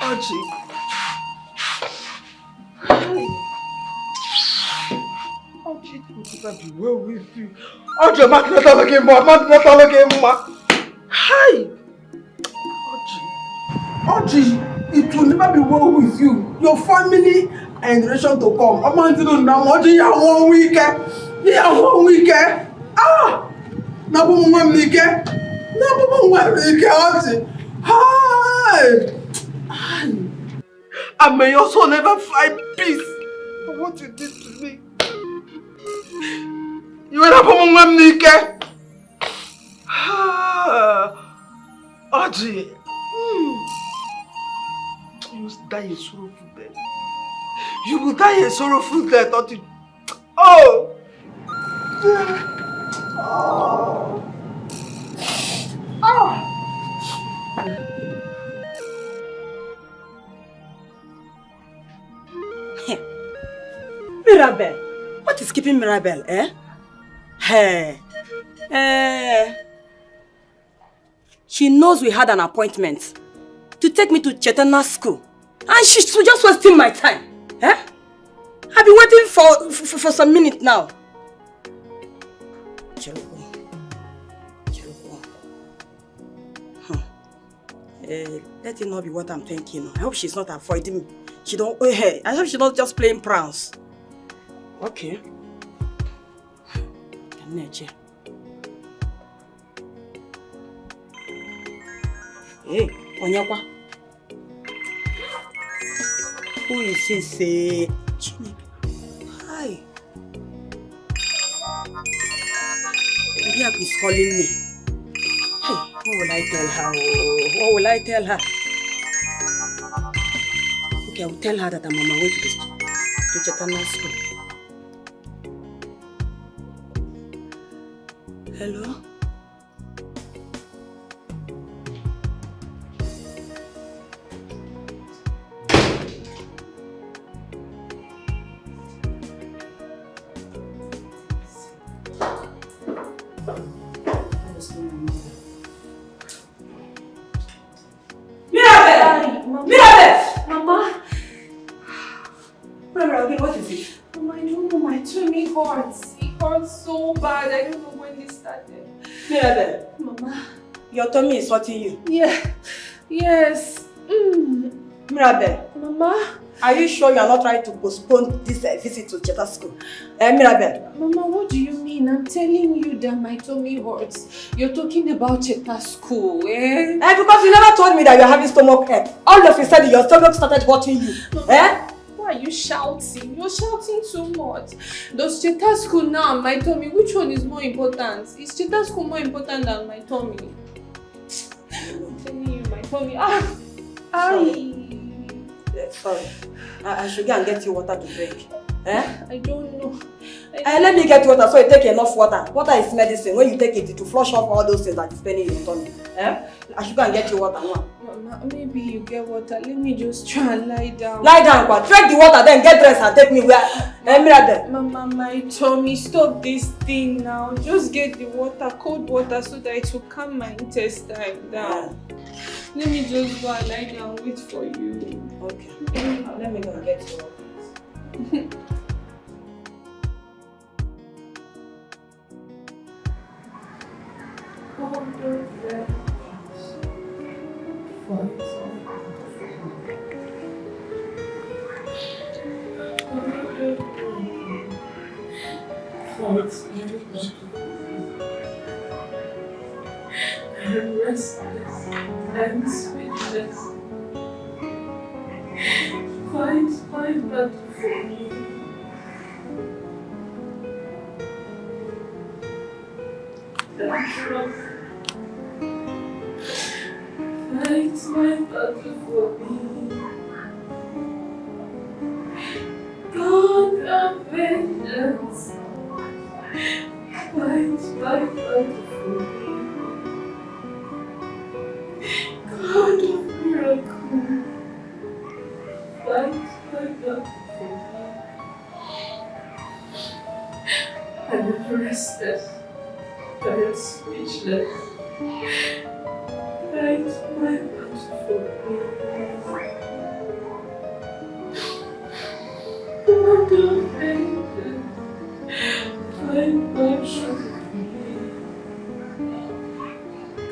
Speaker 2: Archie. Archie, it will be well with you. Archie, I'm not looking more. I'm not looking more. Hi! Archie, it will never be well with you. Your family and generation to come. I'm not doing now. Archie, you have 1 week. You have 1 week. Ah! Now, one week. Now, 1 week, Archie. Hi! And may your soul never find peace for what you did to me. You went up on one Nike. Audrey. You will die a sorrowful death. You will die a sorrowful death, Audrey. Oh! Oh! Oh!
Speaker 9: Mirabel, what is keeping Mirabel, eh? Hey, she knows we had an appointment to take me to Chetana school, and she's just wasting my time, eh? I've been waiting for some minutes now. Let it not be what I'm thinking. I hope she's not avoiding me. I hope she's not just playing pranks. Okay. Hey, Onyekwa. Who is this? Hi. Maybe is calling me. Hey, what will I tell her? What will I tell her? Okay, I will tell her that I'm on my way to Chetana school. Hello?
Speaker 7: Mama!
Speaker 9: What is it?
Speaker 7: Mama, I don't know, my tummy hurts. It hurts so bad. I don't know when it started.
Speaker 9: Mirabel.
Speaker 7: Mama.
Speaker 9: Your tummy is hurting you.
Speaker 8: Yeah. Yes.
Speaker 9: Mirabel.
Speaker 8: Mama.
Speaker 9: Are you sure you are not trying to postpone this visit to Cheta school? Mirabel.
Speaker 8: Mama, what do you mean? I'm telling you that my tummy hurts. You're talking about Cheta school, eh?
Speaker 9: Because you never told me that you're having stomach ache. All of a sudden your stomach started hurting you.
Speaker 8: Mama, why are you shouting? You're shouting too much. Does Cheta school now and my tummy, which one is more important? Is Cheta school more important than my tummy? I'm telling you, my tummy.
Speaker 9: Sorry. I should go and get you water to drink.
Speaker 8: I don't know.
Speaker 9: Let me get water so you take enough water. Water is medicine. When you take it to flush off all those things that is paining in your tummy. I should go and get you water now.
Speaker 8: Mama, maybe you get water. Let me just try and lie down.
Speaker 9: Lie down, but drink the water, then get dressed and take me where.
Speaker 8: Mama, my tummy, stop this thing now. Just get the water, cold water, so that it will calm my intestine down. Let me just go and lie down and wait for you.
Speaker 9: Okay. Let me go and get you water.
Speaker 11: I'm restless and speechless. Fight my battle for me. And trust. Fight my battle for me. God of vengeance. Fight my battle for me. God of miracle, fight my battle for me. I am restless, I am speechless. Fight my battle for me. God of vengeance, fight my battle for me.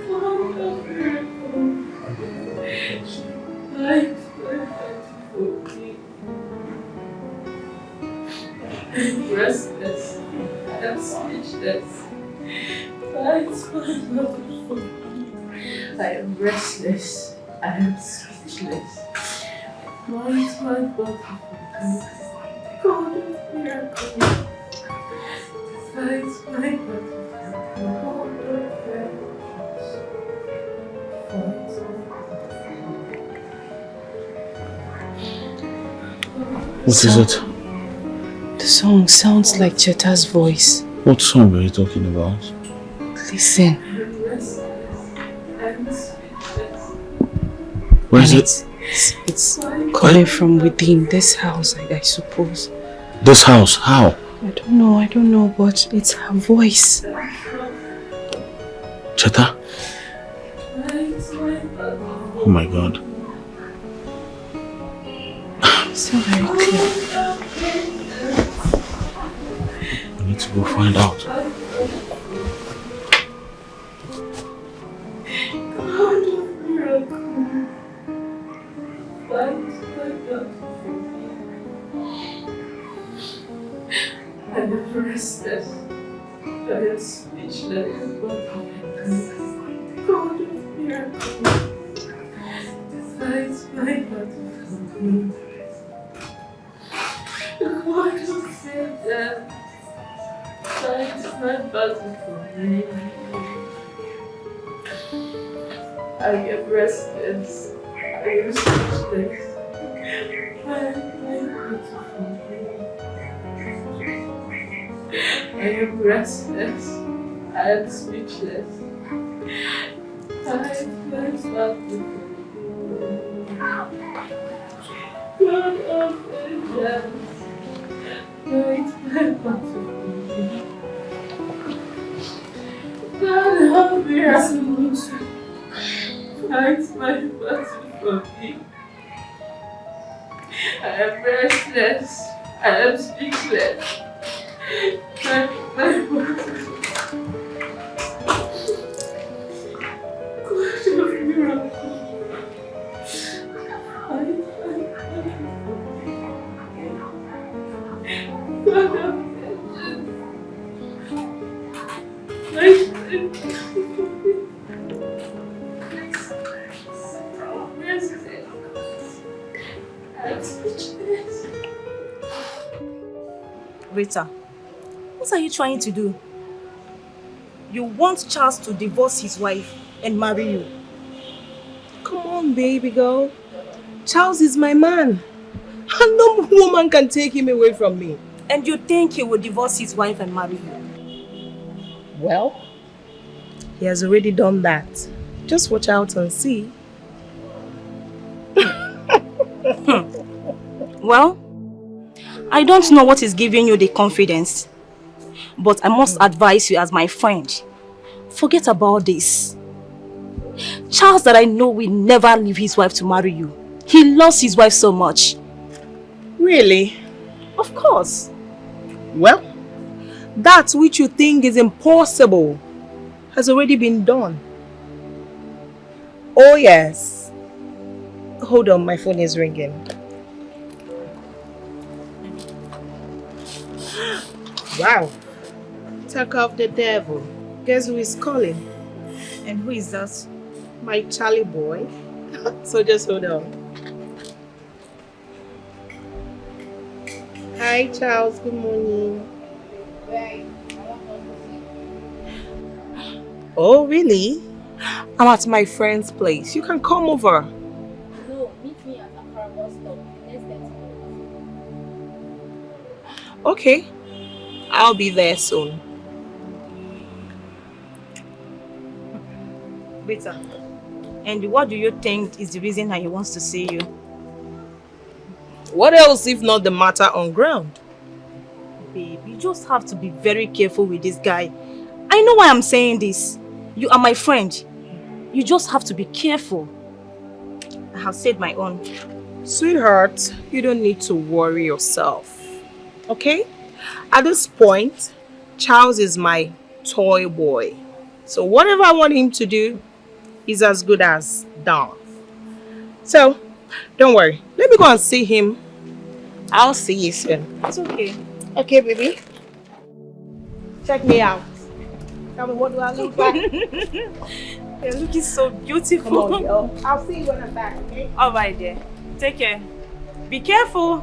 Speaker 11: God of miracle, fight my battle for me. I am restless, I am speechless. Fight my battle for me. I am restless, I am speechless. Fight my battle for me. God of miracle, fight my battle for me. God of vengeance, fight
Speaker 6: What is it?
Speaker 8: The song sounds like Cheta's voice.
Speaker 6: What song are you talking about?
Speaker 8: Listen.
Speaker 6: Where is it?
Speaker 8: It's coming from within this house, I suppose.
Speaker 6: This house? How?
Speaker 8: I don't know, but it's her voice.
Speaker 6: Cheta? Oh my God.
Speaker 8: It's not very clear.
Speaker 6: I need to go find out.
Speaker 11: God of miracle, fight my battle for me. I am restless, I am speechless. God of miracle, fight my battle for me. God of vengeance, fight my battle for me. I am restless, I am speechless. Fight my battle for me. I am restless, I am speechless. Fight my battle for me. God of vengeance, fight my battle for me. God of miracles, fight my battle for me. I am restless, I am speechless. Fight my battle.
Speaker 17: Rita, what are you trying to do? You want Charles to divorce his wife and marry you?
Speaker 2: Come on, baby girl. Charles is my man. And no woman can take him away from me.
Speaker 17: And you think he will divorce his wife and marry you?
Speaker 2: Well, he has already done that. Just watch out and see.
Speaker 17: Well, I don't know what is giving you the confidence, but I must advise you as my friend. Forget about this. Charles that I know will never leave his wife to marry you. He loves his wife so much.
Speaker 2: Really?
Speaker 17: Of course.
Speaker 2: Well, that which you think is impossible has already been done. Oh yes. Hold on, my phone is ringing. Wow. Talk of the devil. Guess who is calling?
Speaker 17: And who is that?
Speaker 2: My Charlie boy. So just hold on. Hi Charles, good morning. Oh really? I'm at my friend's place. You can come over.
Speaker 10: No, meet me at Accra bus stop. Next 30 minutes.
Speaker 2: Okay. I'll be there soon.
Speaker 17: Rita, and what do you think is the reason that he wants to see you?
Speaker 2: What else if not the matter on ground?
Speaker 17: Babe, you just have to be very careful with this guy. I know why I'm saying this. You are my friend. You just have to be careful. I have said my own.
Speaker 2: Sweetheart, you don't need to worry yourself. Okay? At this point, Charles is my toy boy. So whatever I want him to do is as good as done. So, don't worry. Let me go and see him. I'll see you soon.
Speaker 17: It's okay.
Speaker 2: Okay, baby. Check me out. Tell me, what do I look like?
Speaker 17: You're looking so beautiful.
Speaker 2: Come on, girl. I'll see you when I'm back, okay?
Speaker 17: Alright, dear. Take care. Be careful.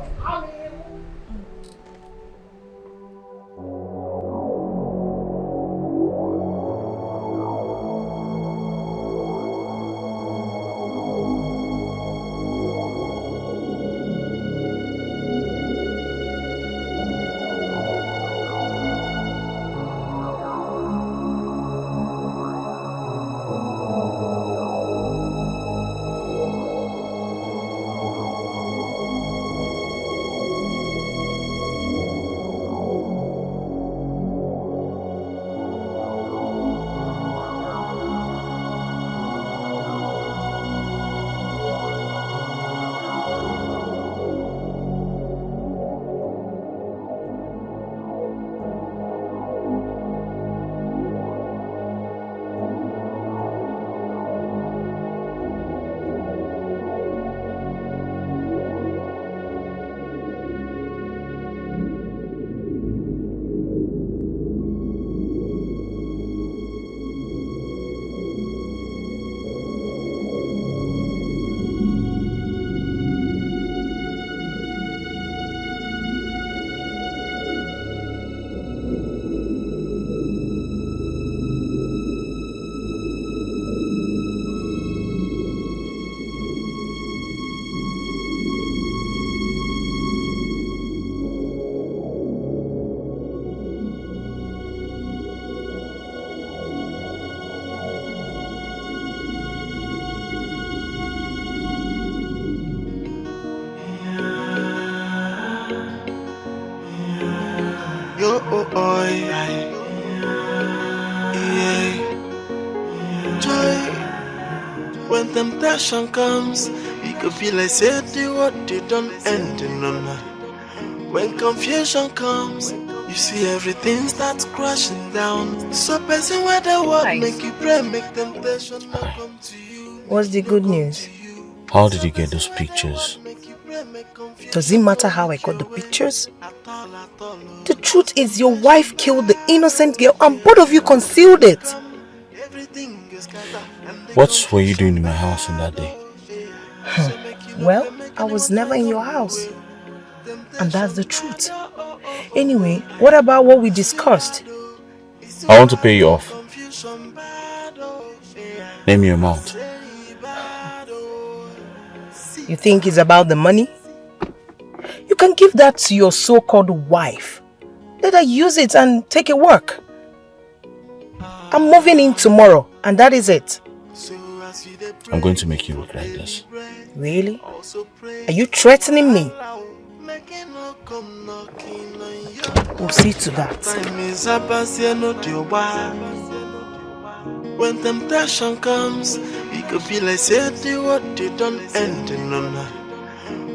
Speaker 13: When temptation comes, it could feel like say the what they don't end in none. When confusion comes, you see everything starts crashing down. So person where the world make you pray, make temptation not come to you.
Speaker 2: What's the good news?
Speaker 18: How did you get those pictures?
Speaker 2: Does it matter how I got the pictures? The truth is your wife killed the innocent girl and both of you concealed it.
Speaker 6: What were you doing in my house on that day?
Speaker 2: Well, I was never in your house. And that's the truth. Anyway, what about what we discussed?
Speaker 6: I want to pay you off. Name your amount.
Speaker 2: You think it's about the money? You can give that to your so-called wife. Let her use it and take it work. I'm moving in tomorrow, and that is it.
Speaker 6: I'm going to make you regret this.
Speaker 2: Really? Are you threatening me? We'll see to that.
Speaker 13: When temptation comes, it could be like say what they don't end in none.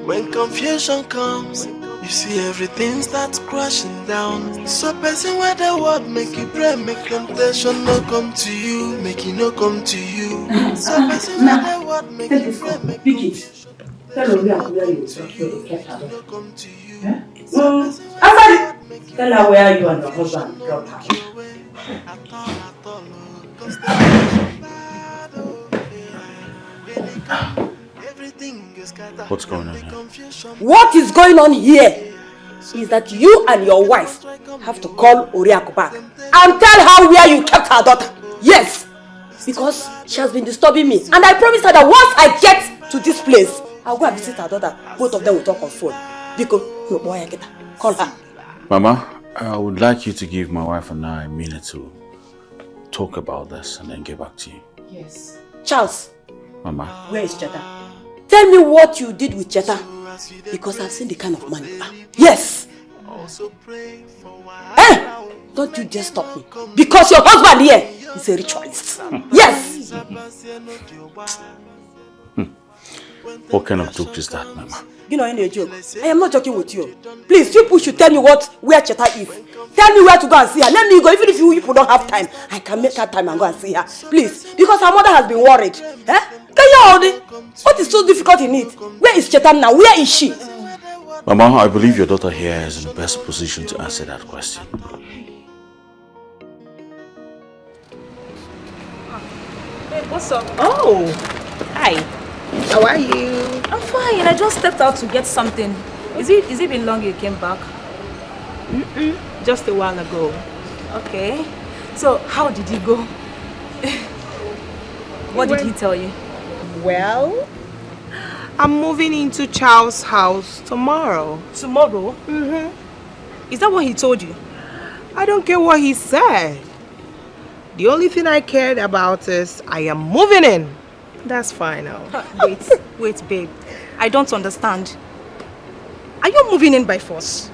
Speaker 13: When confusion comes, you see everything starts crashing down. So person where the word make you pray, make temptation no come to you, make it no come to you. So person where the word make you pray, make it.
Speaker 9: Tell her where you kept her. Tell her where you and your husband dropped her.
Speaker 6: What's going on here?
Speaker 9: What is going on here is that you and your wife have to call Oriako back and tell her where you kept her daughter. Yes, because she has been disturbing me, and I promised her that once I get to this place, I'll go and visit her daughter. Both of them will talk on phone. Because no boy, get her. Call her.
Speaker 6: Mama, I would like you to give my wife and I a minute to talk about this and then get back to you.
Speaker 9: Yes. Charles.
Speaker 6: Mama.
Speaker 9: Where is Cheta? Tell me what you did with Cheta. Because I've seen the kind of man you are. Yes. Hey! Don't you just stop me. Because your husband here is a ritualist. Yes.
Speaker 6: What kind of joke is that, Mama?
Speaker 9: You know, any joke. I am not joking with you. Please, people should tell me where Cheta is. Tell me where to go and see her. Let me go. Even if you people don't have time, I can make her time and go and see her. Please. Because her mother has been worried. Eh? What is so difficult in it? Where is Cheta now? Where is she?
Speaker 6: Mama, I believe your daughter here is in the best position to answer that question.
Speaker 17: Hey, what's up?
Speaker 18: Oh,
Speaker 17: Hi.
Speaker 18: how are you?
Speaker 17: I'm fine. I just stepped out to get something. Is it been long you came back?
Speaker 18: Just a while ago.
Speaker 17: Okay. So how did he go? What did he tell you?
Speaker 18: Well, I'm moving into Charles' house tomorrow.
Speaker 17: Tomorrow? Is that what he told you?
Speaker 18: I don't care what he said. The only thing I cared about is I am moving in. That's final.
Speaker 17: Wait, babe. I don't understand. Are you moving in by force?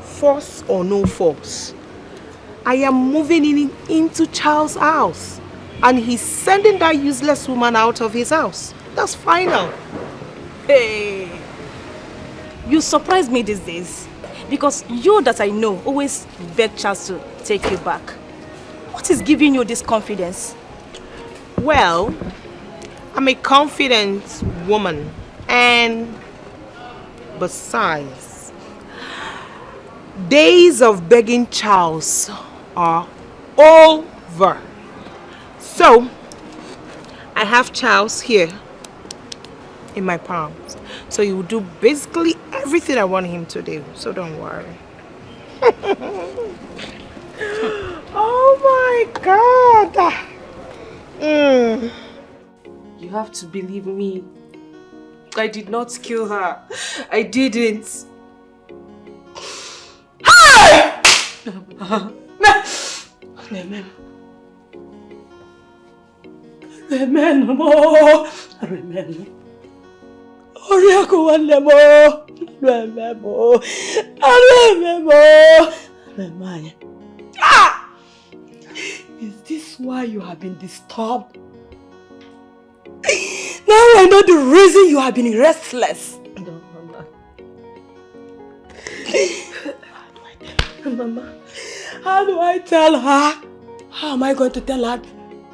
Speaker 18: Force or no force, I am moving into Charles' house. And he's sending that useless woman out of his house. That's final.
Speaker 17: Hey, you surprise me these days. Because you that I know always beg Charles to take you back. What is giving you this confidence?
Speaker 18: Well, I'm a confident woman. And besides, days of begging Charles are over. So, I have Charles here in my palms. So he will do basically everything I want him to do. So don't worry. Oh my God.
Speaker 8: You have to believe me. I did not kill her. I didn't.
Speaker 18: Hey!
Speaker 9: Ah! Is this why you have been disturbed? Now I know the reason you have been restless.
Speaker 8: No, Mama.
Speaker 9: Mama, how do I tell her? How am I going to tell her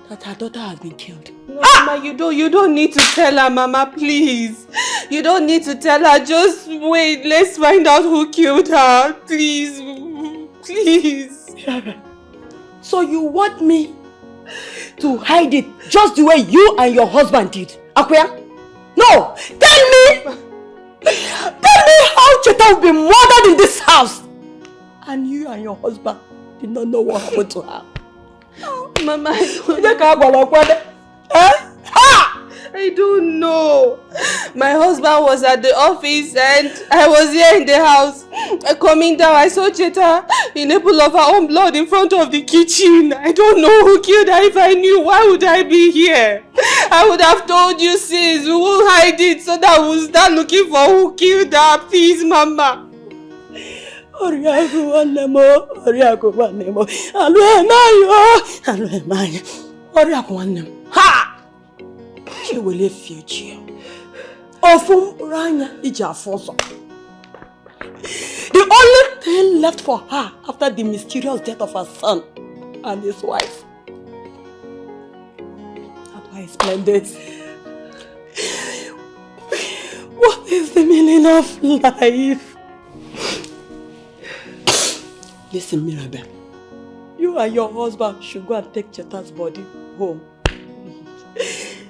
Speaker 9: that her daughter has been killed?
Speaker 18: No, Mama, you don't need to tell her, Mama, please.
Speaker 7: You don't need to tell her. Just wait. Let's find out who killed her. Please. Please.
Speaker 2: So you want me to hide it just the way you and your husband did? Akuya? No! Tell me! Tell me how Cheta will be murdered in this house! And you and your husband did not know what happened to her.
Speaker 7: Mama,
Speaker 2: I
Speaker 7: don't know. My husband was at the office and I was here in the house. Coming down, I saw Cheta in a pool of her own blood in front of the kitchen. I don't know who killed her. If I knew, why would I be here? I would have told you sis. We will hide it so that we'll start looking for who killed her. Please, Mama.
Speaker 2: Oriaku wanemo, Oriaku wanemo. Aluemayo. Oriaku wanemo. Ha! She will live future. Ofum Ranya Ijafoso. The only thing left for her after the mysterious death of her son and his wife. How do I explain this? What is the meaning of life? Listen, Mirabel. You and your husband should go and take Cheta's body home.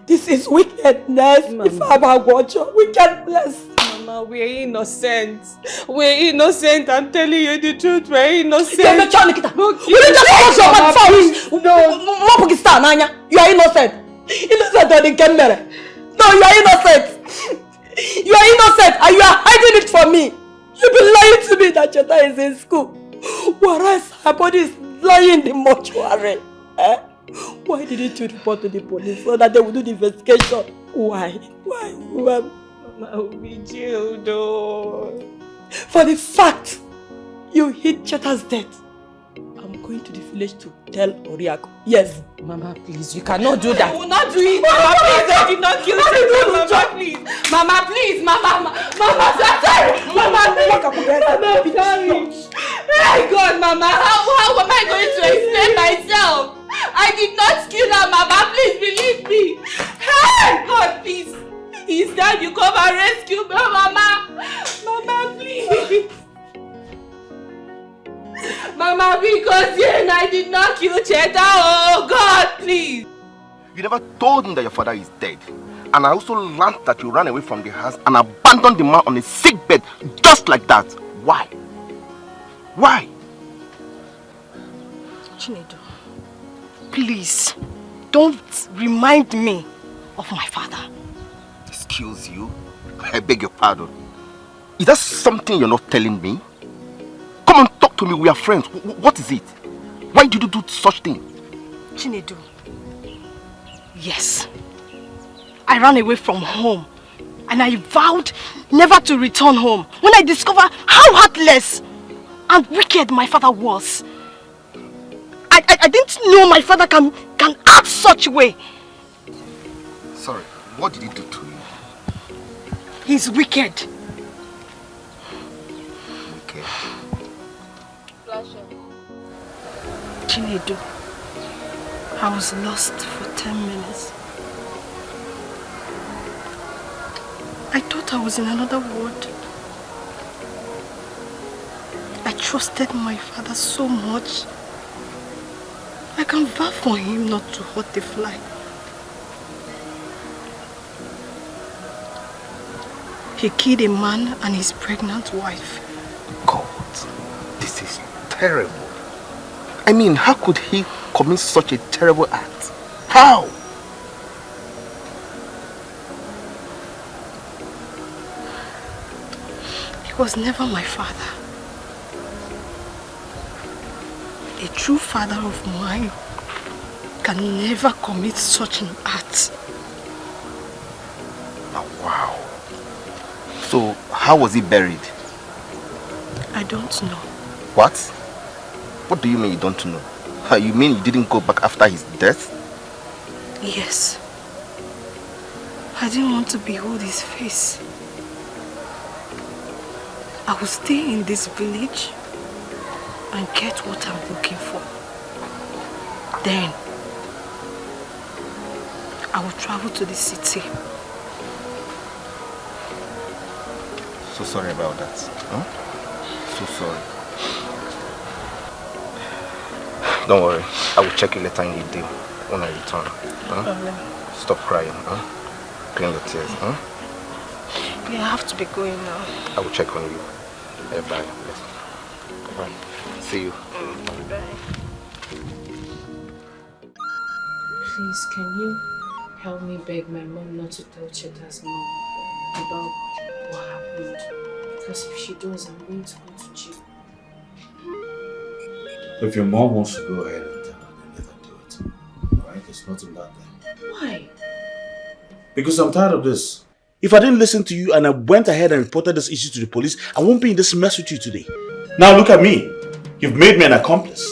Speaker 2: This is wickedness.
Speaker 7: Mama.
Speaker 2: If I'm a watcher, wickedness.
Speaker 7: Mama, we're innocent. We're innocent. I'm telling you the truth. We're innocent.
Speaker 2: You are just You are innocent. Innocent or the camera. No, you are innocent. You are innocent and you are hiding it from me. You've been lying to me that Cheta is in school. Whereas her body is lying in the mortuary. Eh? Why didn't you report to the police so that they will do the investigation? Why?
Speaker 7: Mama will be jailed though.
Speaker 2: For the fact you hid Cheta's death, I'm going to the village to tell Oriaku. Yes.
Speaker 7: Mama, please, you cannot do that.
Speaker 2: I will not do it.
Speaker 7: Mama, please, I did not kill you. Mama, please. Mama, please. Mama, I'm sorry. Mama, please. My God, Mama, how am I going to explain myself? I did not kill her, Mama. Please believe me. Hey, God, please. It's time you come and rescue me, Mama. Mama, please. Mama, because you and I did not kill Cheta. Oh, God, please.
Speaker 3: You never told me that your father is dead. And I also learned that you ran away from the house and abandoned the man on a sick bed just like that. Why? Why?
Speaker 9: Chinedu, please, don't remind me of my father.
Speaker 3: Excuse you? I beg your pardon. Is that something you're not telling me? Come on, talk to me. We are friends. What is it? Why did you do such thing?
Speaker 9: Chinedu, yes. I ran away from home and I vowed never to return home when I discovered how heartless and wicked my father was. I didn't know my father can act such a way.
Speaker 3: Sorry, what did he do to you?
Speaker 9: He's wicked.
Speaker 3: Wicked?
Speaker 9: Chinedu, I was lost for 10 minutes. I thought I was in another world. I trusted my father so much. I can vow for him not to hurt the fly. He killed a man and his pregnant wife.
Speaker 3: God, this is terrible. I mean, how could he commit such a terrible act? How?
Speaker 9: He was never my father. A true father of mine can never commit such an act.
Speaker 3: Oh, wow. So, how was he buried?
Speaker 9: I don't know.
Speaker 3: What? What do you mean you don't know? You mean you didn't go back after his death?
Speaker 9: Yes. I didn't want to behold his face. I will stay in this village and get what I'm looking for. Then, I will travel to the city
Speaker 3: So sorry about that. Huh? So sorry. Don't worry. I will check you later in the day when I return. Huh? Stop crying. Huh? Clean your tears. Huh?
Speaker 18: Yeah, I have to be going now.
Speaker 3: I will check on you. Bye. Bye. See you.
Speaker 18: Bye.
Speaker 8: Please, can you help me beg my mom not to tell Cheta's mom about what happened? Because if she does, I'm going to go to jail.
Speaker 6: If your mom wants to go ahead and tell her, then let her do it. Alright? There's nothing bad there.
Speaker 8: Why?
Speaker 6: Because I'm tired of this. If I didn't listen to you and I went ahead and reported this issue to the police, I won't be in this mess with you today. Now look at me. You've made me an accomplice.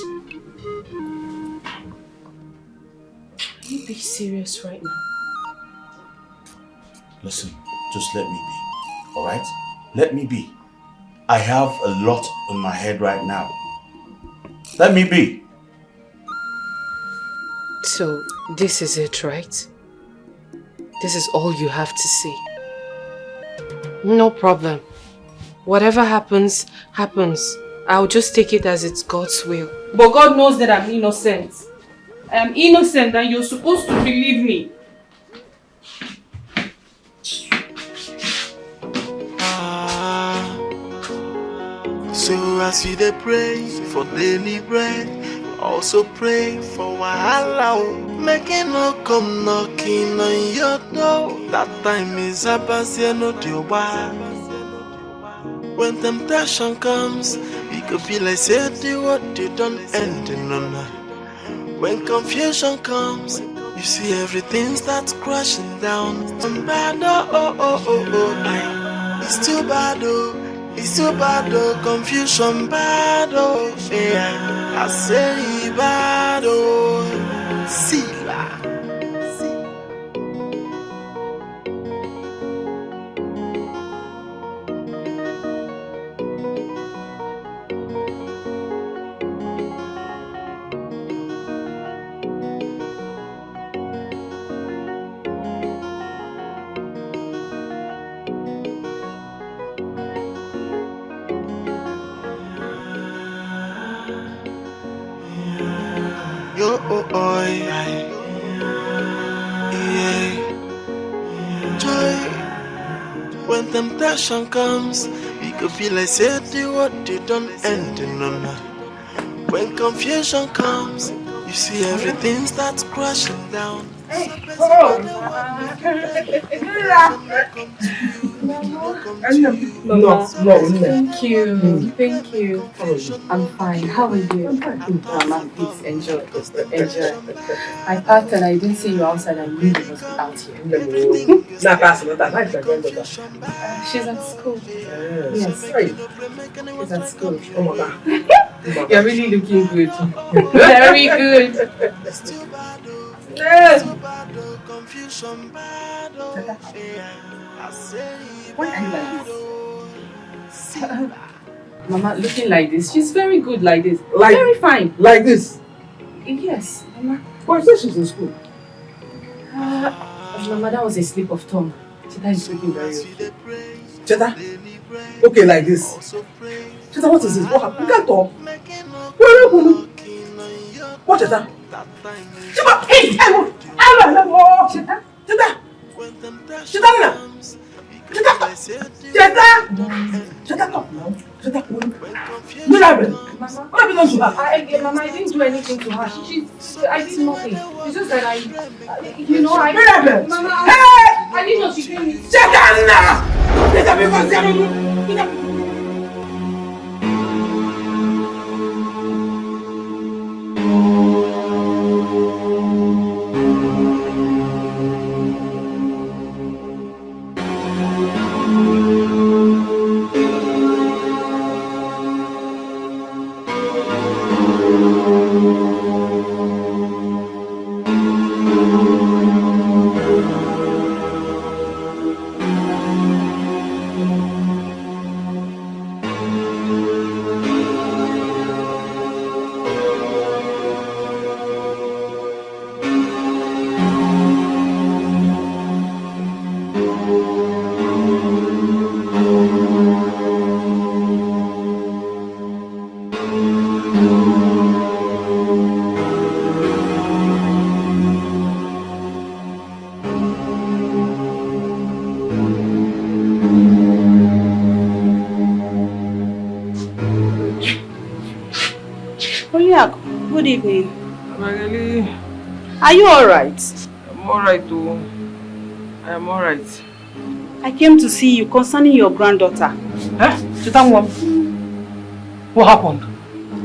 Speaker 8: Can you be serious right now?
Speaker 6: Listen, just let me be. Alright? Let me be. I have a lot in my head right now. Let me be.
Speaker 8: So, this is it, right? This is all you have to say. No problem. Whatever happens, happens. I'll just take it as it's God's will.
Speaker 18: But God knows that I'm innocent. I am innocent and you're supposed to believe me.
Speaker 13: So as we dey pray for daily bread, also pray for wahala. Making no come knocking on your door. That time is about no deal. When temptation comes, it could feel like say the what you don't end in none. When confusion comes, you see everything starts crashing down. I'm bad, it's too bad, it's too bad, confusion bad, yeah. I say bad, see la. When temptation comes, it could feel like say the what you don't end in none. When confusion comes, you see everything starts crashing down.
Speaker 8: Mama, thank you. Thank you. I'm fine. How are you? Mama, please enjoy. Enjoy. I packed and I didn't see you outside. I knew you must be out here. She's at school. Yes. She's at school. You're really looking good. Very good. Why are you like this? Mama, looking like this, she's very good like this. Like, very fine.
Speaker 16: Like this?
Speaker 8: Yes, Mama.
Speaker 16: Why is she's in school?
Speaker 8: Mama, that was a slip of tongue. Cheta is looking very okay.
Speaker 16: Cheta? Okay, like this. Cheta, what is this? What happened? You can't talk. Where are you? What, Cheta? Cheta! Hey! Cheta! Cheta! Cheta! Cheta, talk now. Cheta, what happened? What happened to her?
Speaker 8: Mama, I didn't do anything to her. I did nothing. It's just that
Speaker 16: what happened?
Speaker 8: Mama,
Speaker 16: hey!
Speaker 8: I didn't know she came in.
Speaker 16: Cheta, now! Cheta,
Speaker 11: Thank you.
Speaker 17: evening.
Speaker 18: Really?
Speaker 17: Are you alright?
Speaker 18: I'm alright too. I am alright.
Speaker 17: I came to see you concerning your granddaughter.
Speaker 18: Huh? What happened?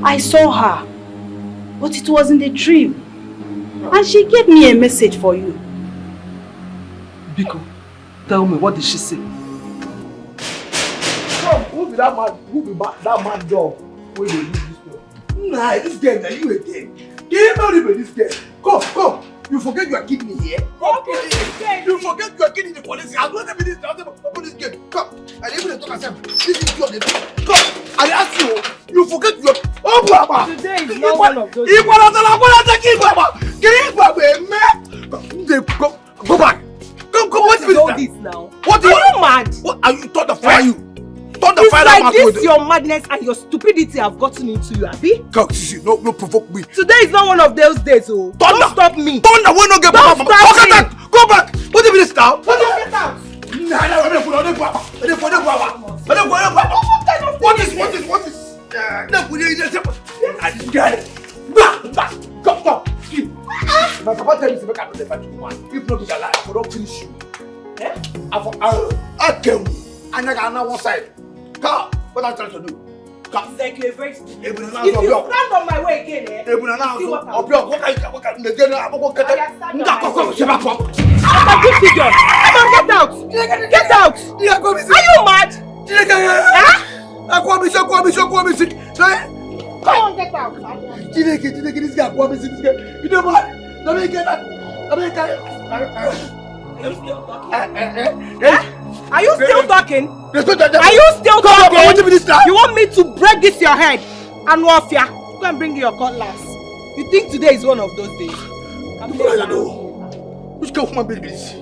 Speaker 17: I saw her, but it was in the dream. And she gave me a message for you.
Speaker 5: Biko, tell me, what did she say?
Speaker 12: Come, who be that man? Who be that man dog? Where they use this girl? Nah, this girl, now you again. Can you not even this girl? Come. You forget you are kidding me here? You forget you are kidding the police. I'm not even this. Open this gate. Come. I didn't even talk myself. This is your gate. Come. I ask you. You forget you are. Oh, Baba.
Speaker 18: Today is not one of those.
Speaker 12: Go back. Come. What is
Speaker 18: all this now?
Speaker 12: What
Speaker 18: are you mad?
Speaker 12: What are you? Thought the fire you.
Speaker 18: It's like this your madness and your stupidity have gotten into you, Abi?
Speaker 12: God, see, no provoke me.
Speaker 18: Today is not one of those days, oh.
Speaker 12: Thunder.
Speaker 18: Don't stop me.
Speaker 12: Thunder, we no get
Speaker 18: Don't
Speaker 12: back.
Speaker 18: stop me.
Speaker 12: Go back. What is this now?
Speaker 18: Get out.
Speaker 12: What is? Come. My papa tell me to make another fight woman. If not, I will not finish you. I kill you. I got one side. Come, what I'm trying to do? Come.
Speaker 18: Exactly, very stupid.
Speaker 12: If
Speaker 18: you stand on my way again,
Speaker 12: what can you get out?
Speaker 18: Get out! Are you mad?
Speaker 12: Come on, get out. This guy, you know what? Let me get that.
Speaker 18: Are you still talking?
Speaker 12: You
Speaker 18: want me to break this your head? And Wafia, go and bring your cutlass. You think today is one of those days?
Speaker 12: Which kind of woman baby is?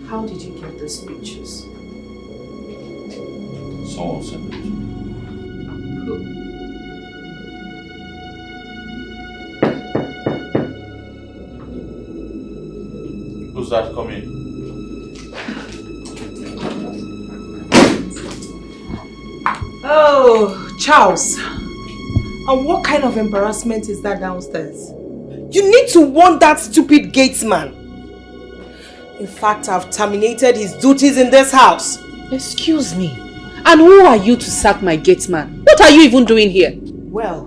Speaker 8: How did you get those pictures?
Speaker 6: Someone sent it to me. Who's that coming?
Speaker 18: Oh, Charles. And what kind of embarrassment is that downstairs?
Speaker 2: You need to warn that stupid gatesman. In fact, I've terminated his duties in this house.
Speaker 8: Excuse me. And who are you to sack my gatesman? What are you even doing here?
Speaker 2: Well,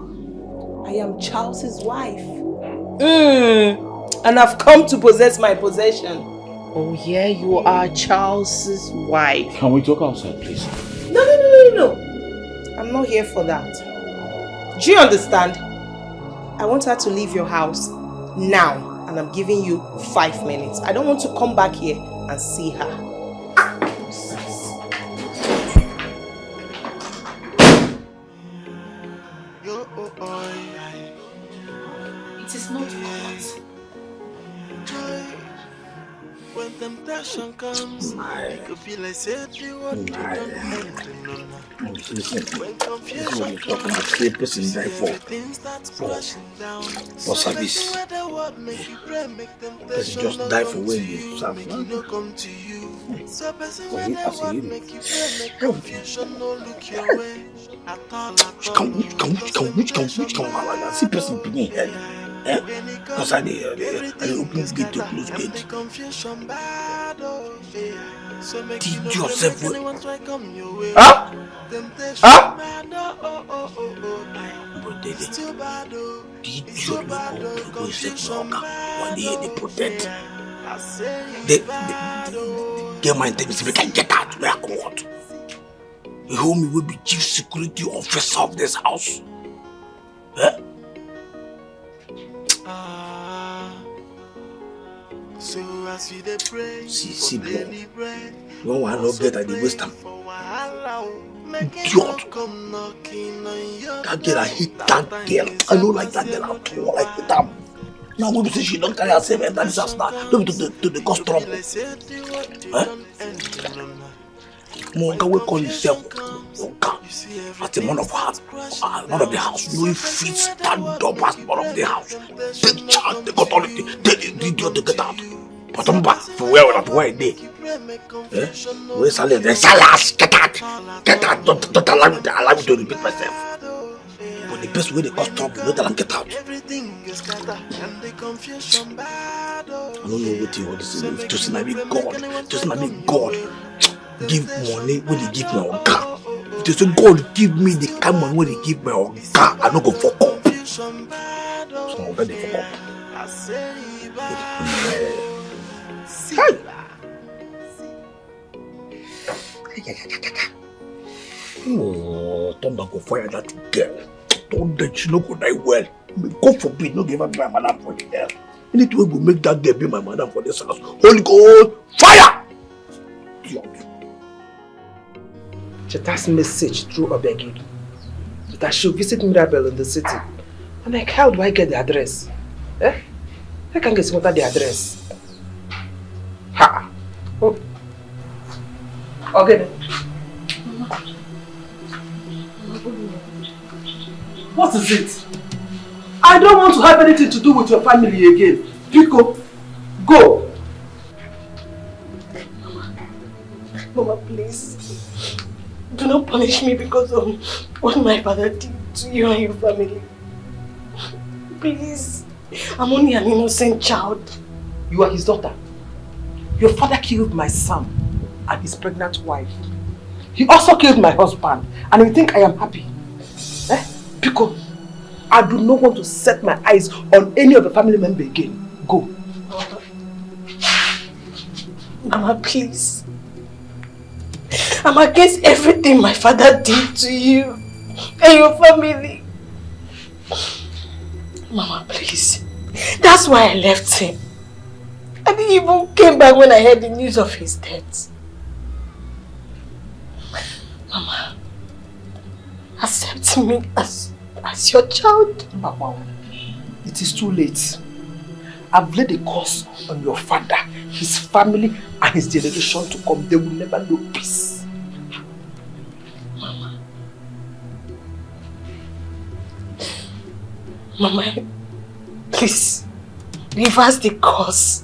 Speaker 2: I am Charles's wife. And I've come to possess my possession.
Speaker 8: Oh yeah, you are Charles's wife.
Speaker 6: Can we talk outside, please?
Speaker 2: No. I'm not here for that. Do you understand? I want her to leave your house now. And I'm giving you 5 minutes. I don't want to come back here and see her.
Speaker 8: It is not hot.
Speaker 13: When temptation comes, it could be like said you what you don't when confusion comes,
Speaker 12: person die for service. Person just die for when you serve. Which can see person being here. Because I open this gate to close gate. Did yourself Huh? But did you protect? Get my things we can get out where I come out. The homie will be chief security officer of this house. Huh? See, bro. You want to get at the waste time. Idiot. That girl, I hate that girl. I don't like that girl at all. I hate her. Now when you say she don't carry herself and that disaster, don't be to the cause trouble. Monka will call himself Monka as a man of heart, man of the house. You know, if he stand up as man of the house, take charge, take authority, tell the idiot to get out. But I'm back for where they. Where's Salas? Get out! Get out! Don't allow me to repeat myself. But the best way they cause trouble, don't let them get out. I don't know what you want to say. If just not be God, give money when they give me a car. If they say God give me the kind of money when they give me a car, I don't go fuck up. So I'm ready for fuck up. Oh, don't go fire that girl. Don't let she no go die well. God forbid, no give her my madam for the hell. Anything will make that girl be my madam for this house. Holy God, fire!
Speaker 5: Cheta's message through Obegi that she'll visit Mirabel in the city. I'm like, how do I get the address? I can't get the address. Ha! Oh. Okay. What is it? I don't want to have anything to do with your family again. Pico, go.
Speaker 1: Mama, please. Do not punish me because of what my father did to you and your family. Please. I'm only an innocent child.
Speaker 5: You are his daughter. Your father killed my son and his pregnant wife. He also killed my husband, and you think I am happy? Because I do not want to set my eyes on any of the family members again. Go.
Speaker 1: Mama, please. I'm against everything my father did to you and your family. Mama, please. That's why I left him. I didn't even came back when I heard the news of his death. Mama, accept me as your child.
Speaker 5: Mama, it is too late. I've laid a curse on your father, his family, and his generation to come. They will never know peace.
Speaker 1: Mama, please, reverse the curse.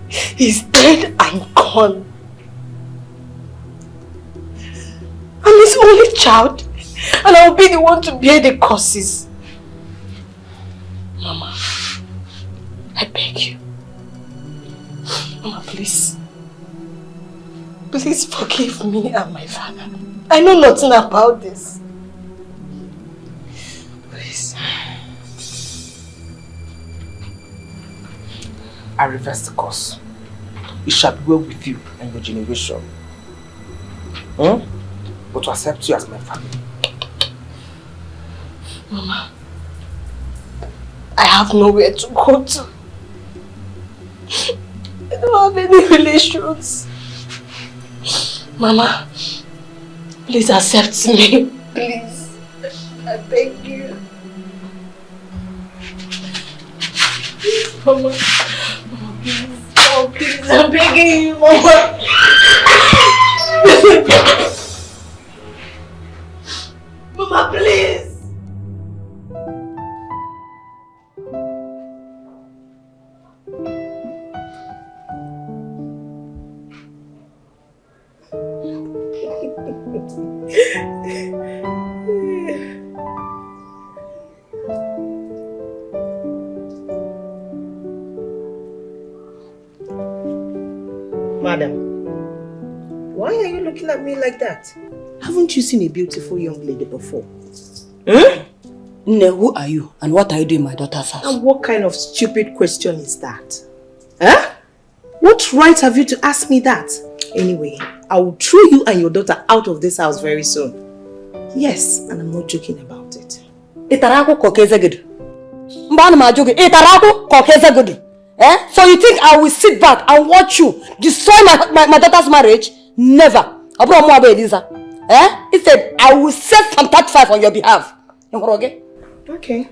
Speaker 1: He's dead and gone. I'm his only child, and I'll be the one to bear the curses. Mama, I beg you. Mama, please. Please forgive me and my father. I know nothing about this. Please.
Speaker 5: I reverse the curse. It shall be well with you and your generation. But to accept you as my family.
Speaker 1: Mama, I have nowhere to go to. I don't have any relations. Mama, please accept me. Please. I beg you. Mama, please. Oh, please, I'm begging you, Mama. Mama, please.
Speaker 2: Madam, why are you looking at me like that? Haven't you seen a beautiful young lady before?
Speaker 9: Nne, who are you and what are you doing in my daughter's house?
Speaker 2: And what kind of stupid question is that? What right have you to ask me that? Anyway, I will throw you and your daughter out of this house very soon. Yes, and I'm not joking about it.
Speaker 9: So you think I will sit back and watch you destroy my daughter's marriage? Never. Eliza. He said, I will set some 35 on your behalf. Okay?
Speaker 2: Okay.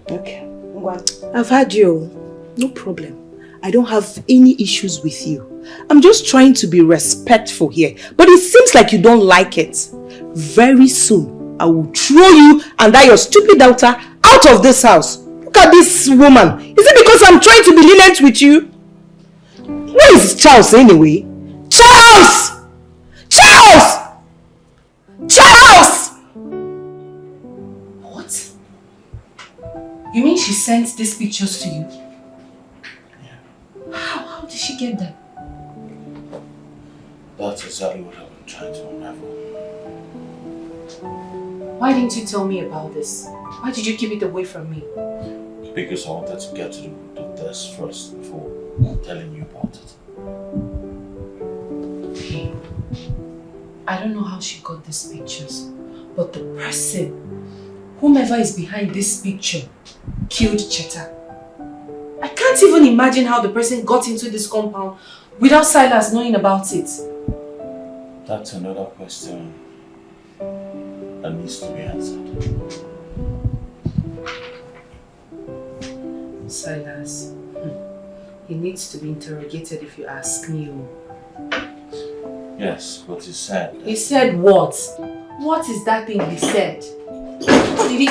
Speaker 2: I've had you. No problem. I don't have any issues with you. I'm just trying to be respectful here. But it seems like you don't like it. Very soon, I will throw you and that your stupid daughter out of this house. Look at this woman. Is it because I'm trying to be lenient with you? Where is Charles anyway? Charles! Charles! Charles!
Speaker 8: What? You mean she sent these pictures to you? How did she get them?
Speaker 6: That's exactly what I've been trying to unravel.
Speaker 8: Why didn't you tell me about this? Why did you keep it away from me?
Speaker 6: Because I wanted to get to the test first before telling you about it.
Speaker 8: Hey, I don't know how she got these pictures, but the person, whomever is behind this picture, killed Cheta. I can't even imagine how the person got into this compound without Silas knowing about it.
Speaker 6: That's another question that needs to be answered.
Speaker 8: Silas, he needs to be interrogated if you ask me.
Speaker 6: Yes, but he said...
Speaker 8: He said what? What is that thing he said? What did he...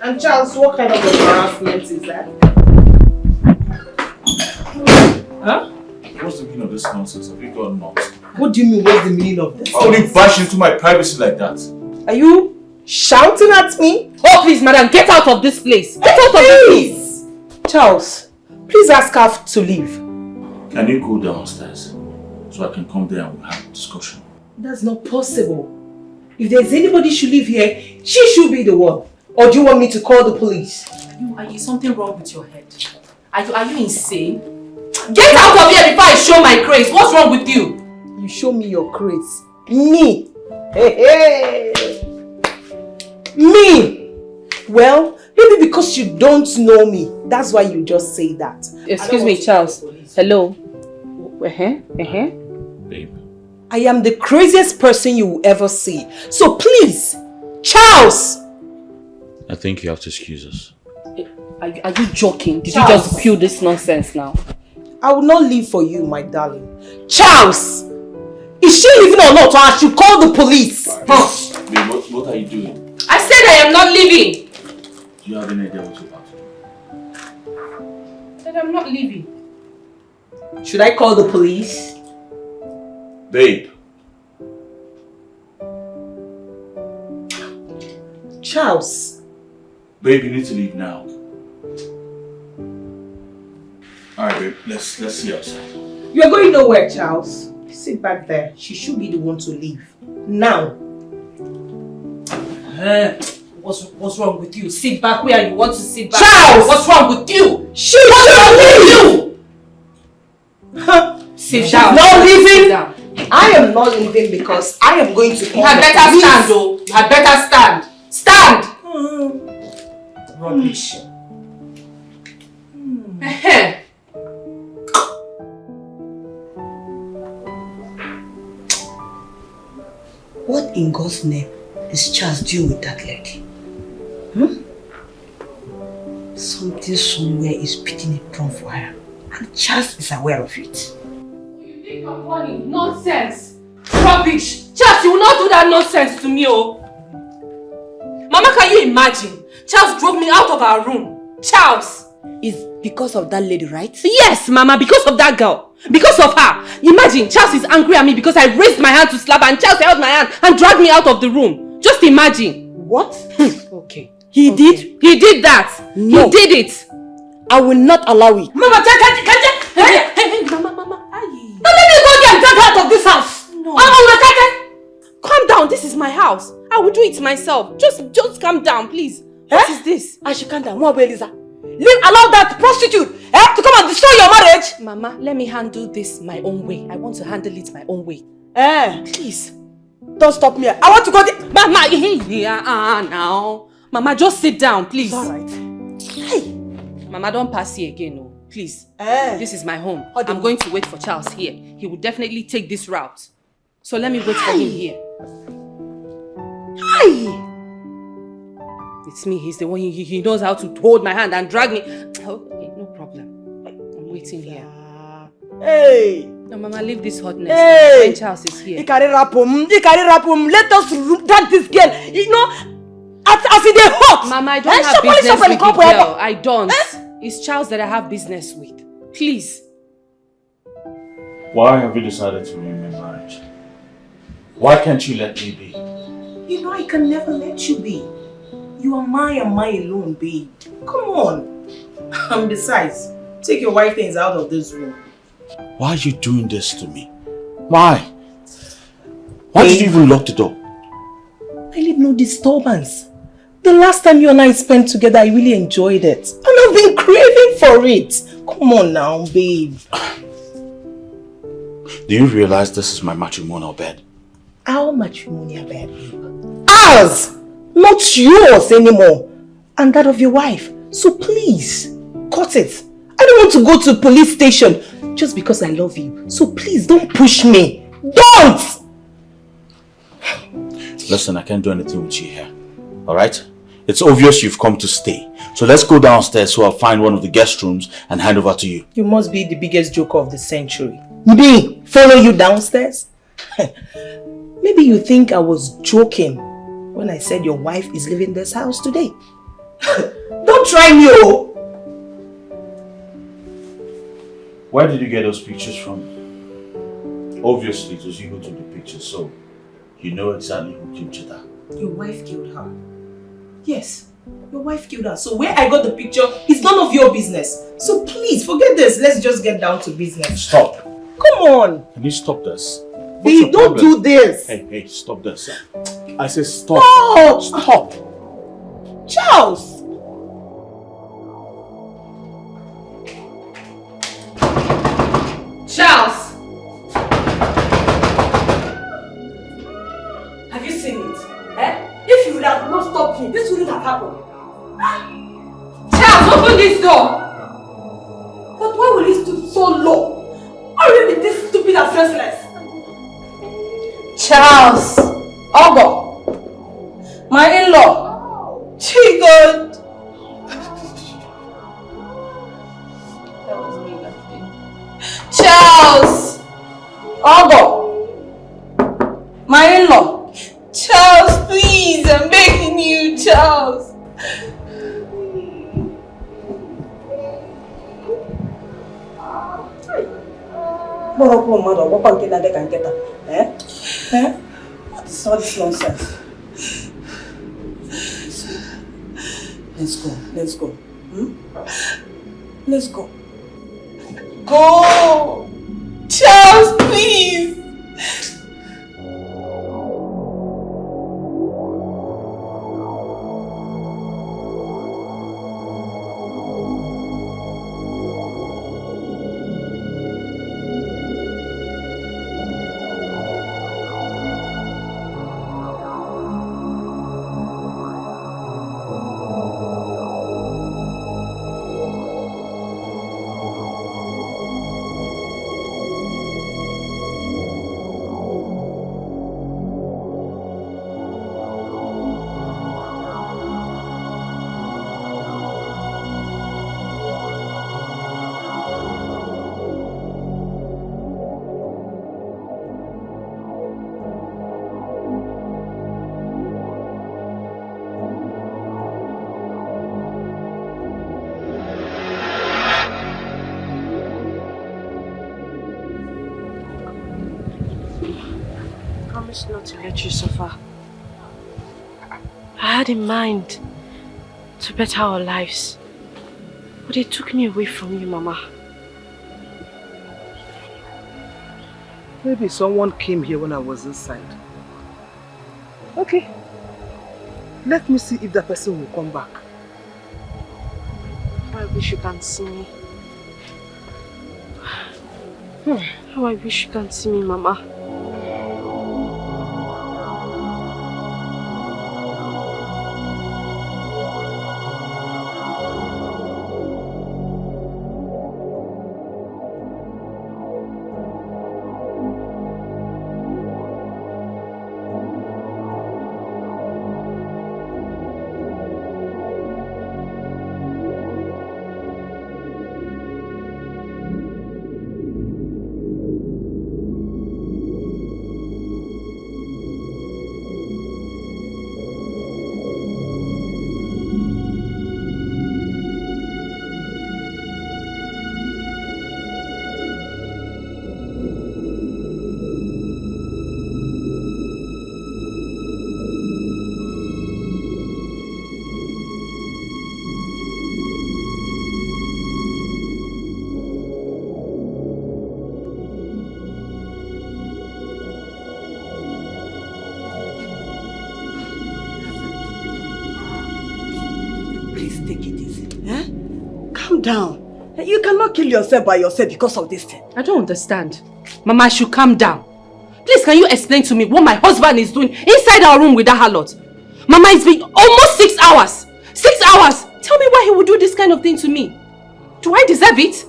Speaker 2: And Charles, what kind of embarrassment is that? Huh?
Speaker 6: What's the meaning of this nonsense? Have you got nuts?
Speaker 2: What do you mean, what's the meaning of this?
Speaker 6: Why would you bash into my privacy like that?
Speaker 2: Are you shouting at me?
Speaker 8: Oh, please, madam, get out of this place. Get out of this place.
Speaker 2: Charles, please ask her to leave.
Speaker 6: Can you go downstairs so I can come there and we'll have a discussion?
Speaker 2: That's not possible. If there's anybody should live here, she should be the one. Or do you want me to call the police?
Speaker 8: Are you something wrong with your head? Are you insane? Get out of here before I show my grace. What's wrong with you?
Speaker 2: You show me your grace. Me? Hey. Me? Well, maybe because you don't know me. That's why you just say that.
Speaker 8: Excuse me, Charles. Hello?
Speaker 6: Babe.
Speaker 2: I am the craziest person you will ever see. So please, Charles!
Speaker 6: I think you have to excuse us.
Speaker 8: Are you joking? Did
Speaker 2: Charles.
Speaker 8: you just spill this nonsense now?
Speaker 2: I will not leave for you, my darling. Charles! Is she leaving or not? Or I should call the police?
Speaker 6: Babe, what are you doing?
Speaker 8: I said I am not leaving!
Speaker 6: Do you have any idea what you're about to do?
Speaker 8: I said I'm not leaving.
Speaker 2: Should I call the police?
Speaker 6: Babe.
Speaker 2: Charles.
Speaker 6: Babe, you need to leave now. Alright, babe, let's see outside.
Speaker 2: You're going nowhere, Charles. Sit back there. She should be the one to leave. Now.
Speaker 8: What's wrong with you? Sit back where you want to sit back.
Speaker 2: Charles!
Speaker 8: What's wrong with you?
Speaker 2: What's wrong with you?
Speaker 8: Sit
Speaker 2: She's
Speaker 8: down.
Speaker 2: not leaving.
Speaker 8: Sit down.
Speaker 2: I am not leaving because I am going to call
Speaker 8: You had
Speaker 2: the
Speaker 8: better
Speaker 2: police.
Speaker 8: stand, though. You had better stand. Stand! Rubbish.
Speaker 9: What in God's name is Charles doing with that lady? Something somewhere is picking a drum for her. And Charles is aware of it.
Speaker 8: You think you're funny? Nonsense! Rubbish! Charles, you will not do that nonsense to me, oh! Mama, can you imagine? Charles drove me out of our room. Charles!
Speaker 9: It's because of that lady, right?
Speaker 8: Yes, Mama, because of that girl. Because of her. Imagine, Charles is angry at me because I raised my hand to slap her and Charles held my hand and dragged me out of the room. Just imagine.
Speaker 9: What?
Speaker 8: Okay.
Speaker 9: He did?
Speaker 8: He did that.
Speaker 9: No.
Speaker 8: He did it.
Speaker 9: I will not allow it.
Speaker 8: Mama, hey, Mama.
Speaker 9: Don't let me go there and drag her out of this house.
Speaker 8: No. Calm down. This is my house. I will do it myself. Just calm down, please. What is this?
Speaker 9: I should calm down. Eliza. Allow that prostitute to come and destroy your marriage.
Speaker 8: Mama, let me handle this my own way. I want to handle it my own way. Please.
Speaker 9: Don't stop me. I want to go there.
Speaker 8: Mama, now. Mama, just sit down, please.
Speaker 9: It's alright. Hey.
Speaker 8: Mama, don't pass here again, no. Please. This is my home. I'm going to wait for Charles here. He will definitely take this route. So let me wait for him here.
Speaker 2: Hi!
Speaker 8: It's me. He's the one. He knows how to hold my hand and drag me. Okay, no problem. I'm waiting here.
Speaker 2: Hey!
Speaker 8: No, Mama, leave this hotness.
Speaker 2: Hey!
Speaker 8: French house is here.
Speaker 2: You carry rapum. Let us drag this girl. You know, as in the hot.
Speaker 8: Mama, I don't have business with the girl. I don't. It's Charles that I have business with. Please.
Speaker 6: Why have you decided to ruin my marriage? Why can't you let me be?
Speaker 2: You know I can never let you be. You are mine and mine alone, babe. Come on. And besides, take your wife things out of this room.
Speaker 6: Why are you doing this to me? Why? Why did you even lock the door?
Speaker 2: I need no disturbance. The last time you and I spent together, I really enjoyed it. And I've been craving for it. Come on now, babe.
Speaker 6: Do you realize this is my matrimonial bed?
Speaker 2: Our matrimonial bed, babe. Ours! Not yours anymore. And that of your wife. So please, cut it. I don't want to go to the police station just because I love you. So please, don't push me. Don't!
Speaker 6: Listen, I can't do anything with you here. Alright? It's obvious you've come to stay. So let's go downstairs so I'll find one of the guest rooms and hand over to you.
Speaker 2: You must be the biggest joker of the century. Me? Follow you downstairs? Maybe you think I was joking when I said your wife is leaving this house today. Don't try me, oh!
Speaker 6: Where did you get those pictures from? Obviously, it was you who took the pictures, so you know exactly who killed Cheta.
Speaker 2: Your wife killed her. Yes, your wife killed her. So where I got the picture is none of your business. So please, forget this. Let's just get down to business.
Speaker 6: Stop.
Speaker 2: Come on.
Speaker 6: Can you stop this?
Speaker 2: Babe, don't do this.
Speaker 6: Hey, stop this. I say stop. No. Stop.
Speaker 2: Charles.
Speaker 8: Charles!
Speaker 2: Have you seen it? If you would have not stopped me, this wouldn't have happened.
Speaker 8: Charles, open this door!
Speaker 2: But why will you stoop so low? Why will you be this stupid and senseless?
Speaker 9: Charles! Ogo! My in-law! Chico!
Speaker 8: That was me laughing.
Speaker 9: Charles! Ogo! My in-law! Charles, please! I'm begging you, Charles! What is all this nonsense? Let's go. Let's go. Go! Charles, please!
Speaker 7: Not to let you suffer. I had in mind to better our lives, but it took me away from you, Mama.
Speaker 5: Maybe someone came here when I was inside. Okay. Let me see if that person will come back.
Speaker 7: I wish you can see me. How I wish you can see me, Mama.
Speaker 9: please take it easy. Eh? Calm down. You cannot kill yourself by yourself because of this thing.
Speaker 1: I don't understand. Mama, I should calm down. Please, can you explain to me what my husband is doing inside our room with that harlot? Mama, it's been almost 6 hours. 6 hours! Tell me why he would do this kind of thing to me. Do I deserve it?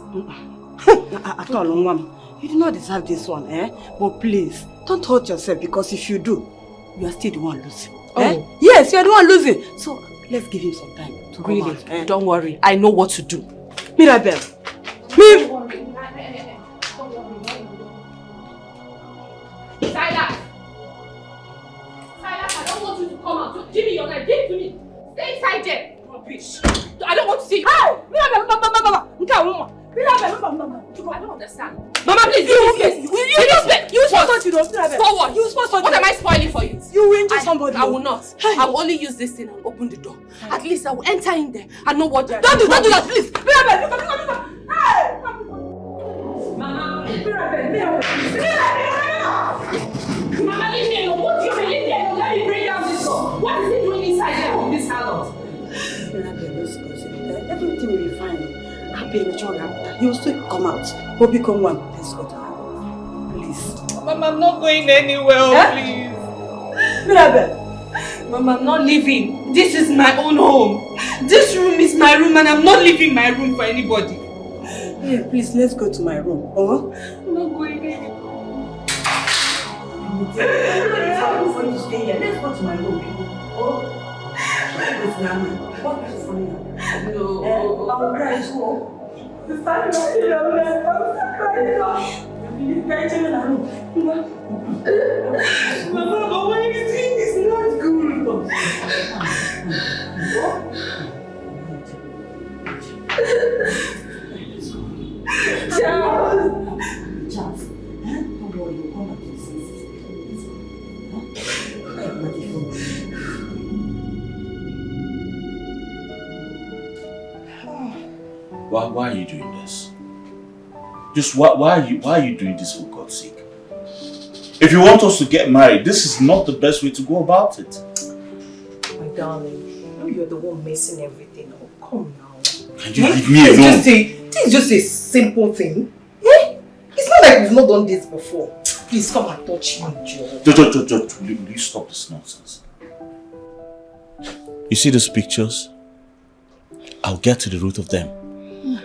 Speaker 9: At all, Mama. You do not deserve this one, eh? But please, don't hurt yourself because if you do, you are still the one losing.
Speaker 1: Oh.
Speaker 9: Eh? Yes, you are the one losing. So, let's give him some time to come
Speaker 1: Really?
Speaker 9: out, eh?
Speaker 1: Don't worry. I know what to do.
Speaker 9: Mirabel.
Speaker 1: Silas! Silas, I don't want you to come out. Give me your knife. Give it to me. Stay inside there. Rubbish. I don't want to see you. Hey! Mirabel, Mama. I don't understand. Mama, please, use space. Use what? For what? What am I spoiling for you?
Speaker 9: You will injure somebody.
Speaker 1: I will not. I will only use this thing and open the door. At least I will enter in there and know what they are
Speaker 9: Don't do
Speaker 1: doing.
Speaker 9: that, please. Mirabel, Hey!
Speaker 1: Mama, Mama, leave me alone. What do you mean? Leave me alone. Let me bring down this door. What is he doing inside there with this harlot?
Speaker 9: Everything will be fine. Happy and you will still come out. Hope you come one. Let's go to her. Please.
Speaker 18: Mama, I'm not going anywhere, please.
Speaker 9: Mirabel.
Speaker 18: Mama, I'm not leaving. This is my own home. This room is my room and I'm not leaving my room for anybody.
Speaker 9: Yeah, please, let's go to my room.
Speaker 18: I'm not going anywhere.
Speaker 9: Let's go to my room. Oh, what is funny now?
Speaker 18: No.
Speaker 9: I will cry as well. The fact that you are
Speaker 18: Mama, but what you think is not good.
Speaker 9: Charles. Don't worry, you'll come back to the senses.
Speaker 6: Why are you doing this? Just why are you doing this for God's sake? If you want us to get married, this is not the best way to go about it.
Speaker 2: My darling, no, you're the one messing everything up. Come now.
Speaker 6: Can you leave me alone?
Speaker 2: This is just a simple thing. Eh? It's not like we've not done this before. Please come and touch me, Joe.
Speaker 6: Joe, will you stop this nonsense? You see these pictures? I'll get to the root of them.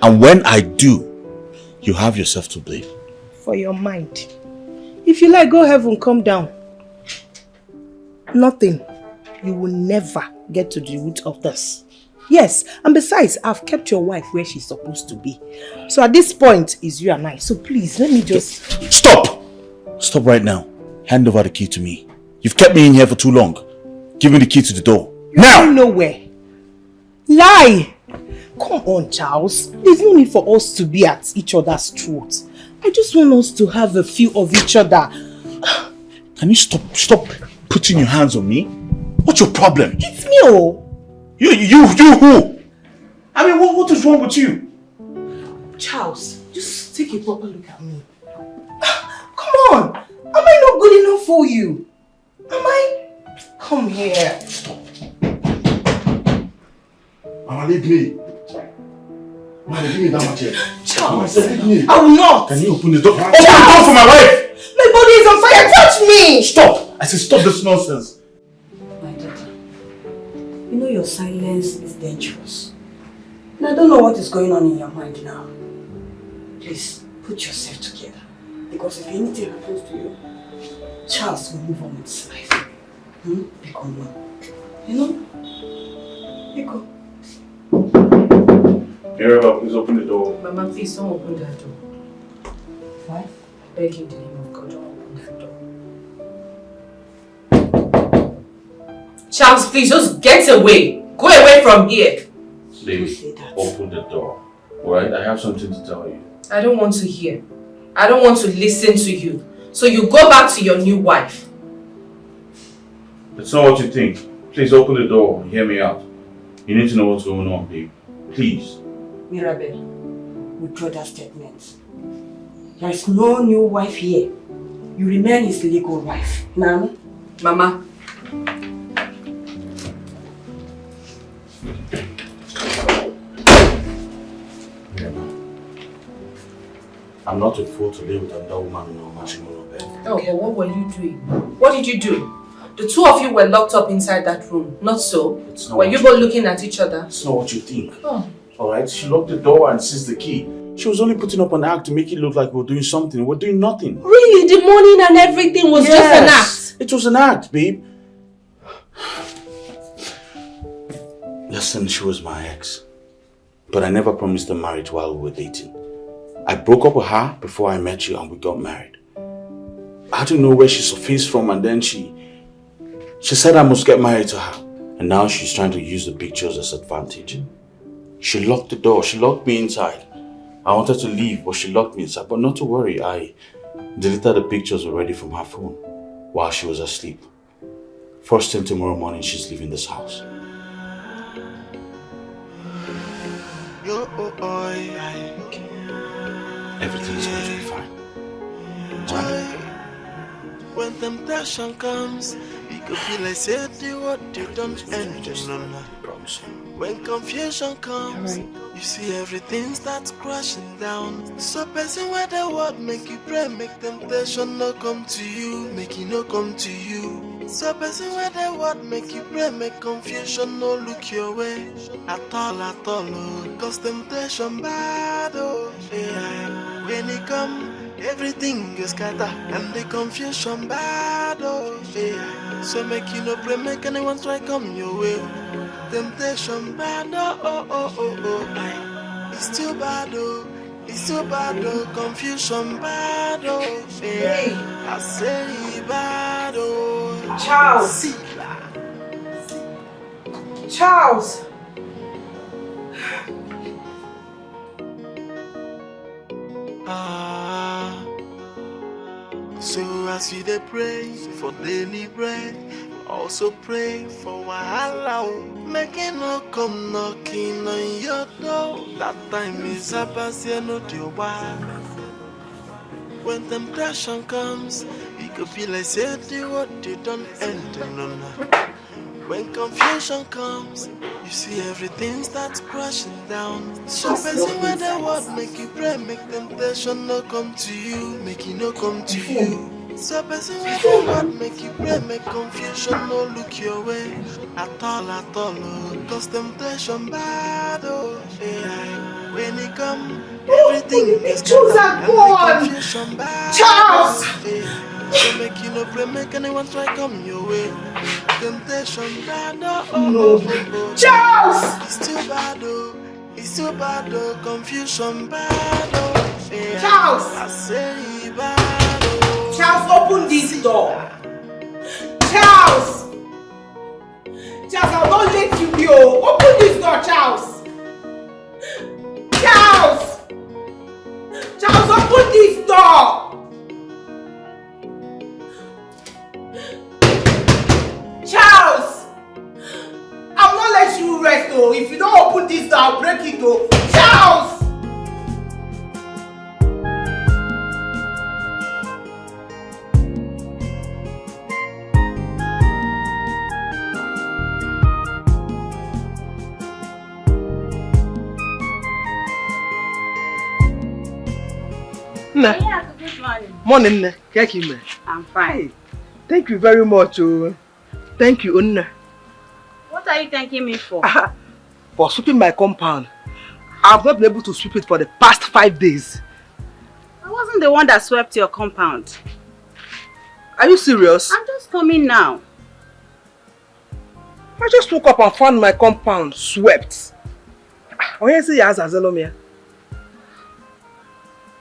Speaker 6: And when I do, you have yourself to blame.
Speaker 2: For your mind. If you like, go heaven, come down. Nothing. You will never get to the root of this. Yes, and besides, I've kept your wife where she's supposed to be. So at this point, it's you and I. So please, let me just...
Speaker 6: Stop! Stop right now. Hand over the key to me. You've kept me in here for too long. Give me the key to the door. Now!
Speaker 2: You're nowhere. Lie! Come on, Charles. There's no need for us to be at each other's throats. I just want us to have a feel of each other.
Speaker 6: Can you stop putting your hands on me? What's your problem?
Speaker 2: It's me, oh.
Speaker 6: You who? I mean, what is wrong with you?
Speaker 2: Charles, just take a proper look at me. Come on. Am I not good enough for you? Am I? Come here.
Speaker 6: Stop. Mama, leave me. Mama, give me that much here.
Speaker 2: Charles,
Speaker 6: Mama, leave me.
Speaker 2: I will not.
Speaker 6: Can you open the door? Open the door for my wife!
Speaker 2: My body is on fire. Touch me!
Speaker 6: Stop! I said stop this nonsense.
Speaker 9: My daughter, you know your silence is dangerous. And I don't know what is going on in your mind now. Please, put yourself together. Because if anything happens to you, Charles will move on with his life. Become one. You know? Become.
Speaker 6: Mirabel, please open the door.
Speaker 8: Mama, please don't open that door.
Speaker 9: Why?
Speaker 8: Beg in the name of God, don't open that door. Charles, please just get away. Go away from here.
Speaker 6: Please, open the door. Alright, I have something to tell you.
Speaker 8: I don't want to hear. I don't want to listen to you. So you go back to your new wife.
Speaker 6: It's not what you think. Please open the door and hear me out. You need to know what's going on, babe. Please.
Speaker 9: Mirabel, withdraw that statement. There is no new wife here. You remain his legal wife. Nana?
Speaker 8: Mama.
Speaker 6: I'm not a fool to live with another woman in a matrimonial bed.
Speaker 8: Oh, but what were you doing? What did you do? The two of you were locked up inside that room, not so?
Speaker 6: It's not
Speaker 8: were you both looking at each other?
Speaker 6: It's not what you think.
Speaker 8: Oh.
Speaker 6: Alright, she locked the door and seized the key. She was only putting up an act to make it look like we were doing something. We're doing nothing.
Speaker 8: Really? The morning and everything was just an act?
Speaker 6: It was an act, babe. Listen, she was my ex. But I never promised her marriage while we were dating. I broke up with her before I met you and we got married. I didn't know where she surfaced from, and then she said I must get married to her. And now she's trying to use the pictures as advantage. She locked the door. She locked me inside. I wanted to leave, but she locked me inside. But not to worry, I deleted the pictures already from her phone while she was asleep. First thing tomorrow morning, she's leaving this house. Everything is going to be fine. Right?
Speaker 13: When temptation comes, it could be like say what you don't end. When confusion comes, you see everything starts crashing down. So person where the word make you pray, make temptation not come to you, make it not come to you. So person where the word make you pray, make confusion no look your way at all, oh. Cause temptation bad, oh yeah. When it come, everything is scatter and the confusion bad, oh yeah. So make you no pray, make anyone try come your way. Temptation bad, oh. It's too bad, oh. It's too bad, oh. Confusion bad, oh yeah. I say bad, oh.
Speaker 16: Charles! Charles!
Speaker 13: So as you dey pray for daily bread, also pray for wahala. Make it no come knocking on your door. That time is up as you know the wild. When temptation comes, it could be like say what you don't end. No. When confusion comes, you see everything starts crashing down. So person where the word make you pray, make temptation no come to you, make it no come to you. So person where the word make you pray, make confusion no look your way at all, oh. Cause temptation bad, oh yeah. When it come, everything is
Speaker 16: gone.
Speaker 13: Confusion bad,
Speaker 16: Charles!
Speaker 13: Yeah. So make you no pray, make anyone try come your way. Temptation bad, oh.
Speaker 16: Charles!
Speaker 13: It's too bad, oh. It's too bad, oh. Confusion bad, oh. Yeah.
Speaker 16: Charles!
Speaker 13: I say bad, oh.
Speaker 16: Charles, open this door. Charles! Charles, I will not let you go. Open this door, Charles. Charles! Charles, open this door. Charles! I will not let you rest, oh. If you don't open this door, I'll break it, oh. Charles!
Speaker 14: Yeah, good morning.
Speaker 16: Morning, Nne.
Speaker 14: I'm fine.
Speaker 16: Thank you very much, oh. Thank you, Nne.
Speaker 14: What are you thanking me for?
Speaker 16: For sweeping my compound. I've not been able to sweep it for the past 5 days.
Speaker 14: I wasn't the one that swept your compound.
Speaker 16: Are you serious?
Speaker 14: I'm just coming now.
Speaker 16: I just woke up and found my compound swept.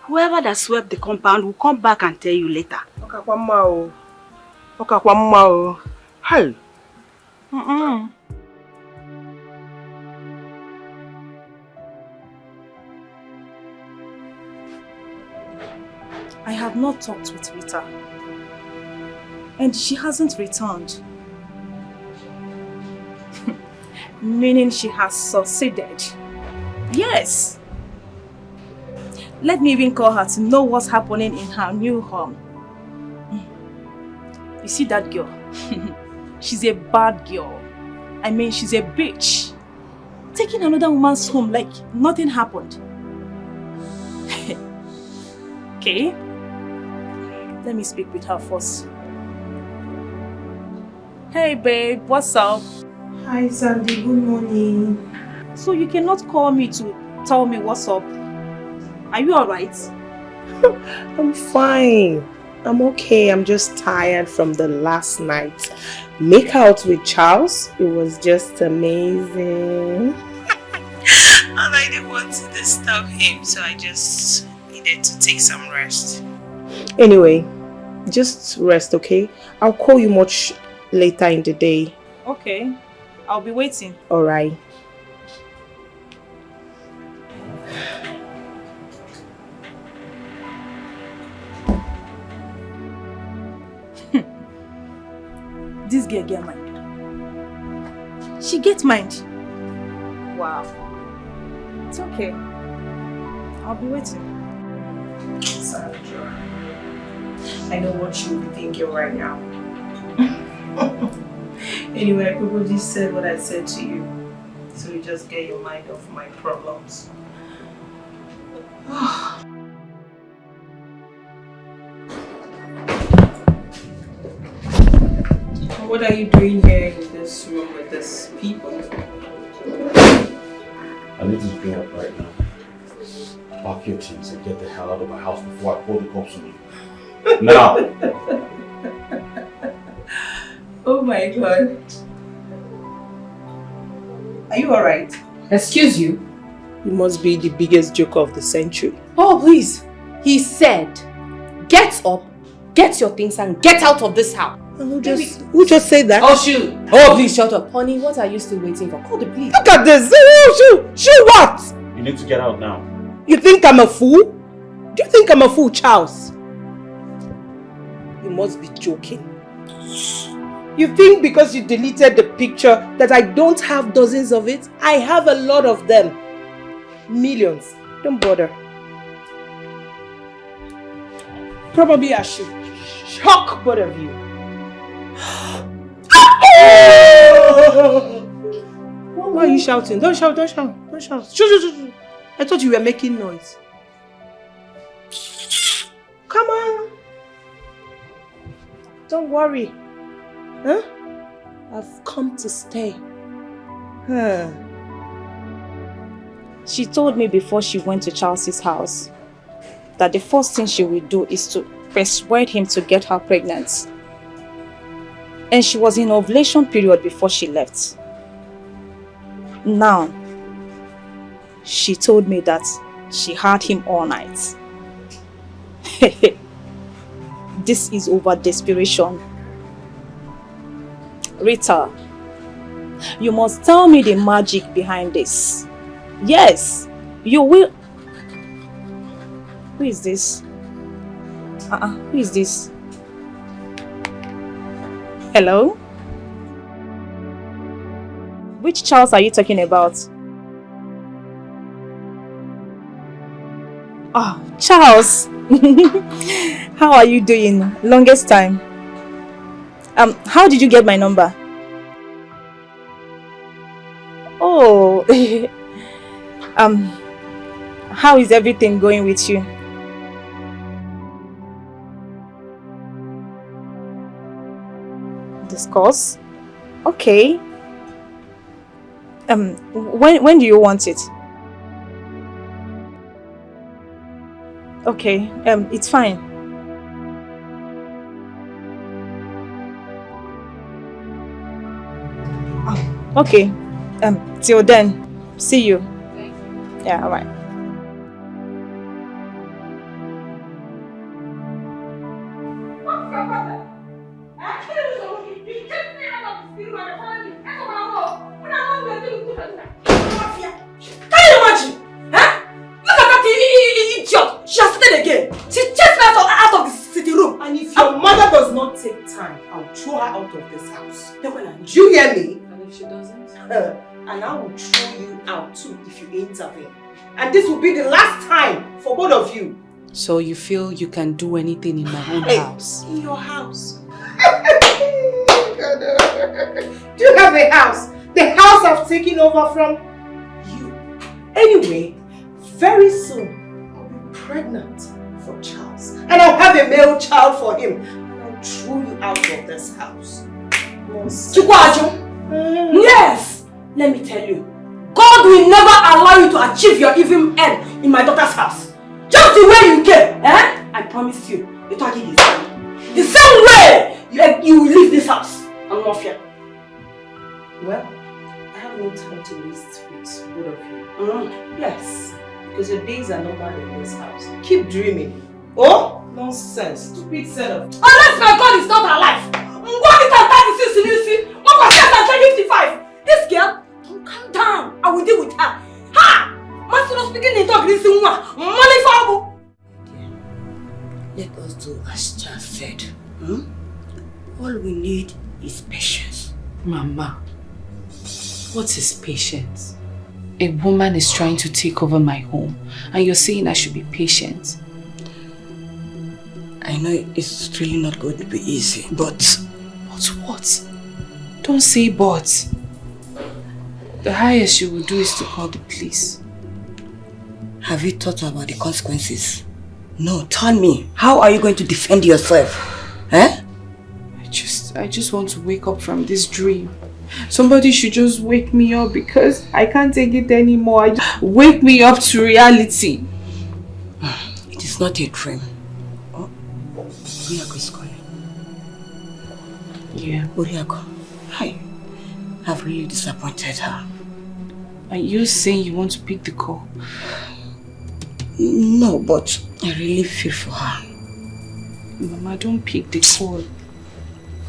Speaker 14: Whoever that swept the compound will come back and tell you later.
Speaker 16: Hey.
Speaker 17: I have not talked with Rita. And she hasn't returned. Meaning she has succeeded. Yes. Let me even call her to know what's happening in her new home. You see that girl? She's a bad girl. I mean, she's a bitch. Taking another woman's home like nothing happened. Okay. Let me speak with her first. Hey babe, what's up?
Speaker 16: Hi Sandy, good morning.
Speaker 17: So you cannot call me to tell me what's up? Are you alright?
Speaker 2: I'm fine. I'm okay. I'm just tired from the last night. Make out with Charles. It was just amazing. And I didn't want to disturb him, so I just needed to take some rest. Anyway, just rest, okay? I'll call you much later in the day.
Speaker 17: Okay. I'll be waiting.
Speaker 2: Alright.
Speaker 17: This girl get mind. She gets mind. Wow. It's okay. I'll be waiting.
Speaker 2: Sandra, I know what you'll be thinking right now. Anyway, I probably said what I said to you. So you just get your mind off my problems. What are you doing here in this room with these people?
Speaker 6: I need to go up right now. Pack your things and get the hell out of my house before I call the cops on you. Now!
Speaker 2: Oh my god. Are you alright?
Speaker 8: Excuse you?
Speaker 2: You must be the biggest joker of the century.
Speaker 8: Oh, please. He said, get up, get your things and get out of this house.
Speaker 2: Who just said that?
Speaker 8: Oh, shoot. Oh, please shut up. Honey, what are you still waiting for? Call the police.
Speaker 2: Look at this. Shoot what?
Speaker 6: You need to get out now.
Speaker 2: You think I'm a fool? Do you think I'm a fool, Charles? You must be joking. You think because you deleted the picture that I don't have dozens of it? I have a lot of them. Millions. Don't bother. Probably I should shock both of you. Why are you shouting? Don't shout, don't shout, don't shout. Shh. I thought you were making noise. Come on. Don't worry. Huh? I've come to stay. Huh.
Speaker 17: She told me before she went to Charles's house that the first thing she will do is to persuade him to get her pregnant. And she was in ovulation period before she left. Now, she told me that she had him all night. This is over desperation. Rita, you must tell me the magic behind this. Yes, you will. Who is this? Who is this? Hello? Which Charles are you talking about? Oh, Charles! How are you doing? Longest time. How did you get my number? Oh, how is everything going with you? Discuss? Okay. When do you want it? Okay, it's fine. Okay, till then, see you. Yeah, alright.
Speaker 2: Take time, I'll throw her out of this house. Do you hear me?
Speaker 8: And if she doesn't?
Speaker 2: And I will throw you out too if you intervene. And this will be the last time for both of you.
Speaker 8: So you feel you can do anything in my own house?
Speaker 2: In your house. Do you have a house? The house I've taken over from you. Anyway, very soon I'll be pregnant for Charles. And I'll have a male child for him. And I'll throw you out of this house.
Speaker 9: Chikwaju! Yes! Let me tell you, God will never allow you to achieve your evil end in my daughter's house. Just the way you came, eh? I promise you, the target is coming. The same way you will leave this house. I'm not fear.
Speaker 2: Well, I have no time to waste with both of you.
Speaker 9: Yes.
Speaker 2: Because your days are numbered in this house. Keep dreaming. Oh? Nonsense. Stupid set of...
Speaker 9: Unless my God is not alive. What is that 36 in 55? This girl, don't calm down. I will deal with her. Ha! Master not speaking in talk this one. Money for let us do as Charles said. All we need is patience.
Speaker 8: Mama, what is patience? A woman is trying to take over my home and you're saying I should be patient.
Speaker 9: I know it's really not going to be easy, but...
Speaker 8: But what? Don't say but. The highest you will do is to call the police.
Speaker 9: Have you thought about the consequences? No, tell me. How are you going to defend yourself? Eh?
Speaker 8: I just want to wake up from this dream. Somebody should just wake me up because I can't take it anymore. Wake me up to reality.
Speaker 9: It is not a dream. Oh, Uriako is calling.
Speaker 8: Yeah.
Speaker 9: Uriako, I've really disappointed her.
Speaker 8: Are you saying you want to pick the call?
Speaker 9: No, but I really feel for her.
Speaker 8: Mama, don't pick the call.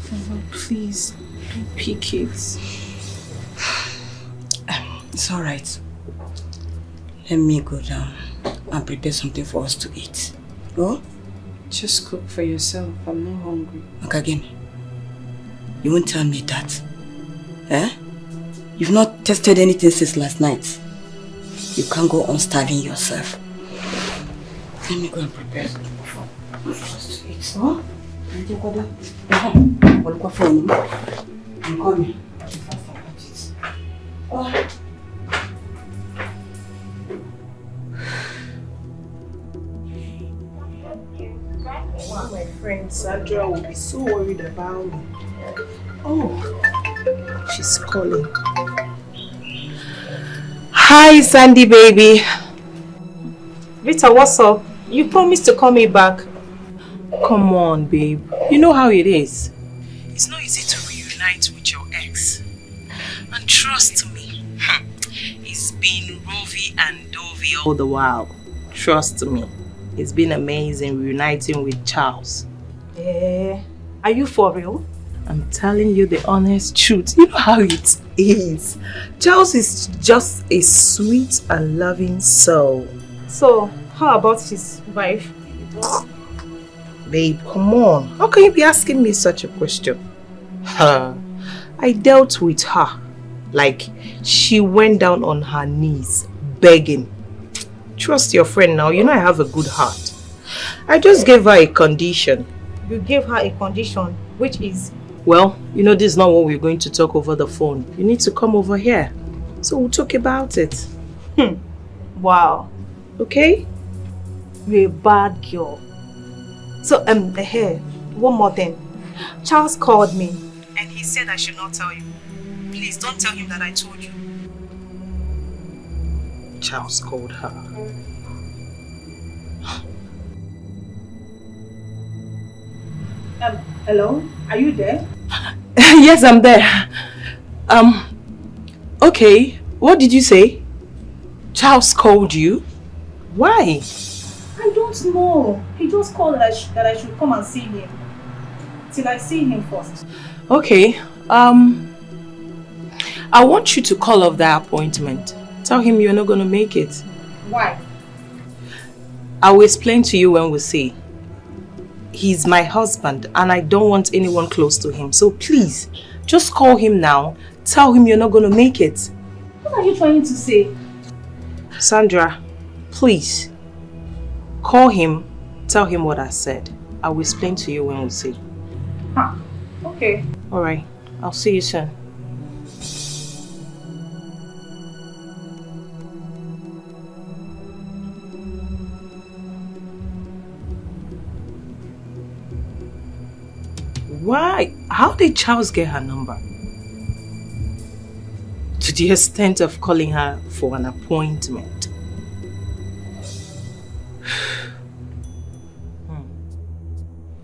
Speaker 8: Mama, please, don't pick it.
Speaker 9: It's alright. Let me go down and prepare something for us to eat. Oh?
Speaker 8: Just cook for yourself. I'm not hungry.
Speaker 9: Again, you won't tell me that. Eh? You've not tested anything since last night. You can't go on starving yourself. Let me go and prepare for us to eat. Oh? I'm coming. Oh.
Speaker 18: My friend Sandra will be so worried about me. Oh, she's calling. Hi, Sandy baby. Rita, what's up? You promised to call me back. Come on, babe. You know how it is. It's not easy to reunite with your ex. And trust me, it's been rovey and dovey all the while. Trust me. It's been amazing reuniting with Charles. Are you for real? I'm telling you the honest truth. You know how it is. Charles is just a sweet and loving soul. So, how about his wife? Babe, come on. How can you be asking me such a question? I dealt with her. Like, she went down on her knees, begging. Trust your friend now. You know I have a good heart. I just gave her a condition. You gave her a condition, which is? Well, you know this is not what we're going to talk over the phone. You need to come over here. So we'll talk about it. Wow. Okay? You're a bad girl. So, here, one more thing. Charles called me and he said I should not tell you. Please don't tell him that I told you. Charles called her. Hello? Are you there? Yes, I'm there. Okay. What did you say? Charles called you? Why? I don't know. He just called that I should come and see him. Till I see him first. Okay. I want you to call off that appointment. Tell him you're not going to make it. Why? I will explain to you when we see. He's my husband and I don't want anyone close to him. So please, just call him now. Tell him you're not going to make it. What are you trying to say? Sandra, please. Call him. Tell him what I said. I will explain to you when we see. Huh. Okay. Alright. I'll see you soon. Why? How did Charles get her number? To the extent of calling her for an appointment.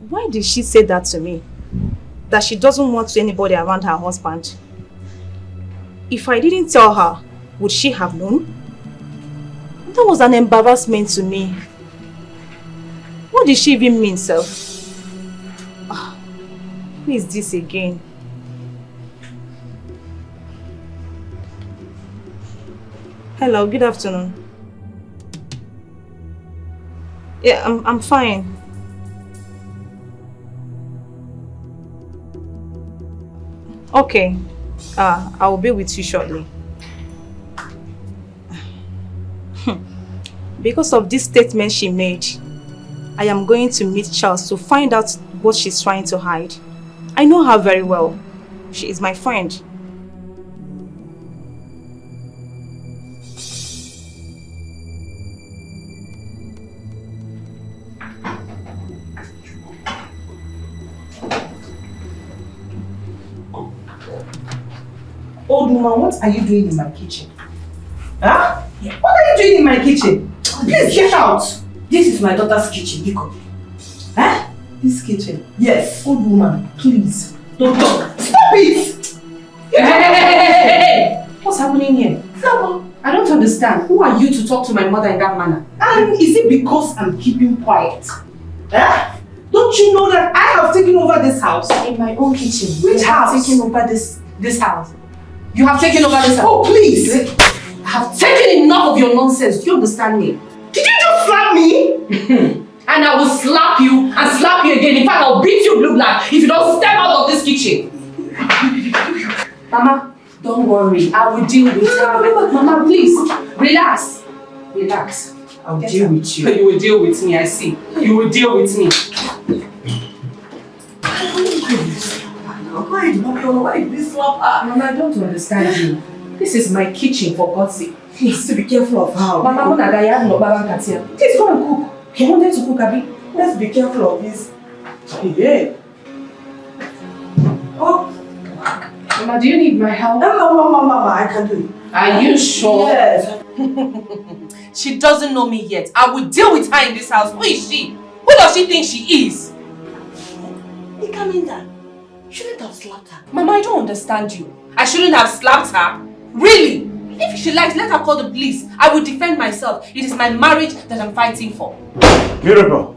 Speaker 17: Why did she say that to me? That she doesn't want anybody around her husband? If I didn't tell her, would she have known? That was an embarrassment to me. What did she even mean, self? Who is this again? Hello, good afternoon. Yeah, I'm fine. Okay. I will be with you shortly. Because of this statement she made, I am going to meet Charles to find out what she's trying to hide. I know her very well. She is my friend.
Speaker 16: Old woman, what are you doing in my kitchen? Huh? What are you doing in my kitchen? Please get out.
Speaker 9: This is my daughter's kitchen, Biko.
Speaker 16: Huh? This kitchen? Yes. Old woman, please. Don't talk. Stop it! Hey! What's happening here? I don't understand. Who are you to talk to my mother in that manner? And is it because I'm keeping quiet? Huh? Don't you know that I have taken over this house? In my own kitchen. Which house? I have taken over this house. You have taken over this house? Oh, please! I have taken enough of your nonsense. Do you understand me? Did you just slap me? And I will slap you and slap you again. In fact, I'll beat you blue black if you don't step out of this kitchen. Mama, don't worry. I will deal with her. Mama, please, relax. Relax. I'll deal with you. You will deal with me, I see. You will deal with me. Why did this slap her? Mama, I don't understand you. This is my kitchen, for God's sake. Please, to be careful of her. Mama, please go and cook. You wanted to cook, Abi? Let's be careful of this. Yeah. Oh. Mama, do you need my help? No, Mama, I can do it. Are you sure? Yes. She doesn't know me yet. I will deal with her in this house. Who is she? Who does she think she is? Ikaminda, you shouldn't have slapped her. Mama, I don't understand you. I shouldn't have slapped her? Really? If she likes, let her call the police. I will defend myself. It is my marriage that I'm fighting for.
Speaker 6: Mirabel,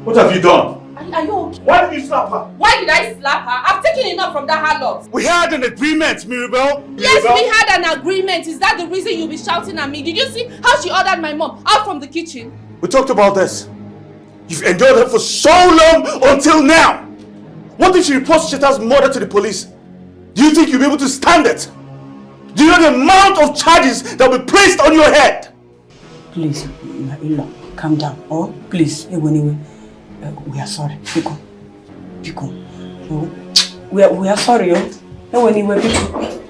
Speaker 6: what have you done?
Speaker 17: Are you okay?
Speaker 6: Why did you slap her?
Speaker 17: Why did I slap her? I've taken enough from that harlot.
Speaker 6: We had an agreement, Mirabel.
Speaker 17: Yes, we had an agreement. Is that the reason you'll be shouting at me? Did you see how she ordered my mom out from the kitchen?
Speaker 6: We talked about this. You've endured her for so long until now. What if she reports Cheta's murder to the police? Do you think you'll be able to stand it? Do you know the amount of charges that will be placed on your head?
Speaker 9: Please, Illa, calm down. Oh, please, anyway. We are sorry. Biko. Oh, we are sorry. Anyway, Biko.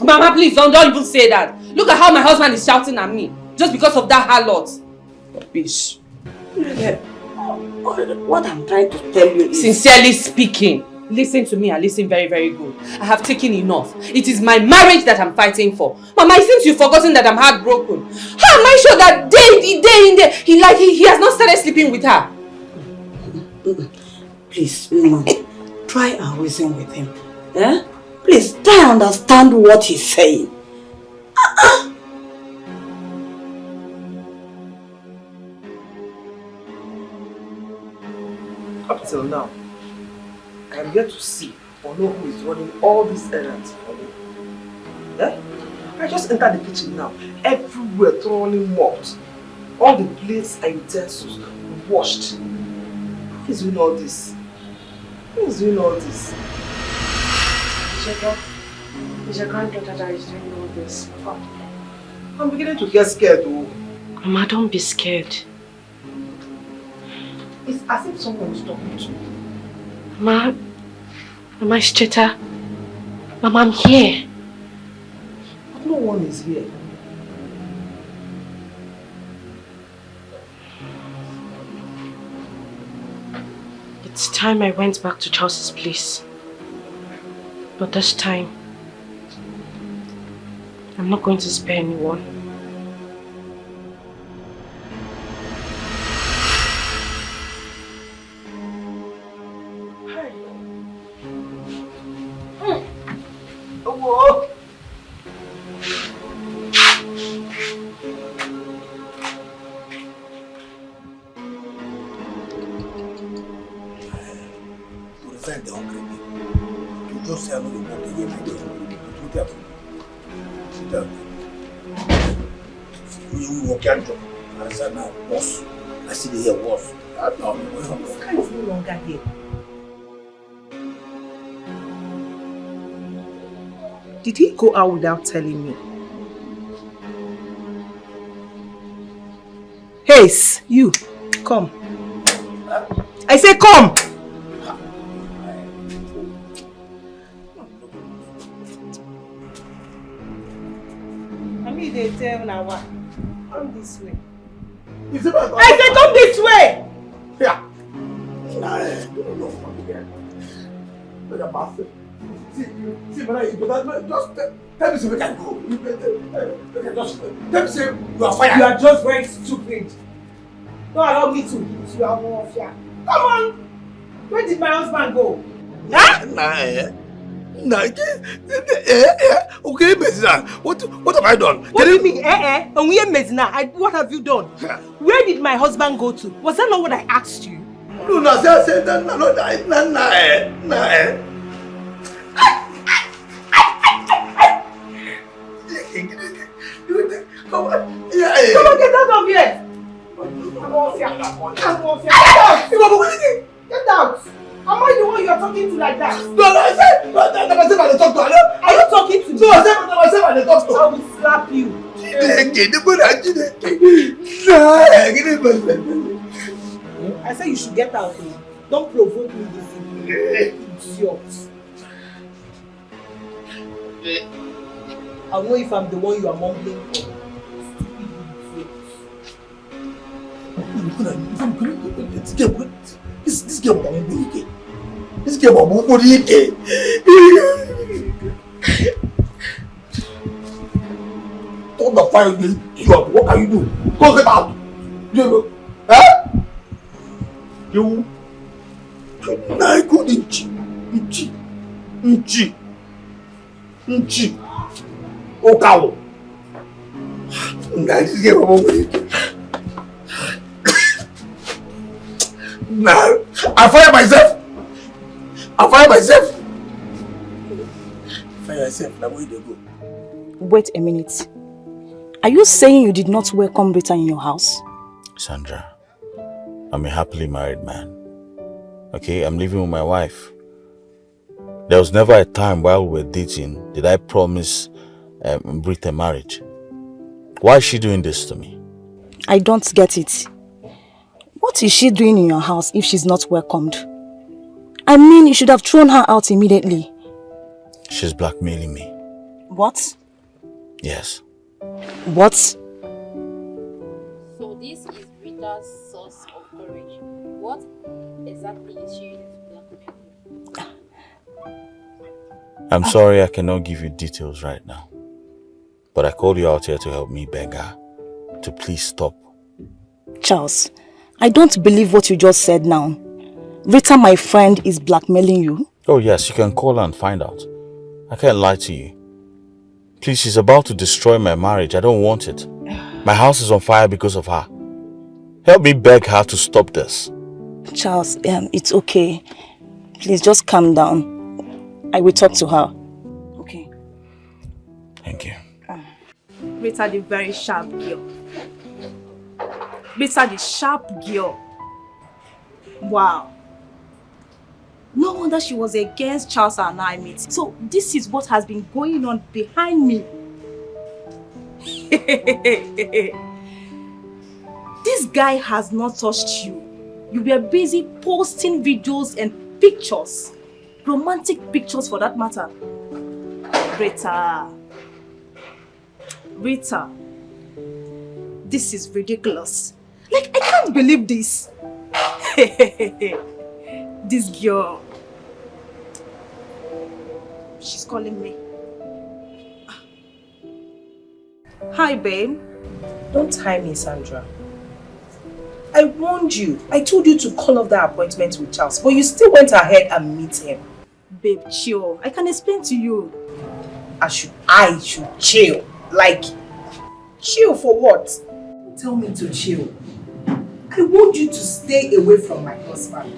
Speaker 17: Mama, please, don't even say that. Look at how my husband is shouting at me. Just because of that harlot. Bitch.
Speaker 9: What I'm trying to tell you is...
Speaker 17: Sincerely speaking, listen to me and listen very, very good. I have taken enough. It is my marriage that I'm fighting for. Mama, it seems you've forgotten that I'm heartbroken. How am I sure that day in day, he has not started sleeping with her?
Speaker 9: Please, try and reason with him. Eh? Please, try and understand what he's saying.
Speaker 5: Up till now, I am yet to see or know who is running all these errands for me. Eh? I just entered the kitchen now. Everywhere thoroughly mopped. All the plates and utensils washed. Who is doing all this? Who is doing all this?
Speaker 8: It's your granddaughter that is doing all this.
Speaker 5: I'm beginning to get scared though.
Speaker 8: Mama, don't be scared.
Speaker 5: It's as if someone is talking to me.
Speaker 8: Mama, it's Cheta. Mama, I'm here.
Speaker 5: But no one is here.
Speaker 7: time I went back to Charles's place. But this time, I'm not going to spare anyone.
Speaker 12: I see the hair was.
Speaker 16: This guy is no longer here. Did he go out without telling me? Hey, you, come. I say come! I mean, they tell now what? Come this way. I said come this way!
Speaker 12: Yeah. No. See, but just tell me so we can go. Just tell me say you are fired.
Speaker 16: You are just very stupid. Don't allow me to hit you. I'm more fear. Come on! Where did my husband go? Huh?
Speaker 12: Okay, Mezina. What have I done?
Speaker 16: What do you mean? And we are Mezina. What have you done? Where did my husband go to? Was that not what I asked you?
Speaker 12: No, I said that. No. Come on,
Speaker 16: get out of here! Get out! Am I the one you are talking to like that?
Speaker 12: No, I said I talk to her.
Speaker 16: Are you talking to me?
Speaker 12: No, I said I talk to her.
Speaker 16: I will slap you. I said you should get out. Don't provoke me this evening. Idiot. I'll know if I'm the one you are mumbling for.
Speaker 12: This girl Don't the fire you up. What can you do? Go get out. You na good nchi. Okawo. This girl Nah, I fire myself. Fire myself. Now where they go?
Speaker 17: Wait a minute. Are you saying you did not welcome Rita in your house?
Speaker 6: Sandra, I'm a happily married man. Okay, I'm living with my wife. There was never a time while we were dating did I promise Rita marriage. Why is she doing this to me?
Speaker 17: I don't get it. What is she doing in your house if she's not welcomed? I mean, you should have thrown her out immediately.
Speaker 6: She's blackmailing me.
Speaker 17: What?
Speaker 6: Yes.
Speaker 17: What?
Speaker 10: So this is Rita's source of courage. What exactly is she using to blackmail you?
Speaker 6: I'm sorry I cannot give you details right now. But I called you out here to help me beg her to please stop.
Speaker 17: Charles, I don't believe what you just said now. Rita, my friend, is blackmailing you?
Speaker 6: Oh yes, you can call her and find out. I can't lie to you. Please, she's about to destroy my marriage. I don't want it. My house is on fire because of her. Help me beg her to stop this.
Speaker 17: Charles, it's okay. Please just calm down. I will talk to her. Okay.
Speaker 6: Thank you.
Speaker 17: Rita, the very sharp girl. Rita, the sharp girl. Wow. No wonder she was against Charles and I meet. So this is what has been going on behind me. This guy has not touched you. You were busy posting videos and pictures. Romantic pictures for that matter. Rita. This is ridiculous. Like, I can't believe this. this girl. She's calling me. Hi, babe.
Speaker 16: Don't tie me, Sandra. I warned you. I told you to call off that appointment with Charles, but you still went ahead and meet him.
Speaker 17: Babe, chill. I can explain to you.
Speaker 16: I should chill. Like, chill for what? Tell me to chill. I want you to stay away from my husband.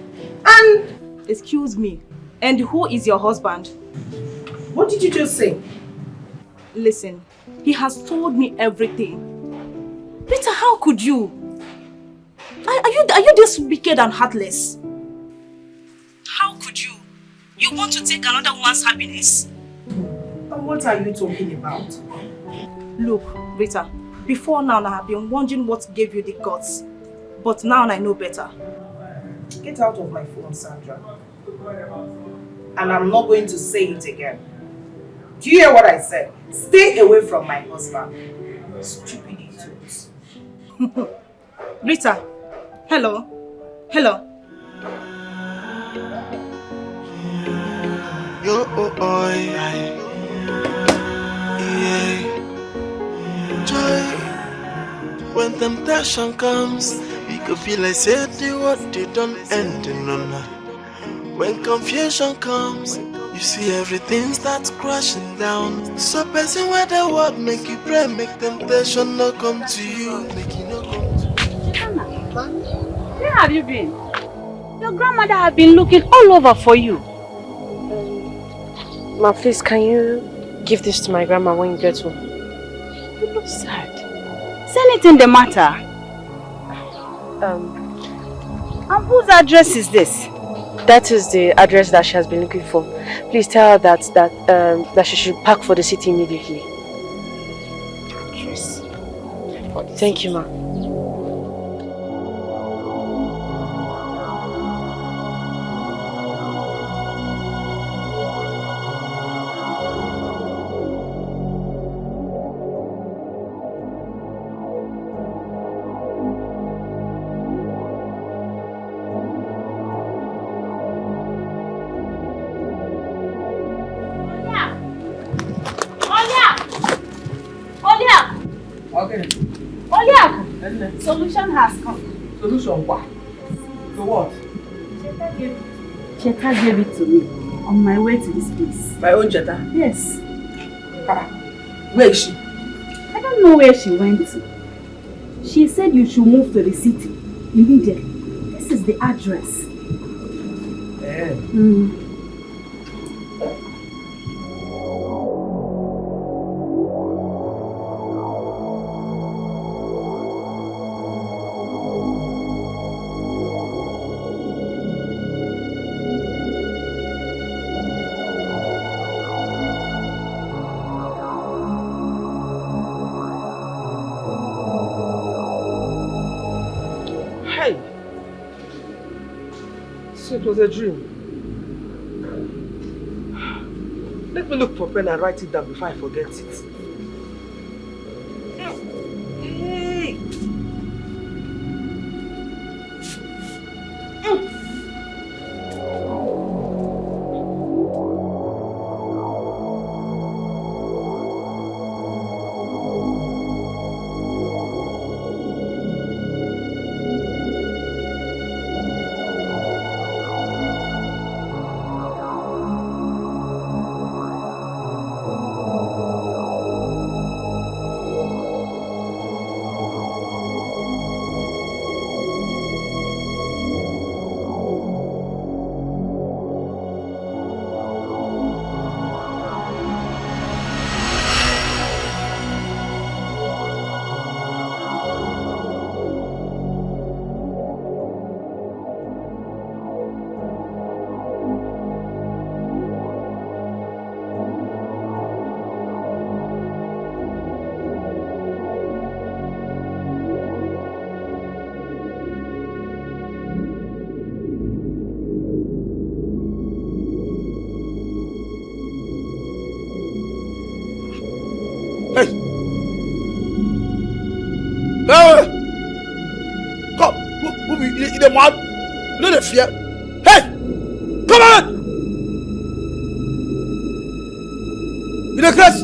Speaker 16: And...
Speaker 17: Excuse me. And who is your husband?
Speaker 16: What did you just say?
Speaker 17: Listen, he has told me everything. Rita, how could you? Are you this wicked and heartless? How could you? You want to take another woman's happiness?
Speaker 16: And what are you talking about?
Speaker 17: Look, Rita, before now I have been wondering what gave you the guts. But now I know better.
Speaker 16: Get out of my phone, Sandra. And I'm not going to say it again. Do you hear what I said? Stay away from my husband. Stupid idiots.
Speaker 17: Rita, hello? Hello?
Speaker 13: Yo, yeah. Joy, when temptation comes, it could feel like say the what they don't end in no. When confusion comes, you see everything starts crashing down. So person where the work make you pray, make temptation not come to you, make you not come to you.
Speaker 14: Where have you been? Your grandmother have been looking all over for you.
Speaker 7: Ma, please, can you give this to my grandma when you get home?
Speaker 14: You look sad. Is anything the matter? And whose address is this?
Speaker 7: That is the address that she has been looking for. Please tell her that she should pack for the city immediately.
Speaker 14: Address.
Speaker 7: Thank you, ma.
Speaker 14: Solution has come.
Speaker 16: Solution what? To what?
Speaker 14: Cheta gave it to me on my way to this place.
Speaker 16: My own Cheta?
Speaker 14: Yes.
Speaker 16: Where is she?
Speaker 14: I don't know where she went to. She said you should move to the city immediately. This is the address.
Speaker 16: Yeah. It was a dream. Let me look for a pen and write it down before I forget it. Hey. Come, who be in the mud? No, the fear. Hey!
Speaker 12: the class.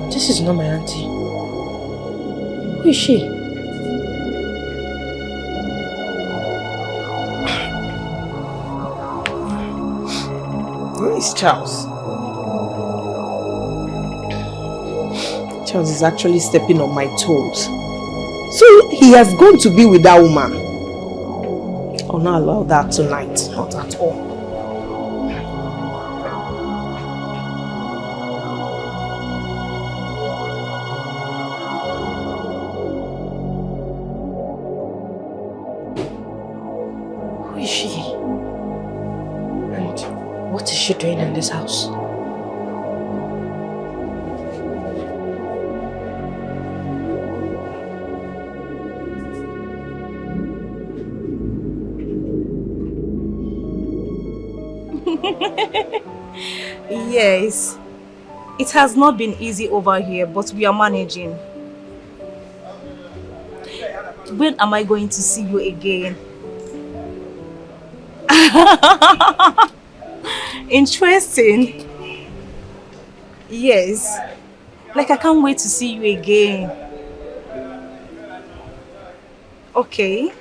Speaker 7: This is not my auntie. Who is she?
Speaker 2: Where is Charles? Charles is actually stepping on my toes. So he has gone to be with that woman. I'll not allow that tonight. Not at all.
Speaker 7: Who is she? And what is she doing in this house?
Speaker 17: Yes. It has not been easy over here, but we are managing. When am I going to see you again? Interesting. Yes. Like I can't wait to see you again. Okay.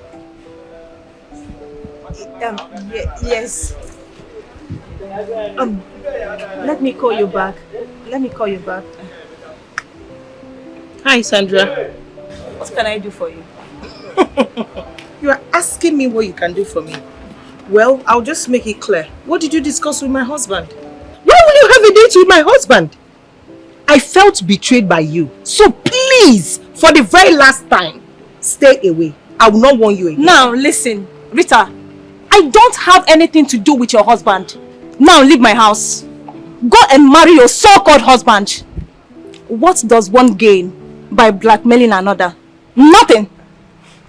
Speaker 17: Yes. Let me call you back. Let me call you back.
Speaker 7: Hi, Sandra.
Speaker 17: What can I do for you?
Speaker 2: You are asking me what you can do for me. Well, I'll just make it clear. What did you discuss with my husband? Why will you have a date with my husband? I felt betrayed by you. So please, for the very last time, stay away. I will not want you again.
Speaker 17: Now, listen, Rita. I don't have anything to do with your husband. Now leave my house. Go and marry your so-called husband. What does one gain by blackmailing another? Nothing.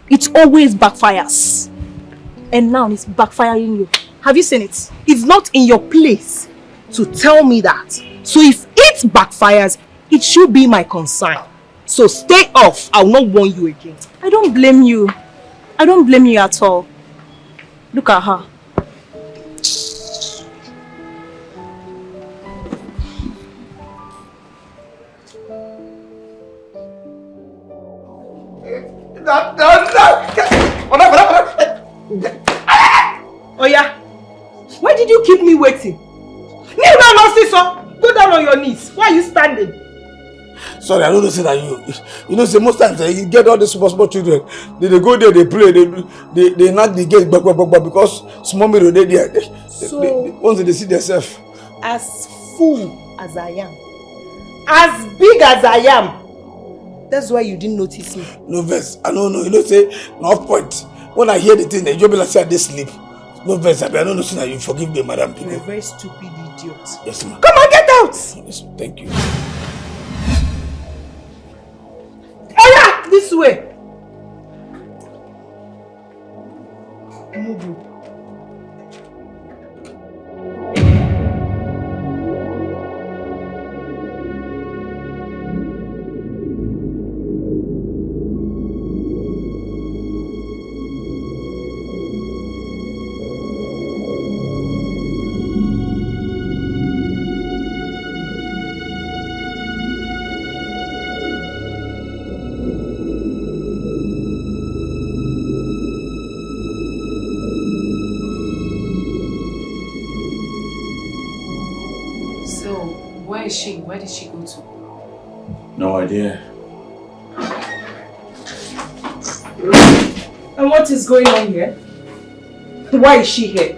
Speaker 17: It always backfires. And now it's backfiring you. Have you seen it?
Speaker 2: It's not in your place to tell me that. So if it backfires, it should be my concern. So stay off. I will not warn you again.
Speaker 17: I don't blame you. I don't blame you at all. Look at her.
Speaker 2: Oh yeah. Why did you keep me waiting? Kneel down, Sister. Go down on your knees. Why are you standing?
Speaker 12: Sorry, I don't know say that you know say most times you get all the small children. They go there, they play, they knock the gate back because small mirror they there. Once they see themselves.
Speaker 2: As full as I am, as big as I am, that's why you didn't notice me.
Speaker 12: No verse. I don't know. You know say no point. When I hear the thing, you be like say they sleep. No verse. I don't know say that you forgive me, madam.
Speaker 2: You're a very stupid idiot.
Speaker 12: Yes, ma'am.
Speaker 2: Come on, get out.
Speaker 12: Yes, thank you.
Speaker 2: Ella, this way. Move.
Speaker 8: Where did she go to?
Speaker 6: No idea.
Speaker 2: And what is going on here? Why is she here?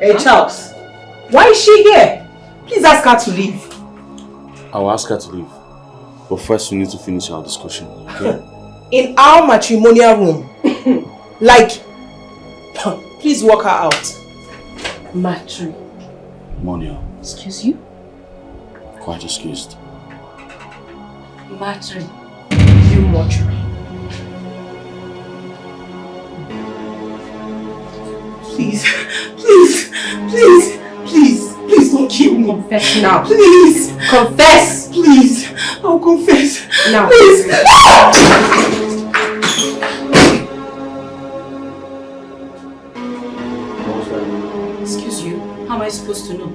Speaker 2: Hey, Charles. Why is she here? Please ask her to leave.
Speaker 6: I'll ask her to leave. But first we need to finish our discussion, okay?
Speaker 2: In our matrimonial room. Like, please walk her out.
Speaker 6: Monia.
Speaker 8: Excuse you?
Speaker 6: Quite excused.
Speaker 8: You
Speaker 16: too much. Please, please, please, please, please don't kill me.
Speaker 17: Confess now.
Speaker 16: Please.
Speaker 17: Confess.
Speaker 16: Please. I'll confess.
Speaker 17: Now.
Speaker 16: Please.
Speaker 17: Excuse you. How am I supposed to know?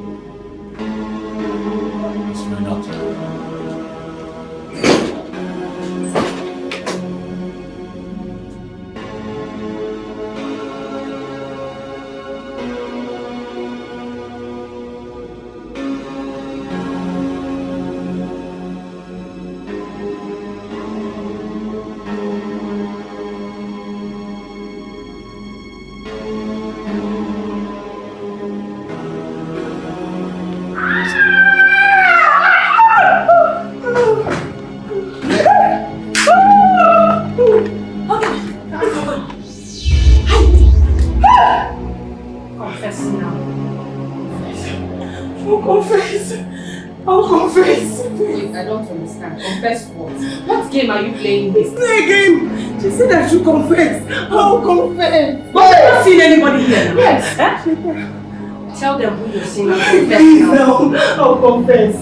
Speaker 16: Are you playing this? Play a game! She said I should confess. I'll confess. But you've not seen anybody here now. Yes.
Speaker 17: Tell them who you're seeing and confess.
Speaker 16: Please, no. I'll confess.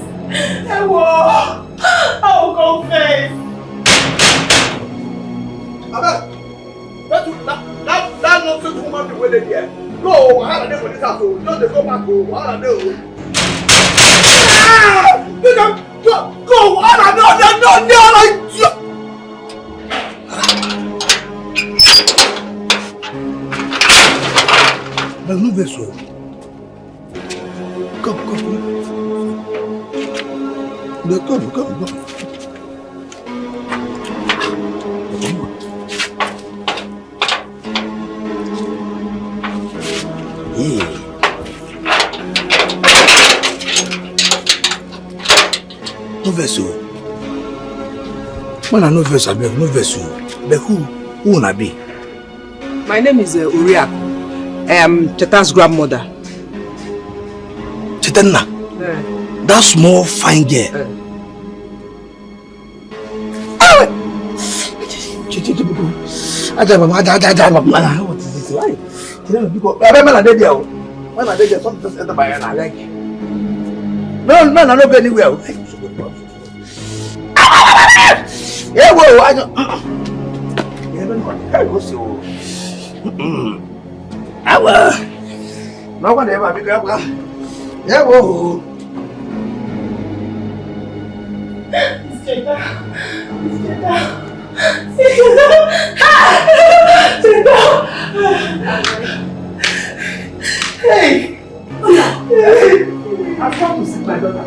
Speaker 16: I'll confess.
Speaker 12: That nonsense woman be waiting here. Go, I had a day for this house. Don't they go back home? I had a day. Go, I had a day. Mas não vê só. Come. No, come. Yeah. No vê só. Mana no vê só, no vê só. But who na be?
Speaker 16: My name is Uriaku. I am Cheta's grandmother.
Speaker 12: Chetanna? That small fine girl. What is this? Why? Something just enter my hand. I like it. No, I don't go anywhere. Yeah, whoa, I don't. Yeah, go see. No one ever pick up. Yeah, whoa.
Speaker 16: Hey! I've come to see my daughter.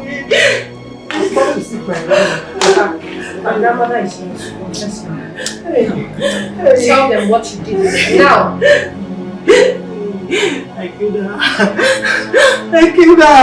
Speaker 16: My grandmother is here to confess now. Tell them what you did. Now! I killed her.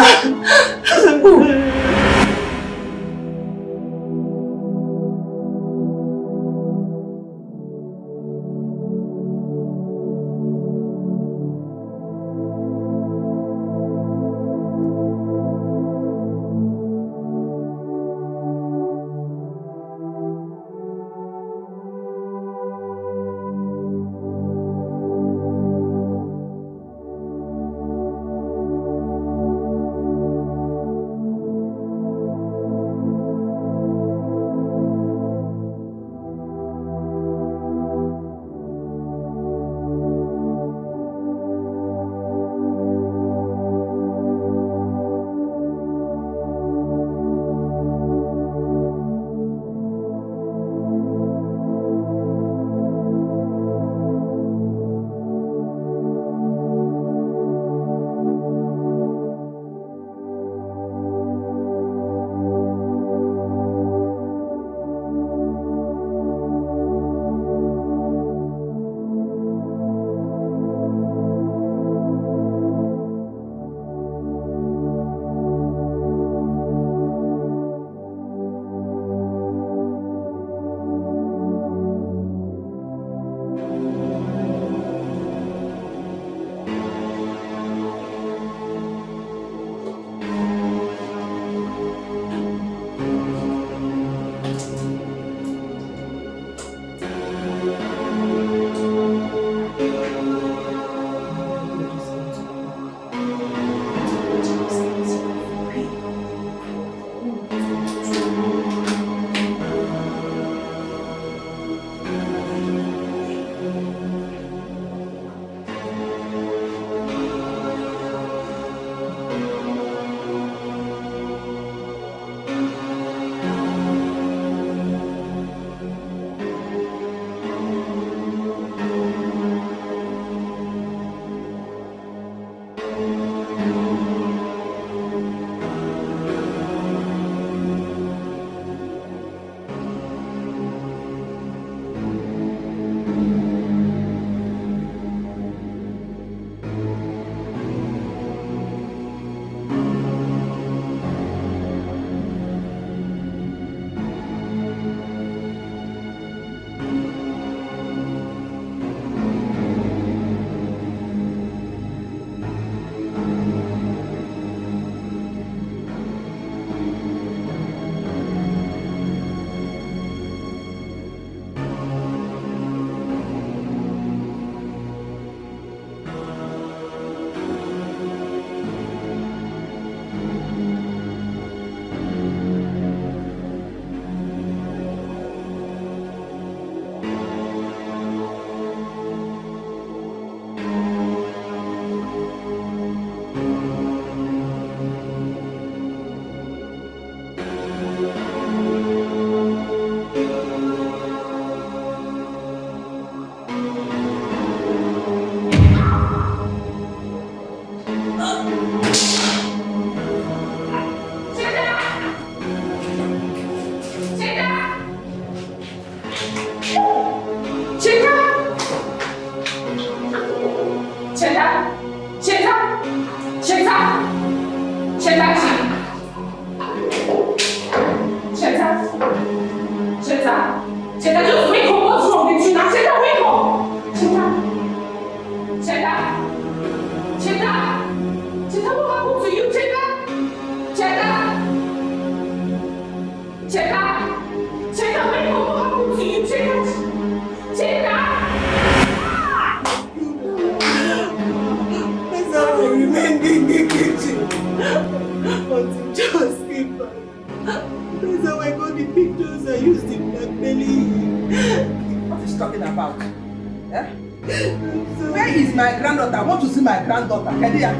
Speaker 16: Where is my granddaughter? I want to see my granddaughter. Kedia.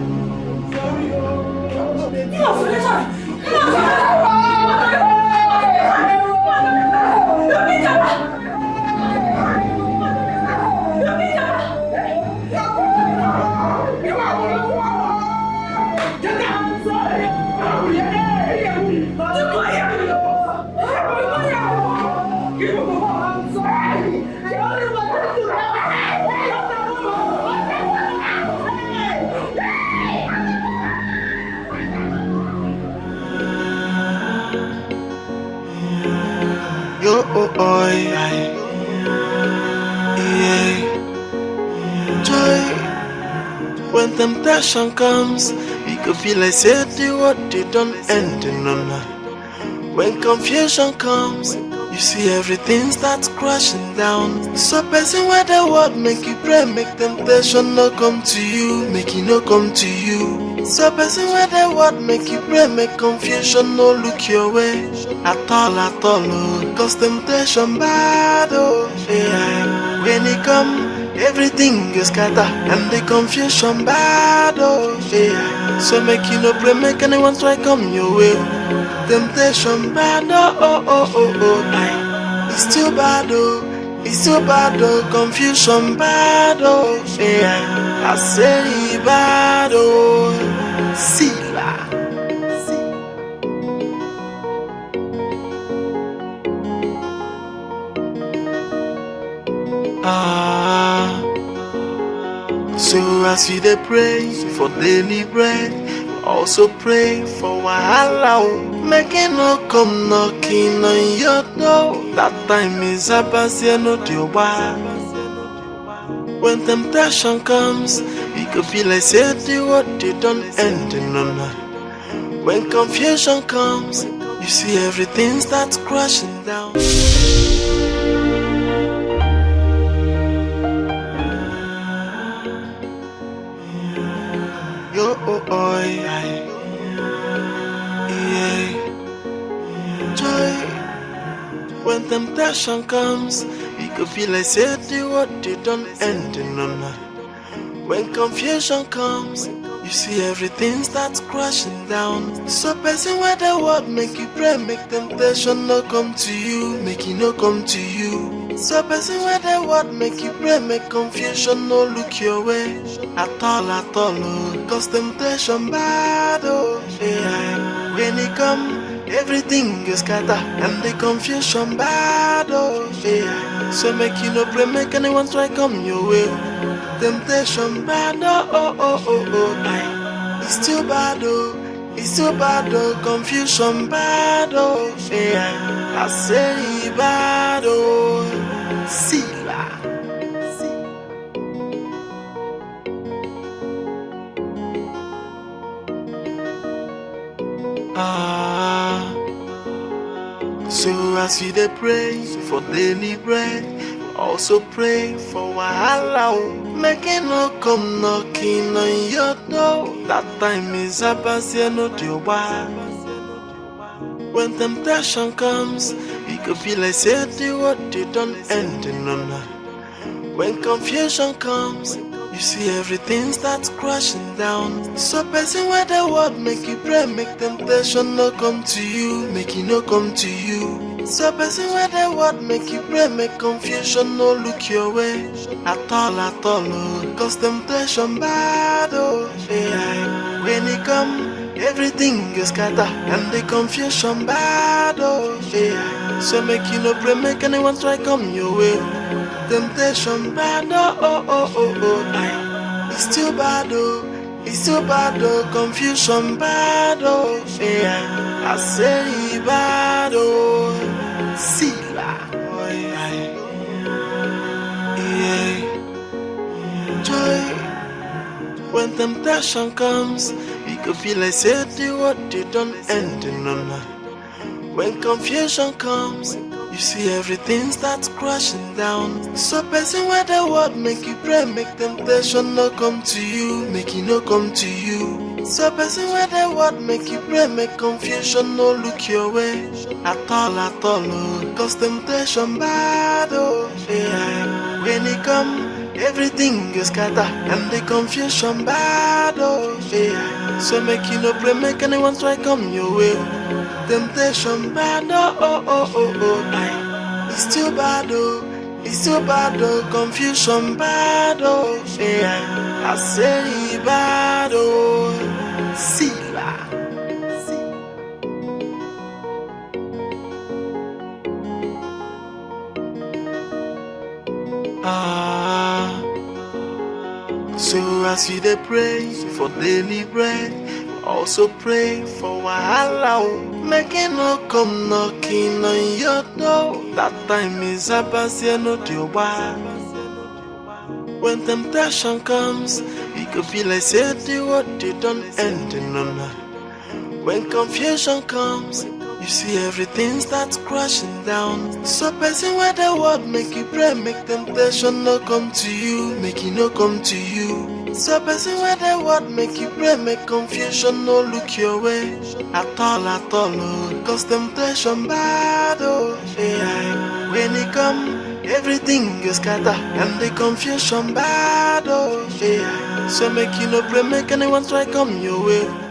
Speaker 13: Yo, yeah. Joy, when temptation comes, it could feel like say the what they don't end in no. When confusion comes, you see everything starts crashing down. So person where the word make you pray, make temptation no come to you, make it no come to you. So person where the word make you pray, make confusion no look your way at all, oh. Cause temptation bad, oh yeah. When it come, everything is scatter and the confusion bad, oh yeah. So make you no pray, make anyone try come your way. Temptation bad, aye. It's too bad, it's too bad, confusion bad, yeah. I say bad, see la. So as we dey pray for daily bread, also pray for wahala, make it no come knocking on your door. That time is about no deal. When temptation comes, it could be like say the what they don't end in no. When confusion comes, you see everything starts crashing down. Yo, yeah. Joy, when temptation comes, it could feel like say the what they don't end in no. When confusion comes, you see everything starts crashing down. So person where the word make you pray, make temptation no come to you, make it no come to you. So person where the word make you pray, make confusion no look your way at all, oh. Cause temptation bad, oh yeah. When it come, everything is scatter and the confusion bad, oh yeah. So make you no pray, make anyone try come your way. Temptation bad, aye. It's too bad, it's too bad, confusion bad, yeah. I say bad, see la. So as we dey pray for daily bread, also pray for wahala, make it no come knocking on your door. That time is about no deal. When temptation comes, it could be like say the what they don't end in no. When confusion comes, you see everything starts crashing down. So person where the word make you pray, make temptation no come to you, make it no come to you. So person where the word make you pray, make confusion no look your way at all, oh. Cause temptation bad, oh yeah. When it come, everything is scatter and the confusion bad, oh yeah. So make you no pray, make anyone try come your way. Temptation bad, aye. It's too bad, it's too bad, confusion bad, yeah. I say bad, see la, yeah. Joy, when temptation comes, it could feel like say the what they don't end in no. When confusion comes, you see everything starts crashing down. So person where the word make you pray, make temptation no come to you, make it no come to you. So person where the word make you pray, make confusion no look your way at all, oh. Cause temptation bad, oh yeah. When it come, everything is scatter and the confusion bad, oh yeah. So make you no pray, make anyone try come your way. Temptation bad, oh, aye. It's too bad, oh, it's too bad, oh, confusion bad, oh yeah. I say bad, oh, see la. So as you dey pray for daily bread, also pray for wahala. Make it no come knocking on your door. That time is about to no do. When temptation comes, it could be like say the world you don't end in no. When confusion comes, you see everything starts crashing down. So person where the word make you pray, make temptation no come to you, make it no come to you. So person where the word make you pray, make confusion no look your way at all, oh. Cause temptation bad, oh yeah. When it come, everything is scatter and the confusion bad, oh yeah. So make you no pray, make anyone try come your way.